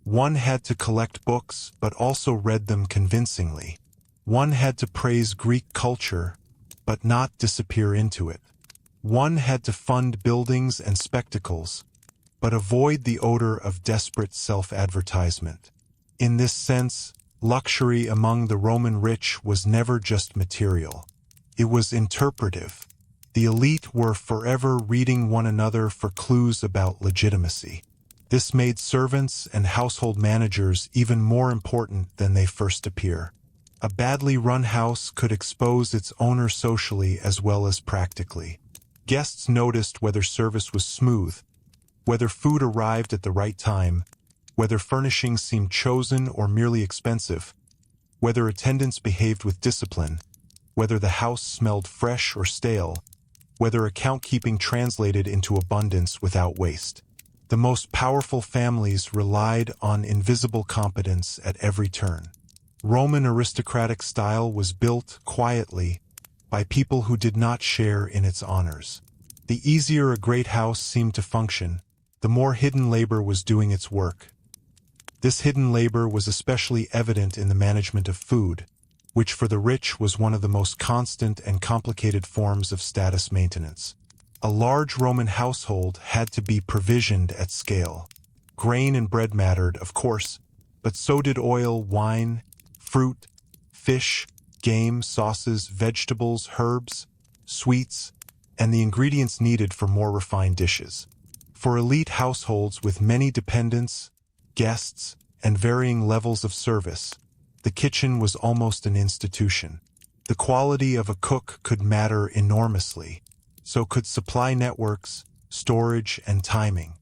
A: One had to collect books, but also read them convincingly. One had to praise Greek culture, but not disappear into it. One had to fund buildings and spectacles, but avoid the odor of desperate self-advertisement. In this sense, luxury among the Roman rich was never just material. It was interpretive. The elite were forever reading one another for clues about legitimacy. This made servants and household managers even more important than they first appear. A badly run house could expose its owner socially as well as practically. Guests noticed whether service was smooth, whether food arrived at the right time, whether furnishings seemed chosen or merely expensive, whether attendants behaved with discipline, whether the house smelled fresh or stale, whether account-keeping translated into abundance without waste. The most powerful families relied on invisible competence at every turn. Roman aristocratic style was built quietly by people who did not share in its honors. The easier a great house seemed to function, the more hidden labor was doing its work. This hidden labor was especially evident in the management of food, which for the rich was one of the most constant and complicated forms of status maintenance. A large Roman household had to be provisioned at scale. Grain and bread mattered, of course, but so did oil, wine, fruit, fish, game, sauces, vegetables, herbs, sweets, and the ingredients needed for more refined dishes. For elite households with many dependents, guests, and varying levels of service, the kitchen was almost an institution. The quality of a cook could matter enormously. So could supply networks, storage, and timing.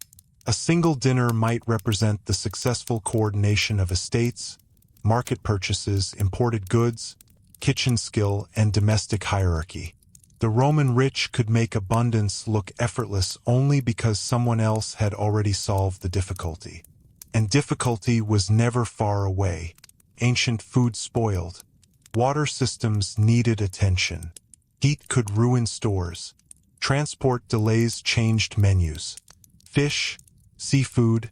A: A single dinner might represent the successful coordination of estates, market purchases, imported goods, kitchen skill, and domestic hierarchy. The Roman rich could make abundance look effortless only because someone else had already solved the difficulty. And difficulty was never far away. Ancient food spoiled. Water systems needed attention. Heat could ruin stores. Transport delays changed menus. Fish, seafood,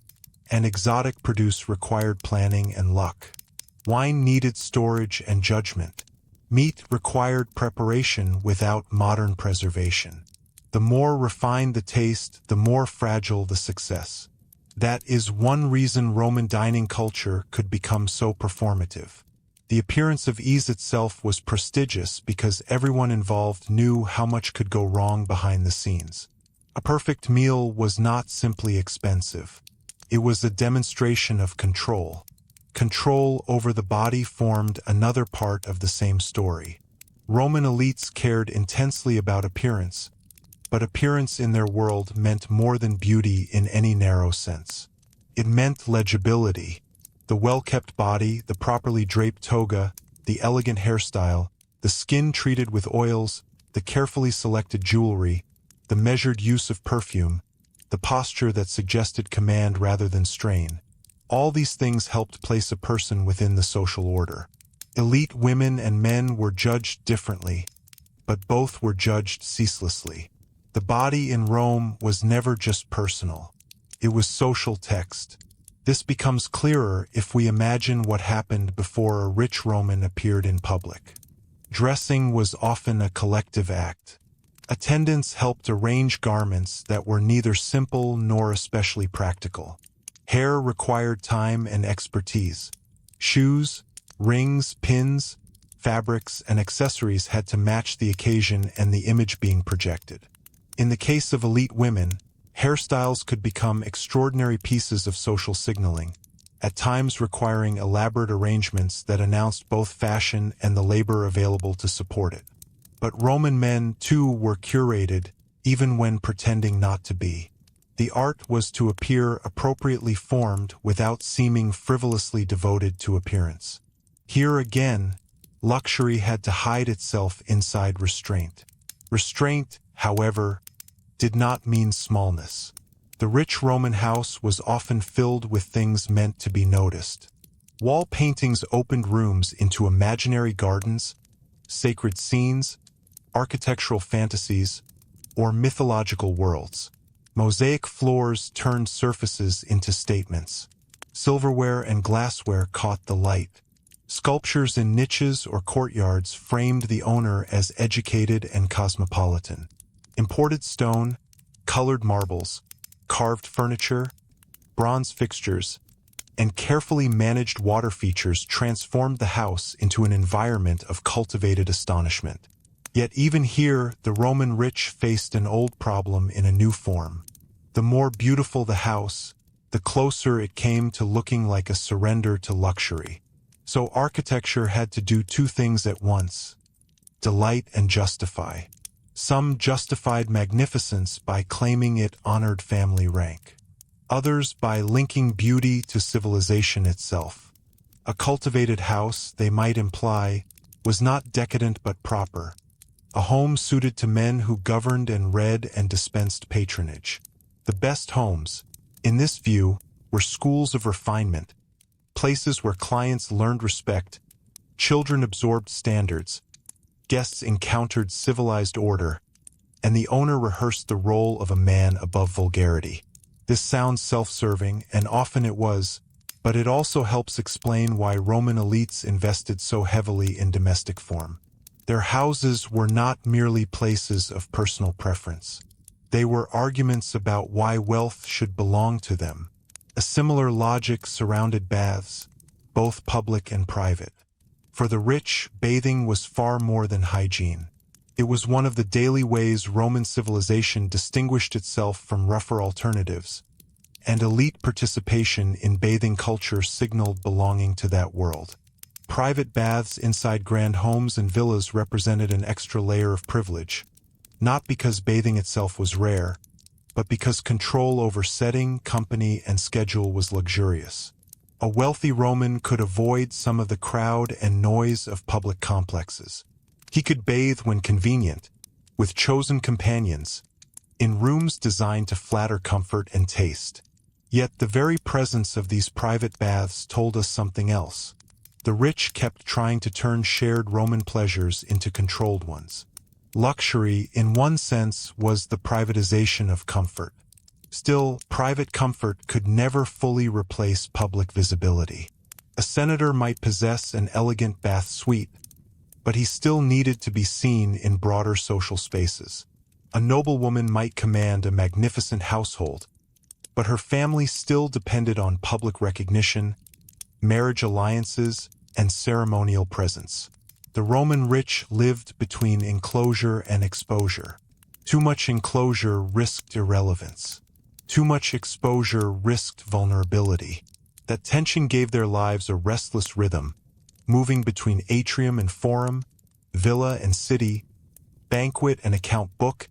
A: and exotic produce required planning and luck. Wine needed storage and judgment. Meat required preparation without modern preservation. The more refined the taste, the more fragile the success. That is one reason Roman dining culture could become so performative. The appearance of ease itself was prestigious because everyone involved knew how much could go wrong behind the scenes. A perfect meal was not simply expensive. It was a demonstration of control. Control over the body formed another part of the same story. Roman elites cared intensely about appearance, but appearance in their world meant more than beauty in any narrow sense. It meant legibility. The well-kept body, the properly draped toga, the elegant hairstyle, the skin treated with oils, the carefully selected jewelry, the measured use of perfume, the posture that suggested command rather than strain. All these things helped place a person within the social order. Elite women and men were judged differently, but both were judged ceaselessly. The body in Rome was never just personal. It was social text. This becomes clearer if we imagine what happened before a rich Roman appeared in public. Dressing was often a collective act. Attendants helped arrange garments that were neither simple nor especially practical. Hair required time and expertise. Shoes, rings, pins, fabrics, and accessories had to match the occasion and the image being projected. In the case of elite women, hairstyles could become extraordinary pieces of social signaling, at times requiring elaborate arrangements that announced both fashion and the labor available to support it. But Roman men, too, were curated, even when pretending not to be. The art was to appear appropriately formed without seeming frivolously devoted to appearance. Here again, luxury had to hide itself inside restraint. Restraint, however, did not mean smallness. The rich Roman house was often filled with things meant to be noticed. Wall paintings opened rooms into imaginary gardens, sacred scenes, architectural fantasies, or mythological worlds. Mosaic floors turned surfaces into statements. Silverware and glassware caught the light. Sculptures in niches or courtyards framed the owner as educated and cosmopolitan. Imported stone, colored marbles, carved furniture, bronze fixtures, and carefully managed water features transformed the house into an environment of cultivated astonishment. Yet even here, the Roman rich faced an old problem in a new form. The more beautiful the house, the closer it came to looking like a surrender to luxury. So architecture had to do two things at once: delight and justify. Some justified magnificence by claiming it honored family rank. Others by linking beauty to civilization itself. A cultivated house, they might imply, was not decadent but proper. A home suited to men who governed and read and dispensed patronage. The best homes, in this view, were schools of refinement, places where clients learned respect, children absorbed standards, guests encountered civilized order, and the owner rehearsed the role of a man above vulgarity. This sounds self-serving, and often it was, but it also helps explain why Roman elites invested so heavily in domestic form. Their houses were not merely places of personal preference. They were arguments about why wealth should belong to them. A similar logic surrounded baths, both public and private. For the rich, bathing was far more than hygiene. It was one of the daily ways Roman civilization distinguished itself from rougher alternatives, and elite participation in bathing culture signaled belonging to that world. Private baths inside grand homes and villas represented an extra layer of privilege, not because bathing itself was rare, but because control over setting, company, and schedule was luxurious. A wealthy Roman could avoid some of the crowd and noise of public complexes. He could bathe when convenient, with chosen companions, in rooms designed to flatter comfort and taste. Yet the very presence of these private baths told us something else. The rich kept trying to turn shared Roman pleasures into controlled ones. Luxury, in one sense, was the privatization of comfort. Still, private comfort could never fully replace public visibility. A senator might possess an elegant bath suite, but he still needed to be seen in broader social spaces. A noblewoman might command a magnificent household, but her family still depended on public recognition, marriage alliances, and ceremonial presence. The Roman rich lived between enclosure and exposure. Too much enclosure risked irrelevance. Too much exposure risked vulnerability. That tension gave their lives a restless rhythm, moving between atrium and forum, villa and city, banquet and account book,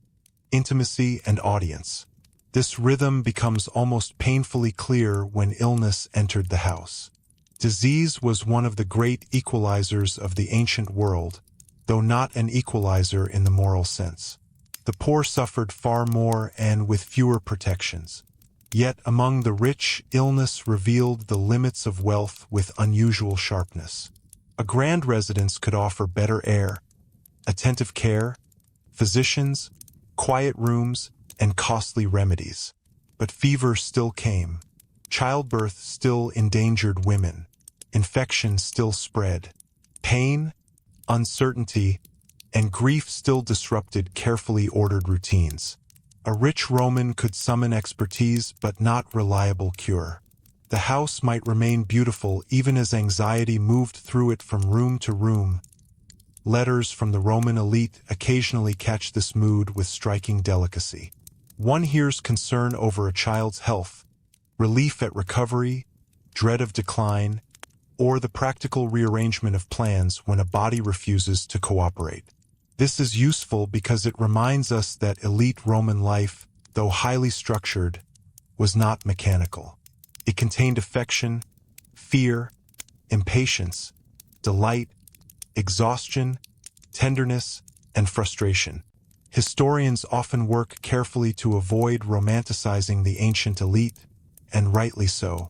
A: intimacy and audience. This rhythm becomes almost painfully clear when illness entered the house. Disease was one of the great equalizers of the ancient world, though not an equalizer in the moral sense. The poor suffered far more and with fewer protections. Yet among the rich, illness revealed the limits of wealth with unusual sharpness. A grand residence could offer better air, attentive care, physicians, quiet rooms, and costly remedies. But fever still came. Childbirth still endangered women. Infection still spread. Pain, uncertainty, and grief still disrupted carefully ordered routines. A rich Roman could summon expertise but not reliable cure. The house might remain beautiful even as anxiety moved through it from room to room. Letters from the Roman elite occasionally catch this mood with striking delicacy. One hears concern over a child's health, relief at recovery, dread of decline, or the practical rearrangement of plans when a body refuses to cooperate. This is useful because it reminds us that elite Roman life, though highly structured, was not mechanical. It contained affection, fear, impatience, delight, exhaustion, tenderness, and frustration. Historians often work carefully to avoid romanticizing the ancient elite, and rightly so.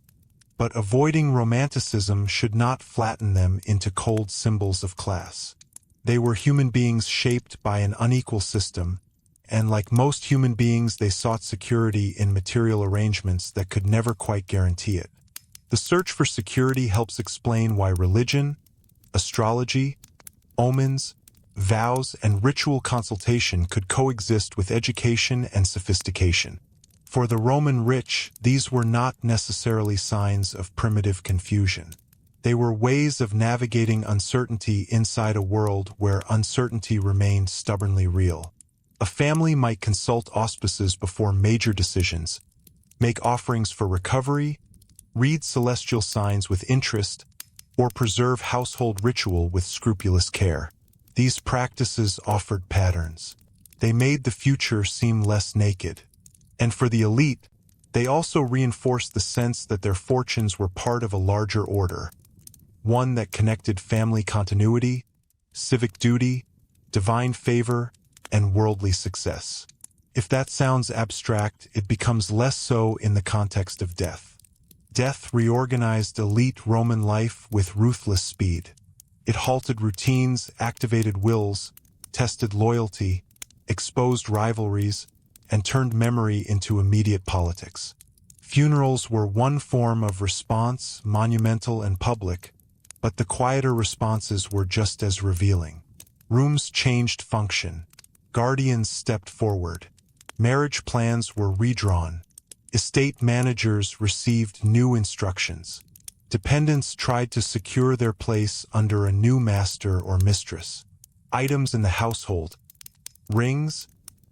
A: But avoiding romanticism should not flatten them into cold symbols of class. They were human beings shaped by an unequal system, and like most human beings, they sought security in material arrangements that could never quite guarantee it. The search for security helps explain why religion, astrology, omens, vows, and ritual consultation could coexist with education and sophistication. For the Roman rich, these were not necessarily signs of primitive confusion. They were ways of navigating uncertainty inside a world where uncertainty remained stubbornly real. A family might consult auspices before major decisions, make offerings for recovery, read celestial signs with interest, or preserve household ritual with scrupulous care. These practices offered patterns. They made the future seem less naked. And for the elite, they also reinforced the sense that their fortunes were part of a larger order, one that connected family continuity, civic duty, divine favor, and worldly success. If that sounds abstract, it becomes less so in the context of death. Death reorganized elite Roman life with ruthless speed. It halted routines, activated wills, tested loyalty, exposed rivalries, and turned memory into immediate politics. Funerals were one form of response, monumental and public, but the quieter responses were just as revealing. Rooms changed function. Guardians stepped forward. Marriage plans were redrawn. Estate managers received new instructions. Dependents tried to secure their place under a new master or mistress. Items in the household, rings,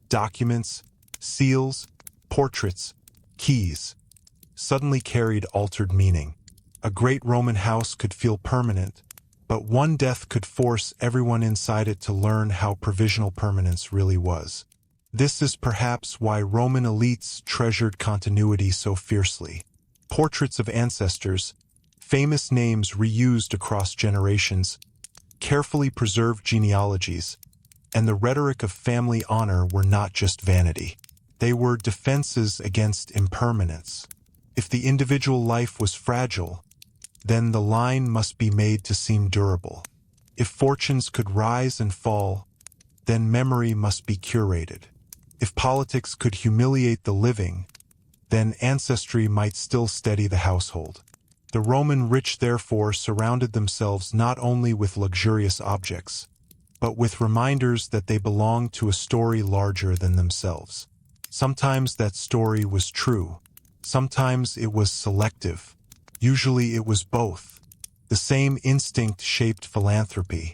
A: documents, seals, portraits, keys, suddenly carried altered meaning. A great Roman house could feel permanent, but one death could force everyone inside it to learn how provisional permanence really was. This is perhaps why Roman elites treasured continuity so fiercely. Portraits of ancestors, famous names reused across generations, carefully preserved genealogies, and the rhetoric of family honor were not just vanity. They were defenses against impermanence. If the individual life was fragile, then the line must be made to seem durable. If fortunes could rise and fall, then memory must be curated. If politics could humiliate the living, then ancestry might still steady the household. The Roman rich therefore surrounded themselves not only with luxurious objects, but with reminders that they belonged to a story larger than themselves. Sometimes that story was true. Sometimes it was selective. Usually it was both. The same instinct shaped philanthropy.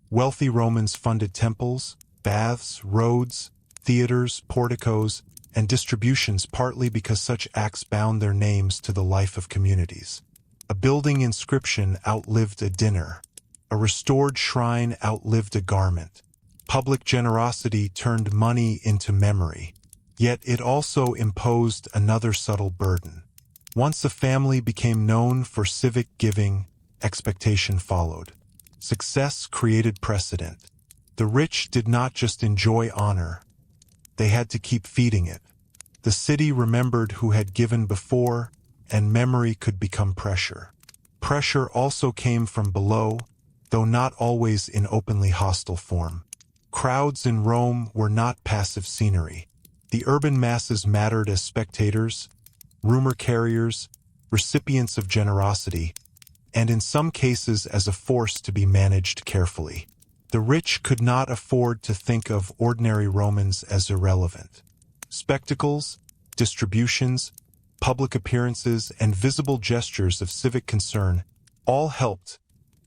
A: Wealthy Romans funded temples, baths, roads, theaters, porticos, and distributions partly because such acts bound their names to the life of communities. A building inscription outlived a dinner. A restored shrine outlived a garment. Public generosity turned money into memory. Yet it also imposed another subtle burden. Once a family became known for civic giving, expectation followed. Success created precedent. The rich did not just enjoy honor, they had to keep feeding it. The city remembered who had given before, and memory could become pressure. Pressure also came from below, though not always in openly hostile form. Crowds in Rome were not passive scenery. The urban masses mattered as spectators, rumor carriers, recipients of generosity, and in some cases as a force to be managed carefully. The rich could not afford to think of ordinary Romans as irrelevant. Spectacles, distributions, public appearances, and visible gestures of civic concern all helped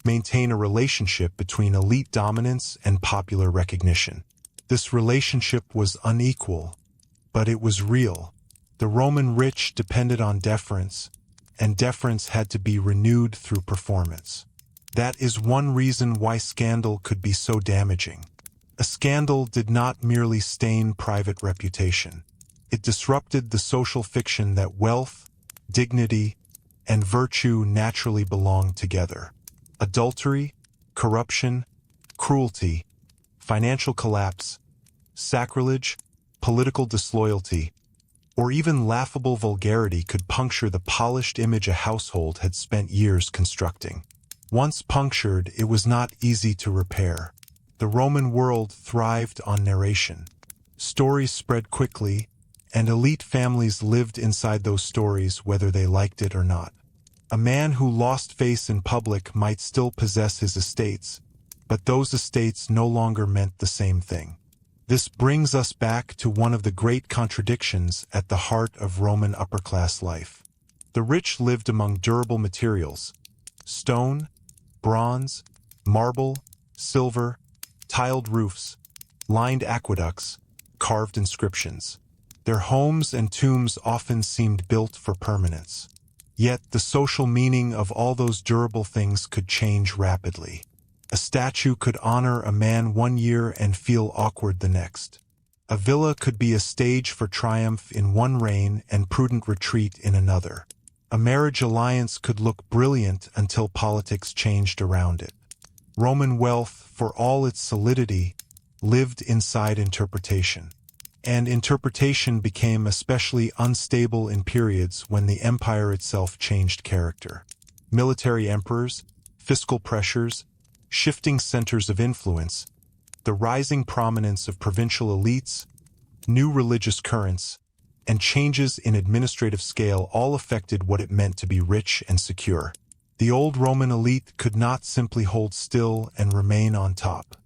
A: maintain a relationship between elite dominance and popular recognition. This relationship was unequal, but it was real. The Roman rich depended on deference, and deference had to be renewed through performance. That is one reason why scandal could be so damaging. A scandal did not merely stain private reputation. It disrupted the social fiction that wealth, dignity, and virtue naturally belong together. Adultery, corruption, cruelty, financial collapse, sacrilege, political disloyalty, or even laughable vulgarity could puncture the polished image a household had spent years constructing. Once punctured, it was not easy to repair. The Roman world thrived on narration. Stories spread quickly, and elite families lived inside those stories whether they liked it or not. A man who lost face in public might still possess his estates, but those estates no longer meant the same thing. This brings us back to one of the great contradictions at the heart of Roman upper-class life. The rich lived among durable materials: stone, bronze, marble, silver, tiled roofs, lined aqueducts, carved inscriptions. Their homes and tombs often seemed built for permanence. Yet the social meaning of all those durable things could change rapidly. A statue could honor a man one year and feel awkward the next. A villa could be a stage for triumph in one reign and prudent retreat in another. A marriage alliance could look brilliant until politics changed around it. Roman wealth, for all its solidity, lived inside interpretation. And interpretation became especially unstable in periods when the empire itself changed character. Military emperors, fiscal pressures, shifting centers of influence, the rising prominence of provincial elites, new religious currents, and changes in administrative scale all affected what it meant to be rich and secure. The old Roman elite could not simply hold still and remain on top.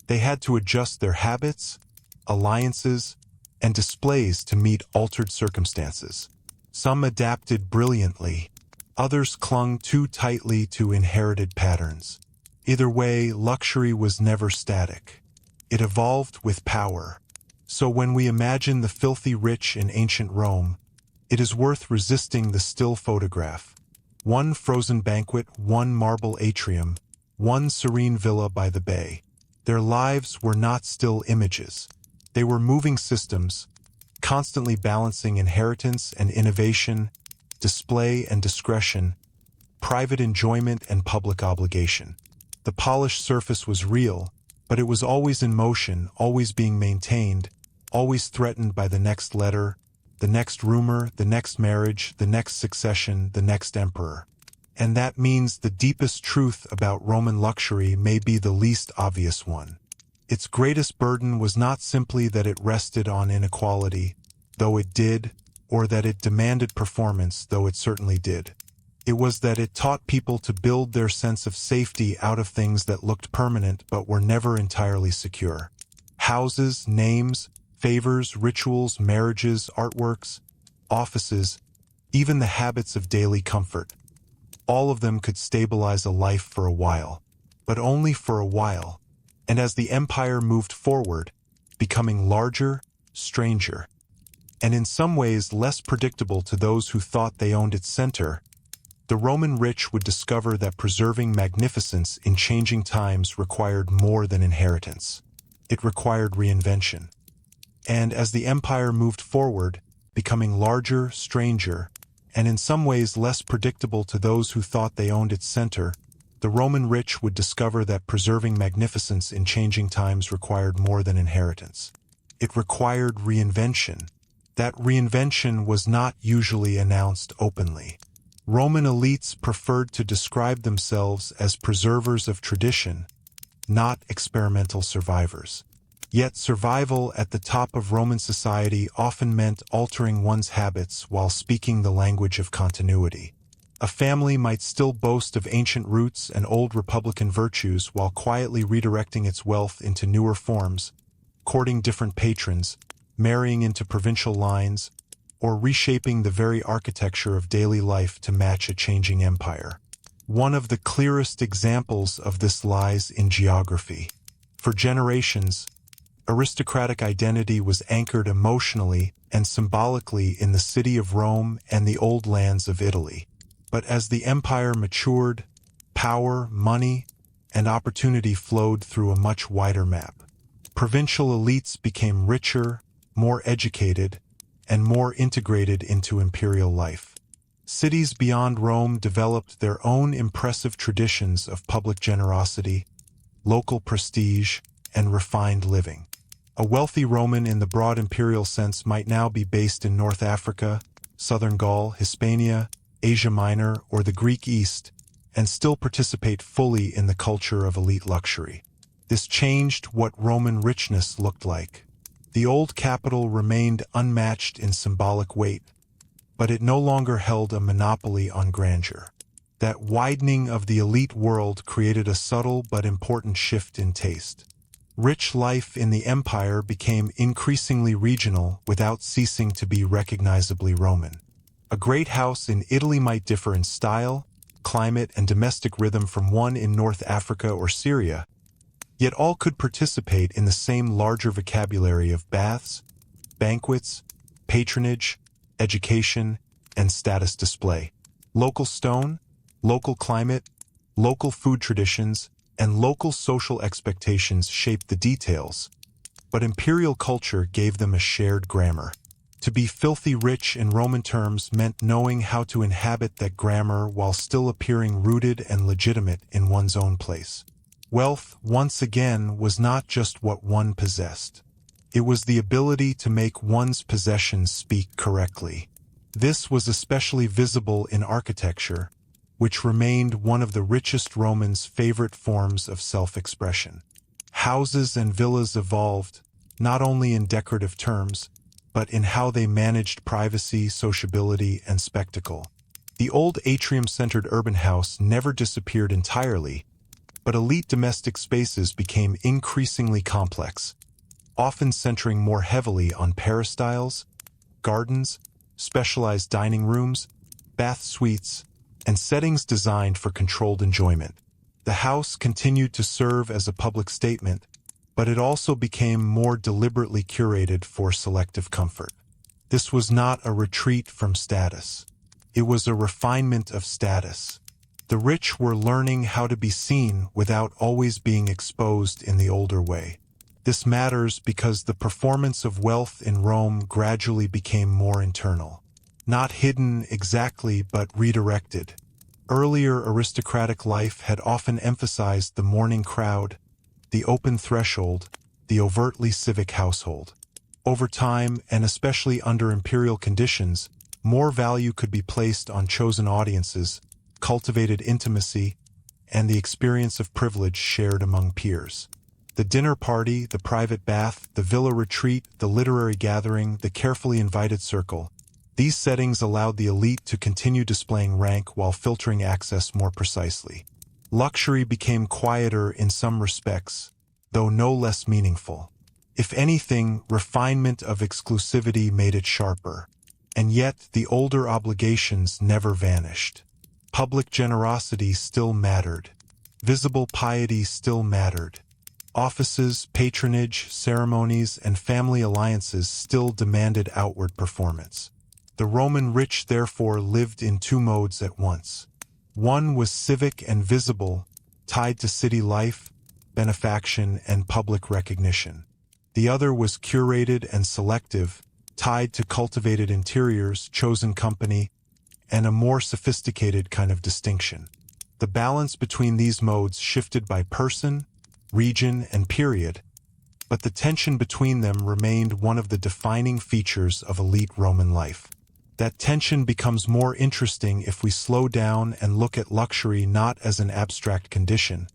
A: They had to adjust their habits, alliances, and displays to meet altered circumstances. Some adapted brilliantly, others clung too tightly to inherited patterns. Either way, luxury was never static. It evolved with power. So when we imagine the filthy rich in ancient Rome, it is worth resisting the still photograph. One frozen banquet, one marble atrium, one serene villa by the bay. Their lives were not still images. They were moving systems, constantly balancing inheritance and innovation, display and discretion, private enjoyment and public obligation. The polished surface was real, but it was always in motion, always being maintained, always threatened by the next letter, the next rumor, the next marriage, the next succession, the next emperor. And that means the deepest truth about Roman luxury may be the least obvious one. Its greatest burden was not simply that it rested on inequality, though it did, or that it demanded performance, though it certainly did. It was that it taught people to build their sense of safety out of things that looked permanent but were never entirely secure. Houses, names, favors, rituals, marriages, artworks, offices, even the habits of daily comfort. All of them could stabilize a life for a while, but only for a while. And as the empire moved forward, becoming larger, stranger, and in some ways less predictable to those who thought they owned its center, the Roman rich would discover that preserving magnificence in changing times required more than inheritance. It required reinvention. And as the empire moved forward, becoming larger, stranger, and in some ways less predictable to those who thought they owned its center, the Roman rich would discover that preserving magnificence in changing times required more than inheritance. It required reinvention. That reinvention was not usually announced openly. Roman elites preferred to describe themselves as preservers of tradition, not experimental survivors. Yet survival at the top of Roman society often meant altering one's habits while speaking the language of continuity. A family might still boast of ancient roots and old republican virtues while quietly redirecting its wealth into newer forms, courting different patrons, marrying into provincial lines, or reshaping the very architecture of daily life to match a changing empire. One of the clearest examples of this lies in geography. For generations, aristocratic identity was anchored emotionally and symbolically in the city of Rome and the old lands of Italy. But as the empire matured, power, money, and opportunity flowed through a much wider map. Provincial elites became richer, more educated, and more integrated into imperial life. Cities beyond Rome developed their own impressive traditions of public generosity, local prestige, and refined living. A wealthy Roman in the broad imperial sense might now be based in North Africa, Southern Gaul, Hispania, Asia Minor, or the Greek East, and still participate fully in the culture of elite luxury. This changed what Roman richness looked like. The old capital remained unmatched in symbolic weight, but it no longer held a monopoly on grandeur. That widening of the elite world created a subtle but important shift in taste. Rich life in the empire became increasingly regional without ceasing to be recognizably Roman. A great house in Italy might differ in style, climate, and domestic rhythm from one in North Africa or Syria, yet all could participate in the same larger vocabulary of baths, banquets, patronage, education, and status display. Local stone, local climate, local food traditions, and local social expectations shaped the details, but imperial culture gave them a shared grammar. To be filthy rich in Roman terms meant knowing how to inhabit that grammar while still appearing rooted and legitimate in one's own place. Wealth, once again, was not just what one possessed. It was the ability to make one's possessions speak correctly. This was especially visible in architecture, which remained one of the richest Romans' favorite forms of self-expression. Houses and villas evolved, not only in decorative terms, but in how they managed privacy, sociability, and spectacle. The old atrium-centered urban house never disappeared entirely, but elite domestic spaces became increasingly complex, often centering more heavily on peristyles, gardens, specialized dining rooms, bath suites, and settings designed for controlled enjoyment. The house continued to serve as a public statement, but it also became more deliberately curated for selective comfort. This was not a retreat from status. It was a refinement of status. The rich were learning how to be seen without always being exposed in the older way. This matters because the performance of wealth in Rome gradually became more internal. Not hidden exactly, but redirected. Earlier aristocratic life had often emphasized the morning crowd, the open threshold, the overtly civic household. Over time, and especially under imperial conditions, more value could be placed on chosen audiences, cultivated intimacy, and the experience of privilege shared among peers. The dinner party, the private bath, the villa retreat, the literary gathering, the carefully invited circle. These settings allowed the elite to continue displaying rank while filtering access more precisely. Luxury became quieter in some respects, though no less meaningful. If anything, refinement of exclusivity made it sharper. And yet, the older obligations never vanished. Public generosity still mattered. Visible piety still mattered. Offices, patronage, ceremonies, and family alliances still demanded outward performance. The Roman rich therefore lived in two modes at once. One was civic and visible, tied to city life, benefaction, and public recognition. The other was curated and selective, tied to cultivated interiors, chosen company, and a more sophisticated kind of distinction. The balance between these modes shifted by person, region, and period, but the tension between them remained one of the defining features of elite Roman life. That tension becomes more interesting if we slow down and look at luxury not as an abstract condition,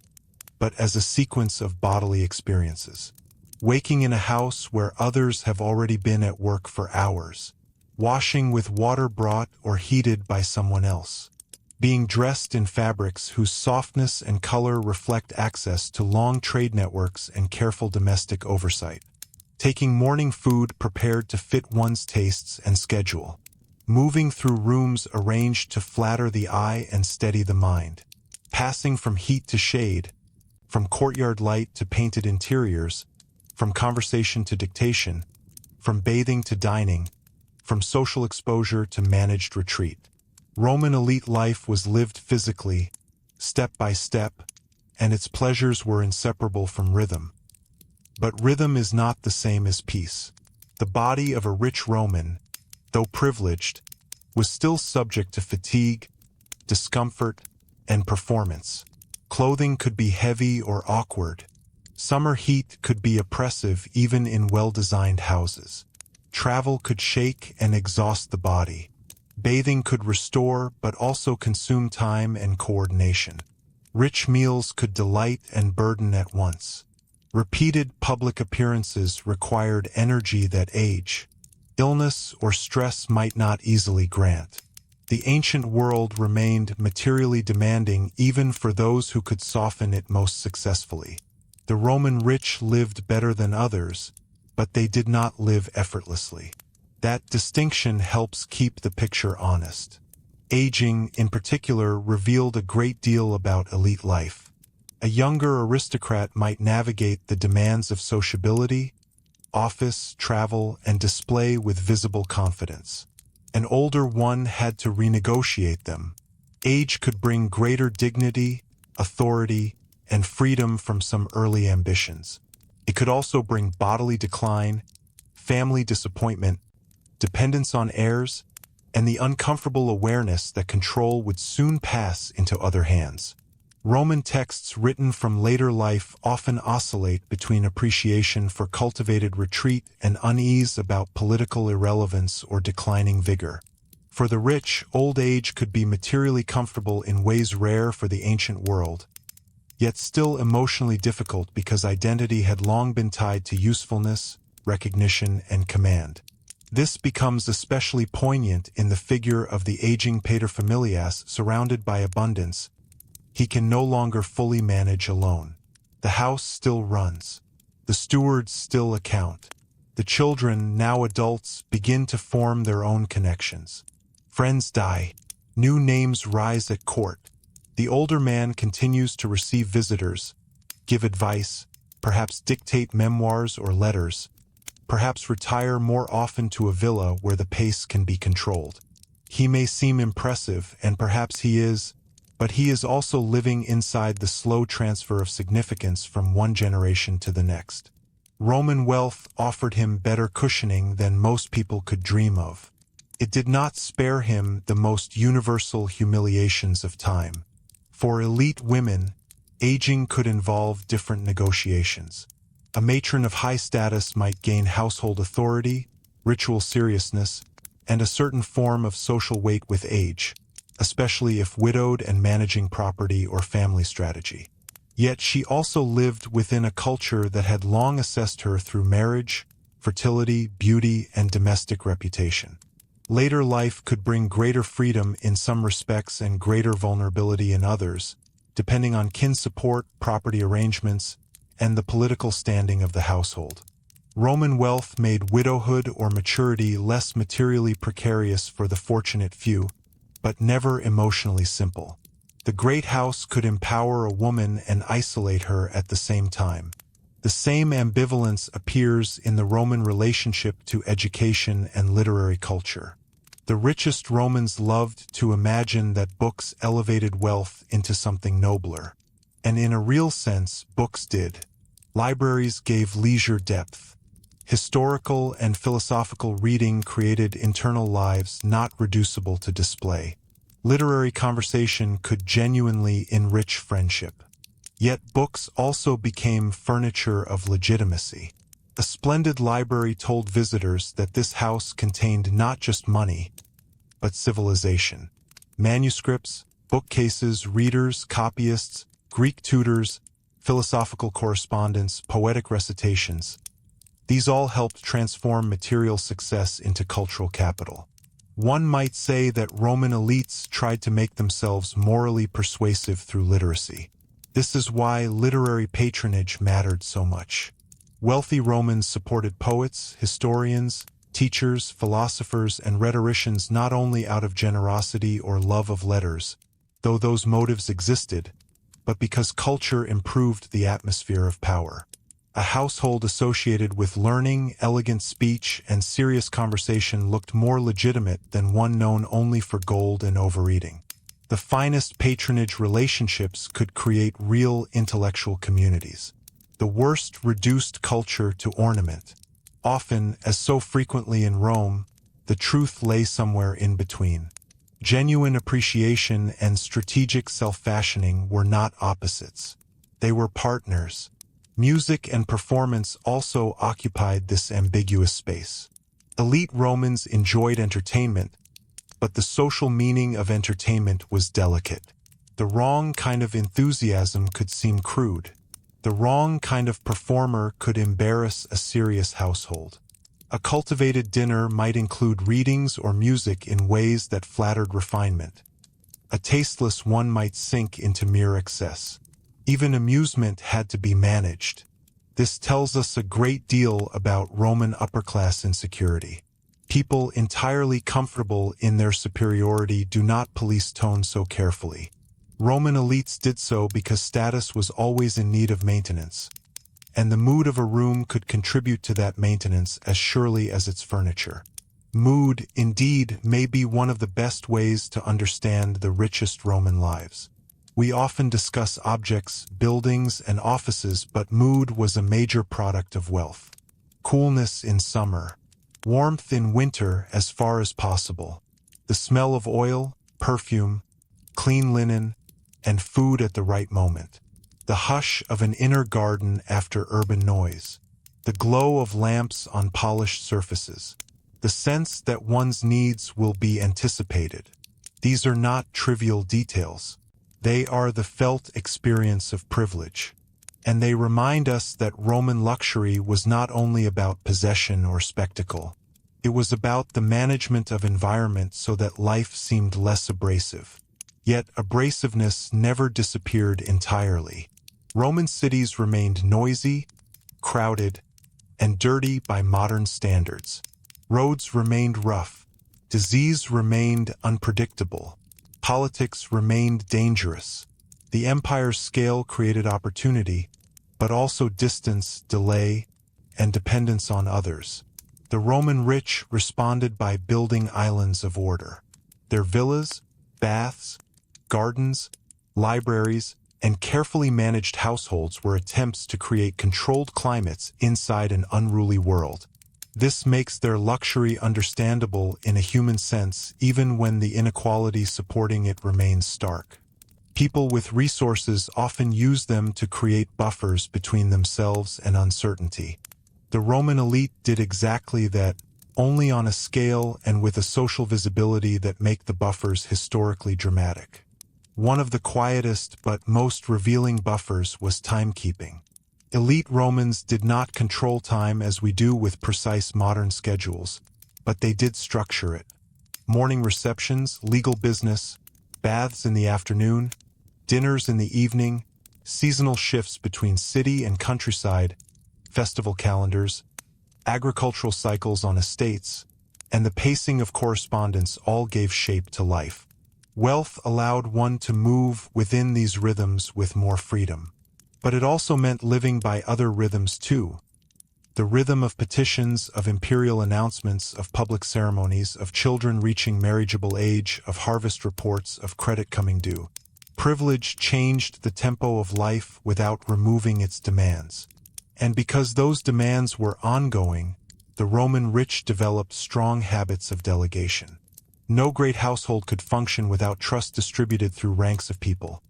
A: but as a sequence of bodily experiences. Waking in a house where others have already been at work for hours. Washing with water brought or heated by someone else. Being dressed in fabrics whose softness and color reflect access to long trade networks and careful domestic oversight. Taking morning food prepared to fit one's tastes and schedule. Moving through rooms arranged to flatter the eye and steady the mind. Passing from heat to shade, from courtyard light to painted interiors, from conversation to dictation, from bathing to dining, from social exposure to managed retreat. Roman elite life was lived physically, step by step, and its pleasures were inseparable from rhythm. But rhythm is not the same as peace. The body of a rich Roman, though privileged, was still subject to fatigue, discomfort, and performance. Clothing could be heavy or awkward. Summer heat could be oppressive even in well-designed houses. Travel could shake and exhaust the body. Bathing could restore but also consume time and coordination. Rich meals could delight and burden at once. Repeated public appearances required energy that age, illness, or stress might not easily grant. The ancient world remained materially demanding even for those who could soften it most successfully. The Roman rich lived better than others, but they did not live effortlessly. That distinction helps keep the picture honest. Aging, in particular, revealed a great deal about elite life. A younger aristocrat might navigate the demands of sociability, office, travel, and display with visible confidence. An older one had to renegotiate them. Age could bring greater dignity, authority, and freedom from some early ambitions. It could also bring bodily decline, family disappointment, dependence on heirs, and the uncomfortable awareness that control would soon pass into other hands. Roman texts written from later life often oscillate between appreciation for cultivated retreat and unease about political irrelevance or declining vigor. For the rich, old age could be materially comfortable in ways rare for the ancient world, yet still emotionally difficult because identity had long been tied to usefulness, recognition, and command. This becomes especially poignant in the figure of the aging paterfamilias surrounded by abundance. He can no longer fully manage alone. The house still runs. The stewards still account. The children, now adults, begin to form their own connections. Friends die. New names rise at court. The older man continues to receive visitors, give advice, perhaps dictate memoirs or letters, perhaps retire more often to a villa where the pace can be controlled. He may seem impressive, and perhaps he is, but he is also living inside the slow transfer of significance from one generation to the next. Roman wealth offered him better cushioning than most people could dream of. It did not spare him the most universal humiliations of time. For elite women, aging could involve different negotiations. A matron of high status might gain household authority, ritual seriousness, and a certain form of social weight with age, especially if widowed and managing property or family strategy. Yet she also lived within a culture that had long assessed her through marriage, fertility, beauty, and domestic reputation. Later life could bring greater freedom in some respects and greater vulnerability in others, depending on kin support, property arrangements, and the political standing of the household. Roman wealth made widowhood or maturity less materially precarious for the fortunate few, but never emotionally simple. The great house could empower a woman and isolate her at the same time. The same ambivalence appears in the Roman relationship to education and literary culture. The richest Romans loved to imagine that books elevated wealth into something nobler. And in a real sense, books did. Libraries gave leisure depth. Historical and philosophical reading created internal lives not reducible to display. Literary conversation could genuinely enrich friendship. Yet books also became furniture of legitimacy. A splendid library told visitors that this house contained not just money, but civilization. Manuscripts, bookcases, readers, copyists, Greek tutors, philosophical correspondence, poetic recitations. These all helped transform material success into cultural capital. One might say that Roman elites tried to make themselves morally persuasive through literacy. This is why literary patronage mattered so much. Wealthy Romans supported poets, historians, teachers, philosophers, and rhetoricians not only out of generosity or love of letters, though those motives existed, but because culture improved the atmosphere of power. A household associated with learning, elegant speech, and serious conversation looked more legitimate than one known only for gold and overeating. The finest patronage relationships could create real intellectual communities. The worst reduced culture to ornament. Often, as so frequently in Rome, the truth lay somewhere in between. Genuine appreciation and strategic self-fashioning were not opposites. They were partners. Music and performance also occupied this ambiguous space. Elite Romans enjoyed entertainment, but the social meaning of entertainment was delicate. The wrong kind of enthusiasm could seem crude. The wrong kind of performer could embarrass a serious household. A cultivated dinner might include readings or music in ways that flattered refinement. A tasteless one might sink into mere excess. Even amusement had to be managed. This tells us a great deal about Roman upper-class insecurity. People entirely comfortable in their superiority do not police tone so carefully. Roman elites did so because status was always in need of maintenance, and the mood of a room could contribute to that maintenance as surely as its furniture. Mood, indeed, may be one of the best ways to understand the richest Roman lives. We often discuss objects, buildings, and offices, but mood was a major product of wealth. Coolness in summer, warmth in winter as far as possible, the smell of oil, perfume, clean linen, and food at the right moment, the hush of an inner garden after urban noise, the glow of lamps on polished surfaces, the sense that one's needs will be anticipated. These are not trivial details. They are the felt experience of privilege, and they remind us that Roman luxury was not only about possession or spectacle. It was about the management of environment so that life seemed less abrasive. Yet abrasiveness never disappeared entirely. Roman cities remained noisy, crowded, and dirty by modern standards. Roads remained rough. Disease remained unpredictable. Politics remained dangerous. The empire's scale created opportunity, but also distance, delay, and dependence on others. The Roman rich responded by building islands of order. Their villas, baths, gardens, libraries, and carefully managed households were attempts to create controlled climates inside an unruly world. This makes their luxury understandable in a human sense, even when the inequality supporting it remains stark. People with resources often use them to create buffers between themselves and uncertainty. The Roman elite did exactly that, only on a scale and with a social visibility that make the buffers historically dramatic. One of the quietest but most revealing buffers was timekeeping. Elite Romans did not control time as we do with precise modern schedules, but they did structure it. Morning receptions, legal business, baths in the afternoon, dinners in the evening, seasonal shifts between city and countryside, festival calendars, agricultural cycles on estates, and the pacing of correspondence all gave shape to life. Wealth allowed one to move within these rhythms with more freedom. But it also meant living by other rhythms too. The rhythm of petitions, of imperial announcements, of public ceremonies, of children reaching marriageable age, of harvest reports, of credit coming due. Privilege changed the tempo of life without removing its demands. And because those demands were ongoing, the Roman rich developed strong habits of delegation. No great household could function without trust distributed through ranks of people.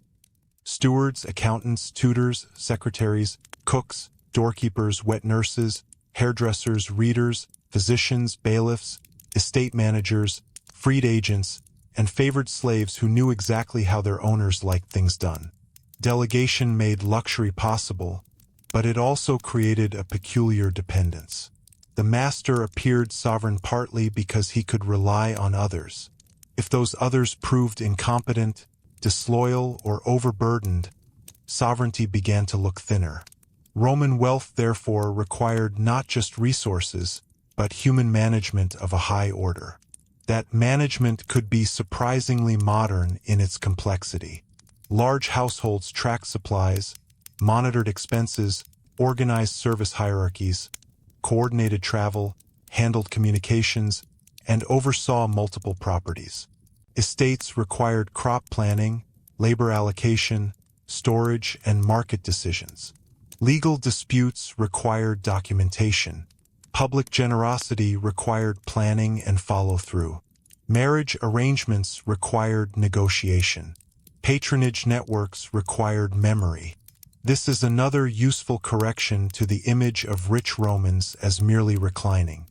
A: Stewards, accountants, tutors, secretaries, cooks, doorkeepers, wet nurses, hairdressers, readers, physicians, bailiffs, estate managers, freed agents, and favored slaves who knew exactly how their owners liked things done. Delegation made luxury possible, but it also created a peculiar dependence. The master appeared sovereign partly because he could rely on others. If those others proved incompetent, disloyal, or overburdened, sovereignty began to look thinner. Roman wealth, therefore, required not just resources, but human management of a high order. That management could be surprisingly modern in its complexity. Large households tracked supplies, monitored expenses, organized service hierarchies, coordinated travel, handled communications, and oversaw multiple properties. Estates required crop planning, labor allocation, storage, and market decisions. Legal disputes required documentation. Public generosity required planning and follow-through. Marriage arrangements required negotiation. Patronage networks required memory. This is another useful correction to the image of rich Romans as merely reclining.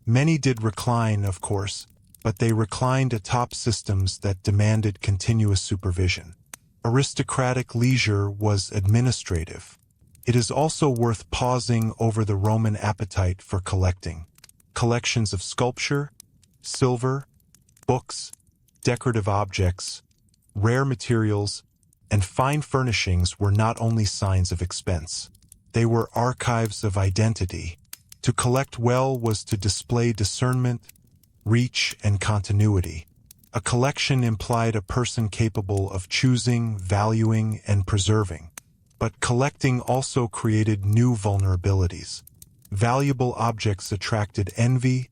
A: Many did recline, of course, but they reclined atop systems that demanded continuous supervision. Aristocratic leisure was administrative. It is also worth pausing over the Roman appetite for collecting. Collections of sculpture, silver, books, decorative objects, rare materials, and fine furnishings were not only signs of expense. They were archives of identity. To collect well was to display discernment, reach, and continuity. A collection implied a person capable of choosing, valuing, and preserving. But collecting also created new vulnerabilities. Valuable objects attracted envy,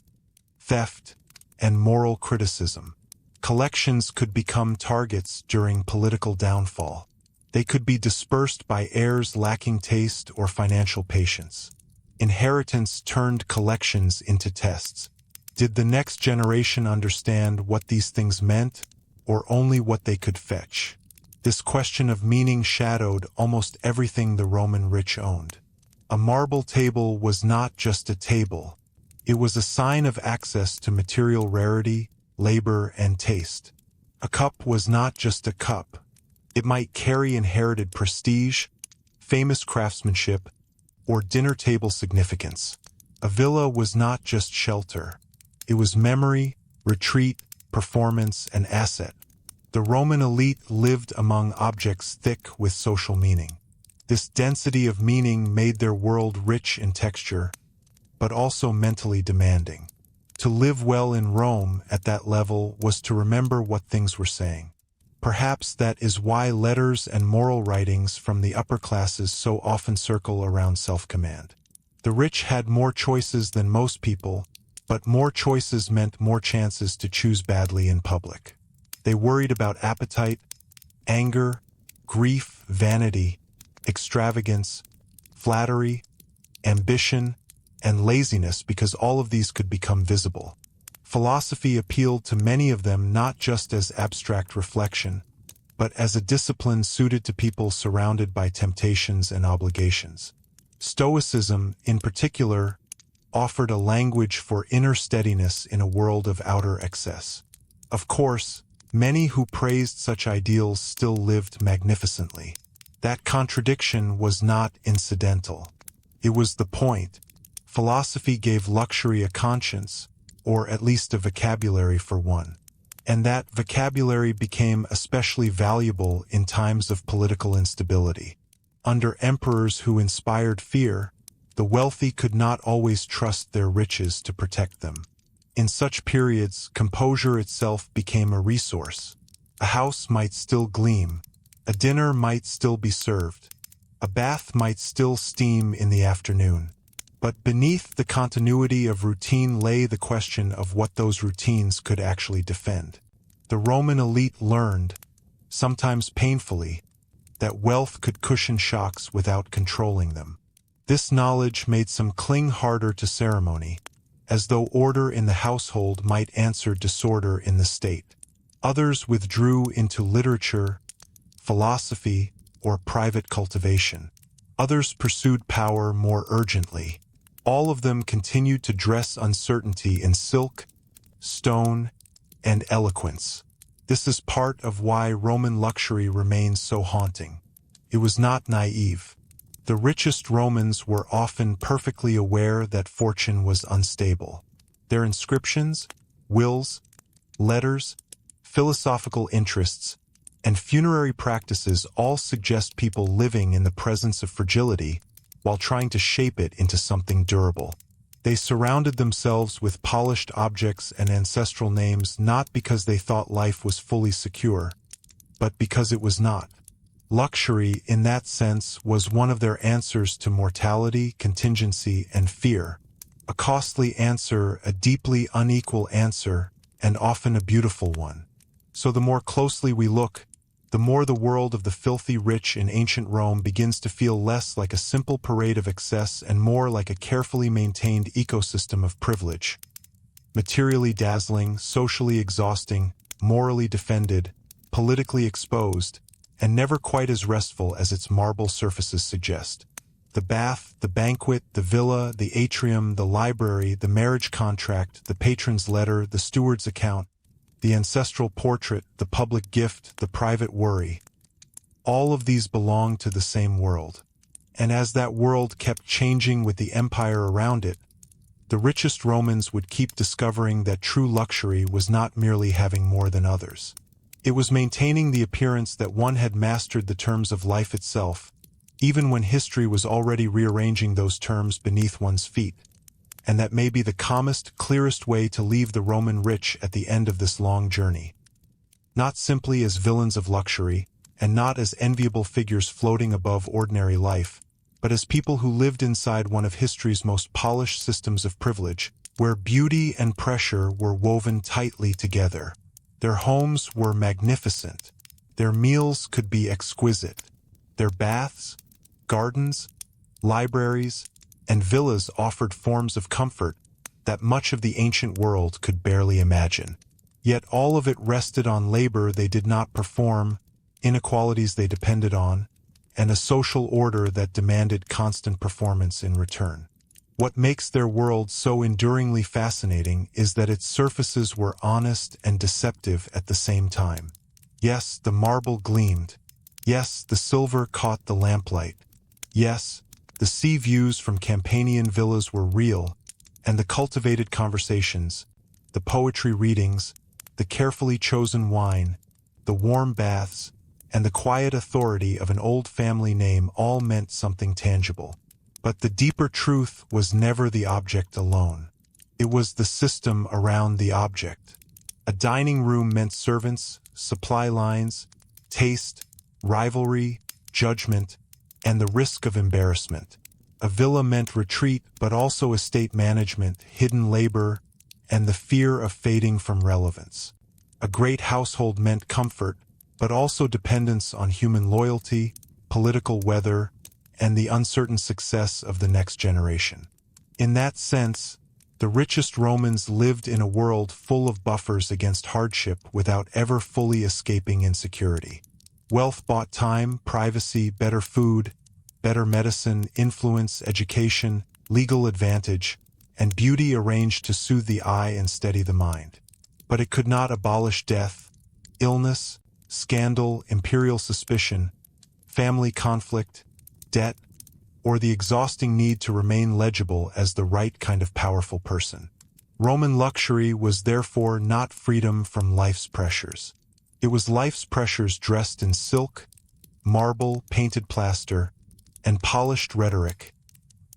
A: theft, and moral criticism. Collections could become targets during political downfall. They could be dispersed by heirs lacking taste or financial patience. Inheritance turned collections into tests. Did the next generation understand what these things meant, or only what they could fetch? This question of meaning shadowed almost everything the Roman rich owned. A marble table was not just a table. It was a sign of access to material rarity, labor, and taste. A cup was not just a cup. It might carry inherited prestige, famous craftsmanship, or dinner table significance. A villa was not just shelter. It was memory, retreat, performance, and asset. The Roman elite lived among objects thick with social meaning. This density of meaning made their world rich in texture, but also mentally demanding. To live well in Rome at that level was to remember what things were saying. Perhaps that is why letters and moral writings from the upper classes so often circle around self-command. The rich had more choices than most people, but more choices meant more chances to choose badly in public. They worried about appetite, anger, grief, vanity, extravagance, flattery, ambition, and laziness because all of these could become visible. Philosophy appealed to many of them not just as abstract reflection, but as a discipline suited to people surrounded by temptations and obligations. Stoicism, in particular, offered a language for inner steadiness in a world of outer excess. Of course, many who praised such ideals still lived magnificently. That contradiction was not incidental. It was the point. Philosophy gave luxury a conscience, or at least a vocabulary for one. And that vocabulary became especially valuable in times of political instability. Under emperors who inspired fear, the wealthy could not always trust their riches to protect them. In such periods, composure itself became a resource. A house might still gleam, a dinner might still be served, a bath might still steam in the afternoon. But beneath the continuity of routine lay the question of what those routines could actually defend. The Roman elite learned, sometimes painfully, that wealth could cushion shocks without controlling them. This knowledge made some cling harder to ceremony, as though order in the household might answer disorder in the state. Others withdrew into literature, philosophy, or private cultivation. Others pursued power more urgently. All of them continued to dress uncertainty in silk, stone, and eloquence. This is part of why Roman luxury remains so haunting. It was not naive. The richest Romans were often perfectly aware that fortune was unstable. Their inscriptions, wills, letters, philosophical interests, and funerary practices all suggest people living in the presence of fragility while trying to shape it into something durable. They surrounded themselves with polished objects and ancestral names not because they thought life was fully secure, but because it was not. Luxury, in that sense, was one of their answers to mortality, contingency, and fear. A costly answer, a deeply unequal answer, and often a beautiful one. So the more closely we look, the more the world of the filthy rich in ancient Rome begins to feel less like a simple parade of excess and more like a carefully maintained ecosystem of privilege. materially dazzling, socially exhausting, morally defended, politically exposed, and never quite as restful as its marble surfaces suggest. The bath, the banquet, the villa, the atrium, the library, the marriage contract, the patron's letter, the steward's account, the ancestral portrait, the public gift, the private worry. All of these belong to the same world. And as that world kept changing with the empire around it, the richest Romans would keep discovering that true luxury was not merely having more than others. It was maintaining the appearance that one had mastered the terms of life itself, even when history was already rearranging those terms beneath one's feet. And that may be the calmest, clearest way to leave the Roman rich at the end of this long journey. Not simply as villains of luxury, and not as enviable figures floating above ordinary life, but as people who lived inside one of history's most polished systems of privilege, where beauty and pressure were woven tightly together. Their homes were magnificent. Their meals could be exquisite. Their baths, gardens, libraries, and villas offered forms of comfort that much of the ancient world could barely imagine. Yet all of it rested on labor they did not perform, inequalities they depended on, and a social order that demanded constant performance in return. What makes their world so enduringly fascinating is that its surfaces were honest and deceptive at the same time. Yes, the marble gleamed. Yes, the silver caught the lamplight. Yes, the sea views from Campanian villas were real, and the cultivated conversations, the poetry readings, the carefully chosen wine, the warm baths, and the quiet authority of an old family name all meant something tangible. But the deeper truth was never the object alone. It was the system around the object. A dining room meant servants, supply lines, taste, rivalry, judgment, and the risk of embarrassment. A villa meant retreat, but also estate management, hidden labor, and the fear of fading from relevance. A great household meant comfort, but also dependence on human loyalty, political weather, and the uncertain success of the next generation. In that sense, the richest Romans lived in a world full of buffers against hardship without ever fully escaping insecurity. Wealth bought time, privacy, better food, better medicine, influence, education, legal advantage, and beauty arranged to soothe the eye and steady the mind. But it could not abolish death, illness, scandal, imperial suspicion, family conflict, debt, or the exhausting need to remain legible as the right kind of powerful person. Roman luxury was therefore not freedom from life's pressures. It was life's pressures dressed in silk, marble, painted plaster, and polished rhetoric,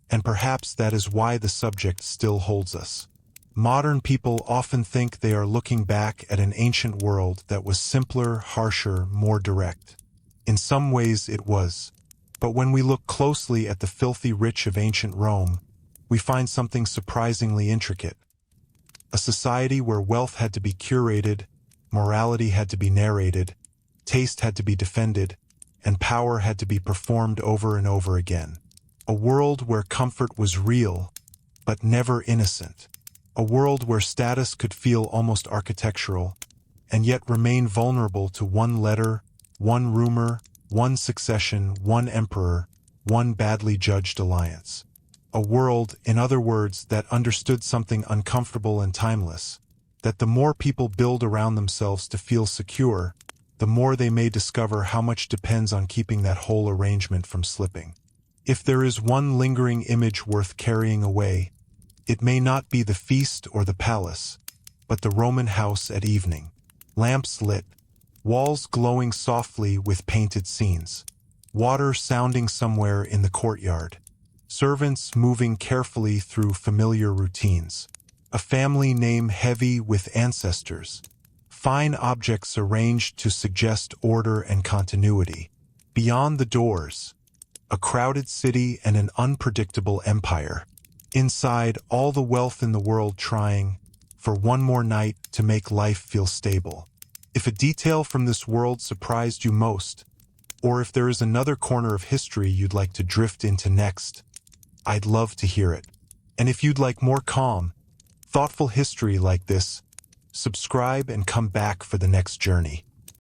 A: and perhaps that is why the subject still holds us. Modern people often think they are looking back at an ancient world that was simpler, harsher, more direct. In some ways it was. But when we look closely at the filthy rich of ancient Rome, we find something surprisingly intricate. A society where wealth had to be curated, morality had to be narrated, taste had to be defended, and power had to be performed over and over again. A world where comfort was real, but never innocent. A world where status could feel almost architectural, and yet remain vulnerable to one letter, one rumor, one succession, one emperor, one badly judged alliance. A world, in other words, that understood something uncomfortable and timeless, that the more people build around themselves to feel secure, the more they may discover how much depends on keeping that whole arrangement from slipping. If there is one lingering image worth carrying away, it may not be the feast or the palace, but the Roman house at evening. Lamps lit, walls glowing softly with painted scenes, water sounding somewhere in the courtyard, servants moving carefully through familiar routines, a family name heavy with ancestors, fine objects arranged to suggest order and continuity. Beyond the doors, a crowded city and an unpredictable empire. Inside, all the wealth in the world trying, for one more night, to make life feel stable. If a detail from this world surprised you most, or if there is another corner of history you'd like to drift into next, I'd love to hear it. And if you'd like more calm, thoughtful history like this, subscribe and come back for the next journey.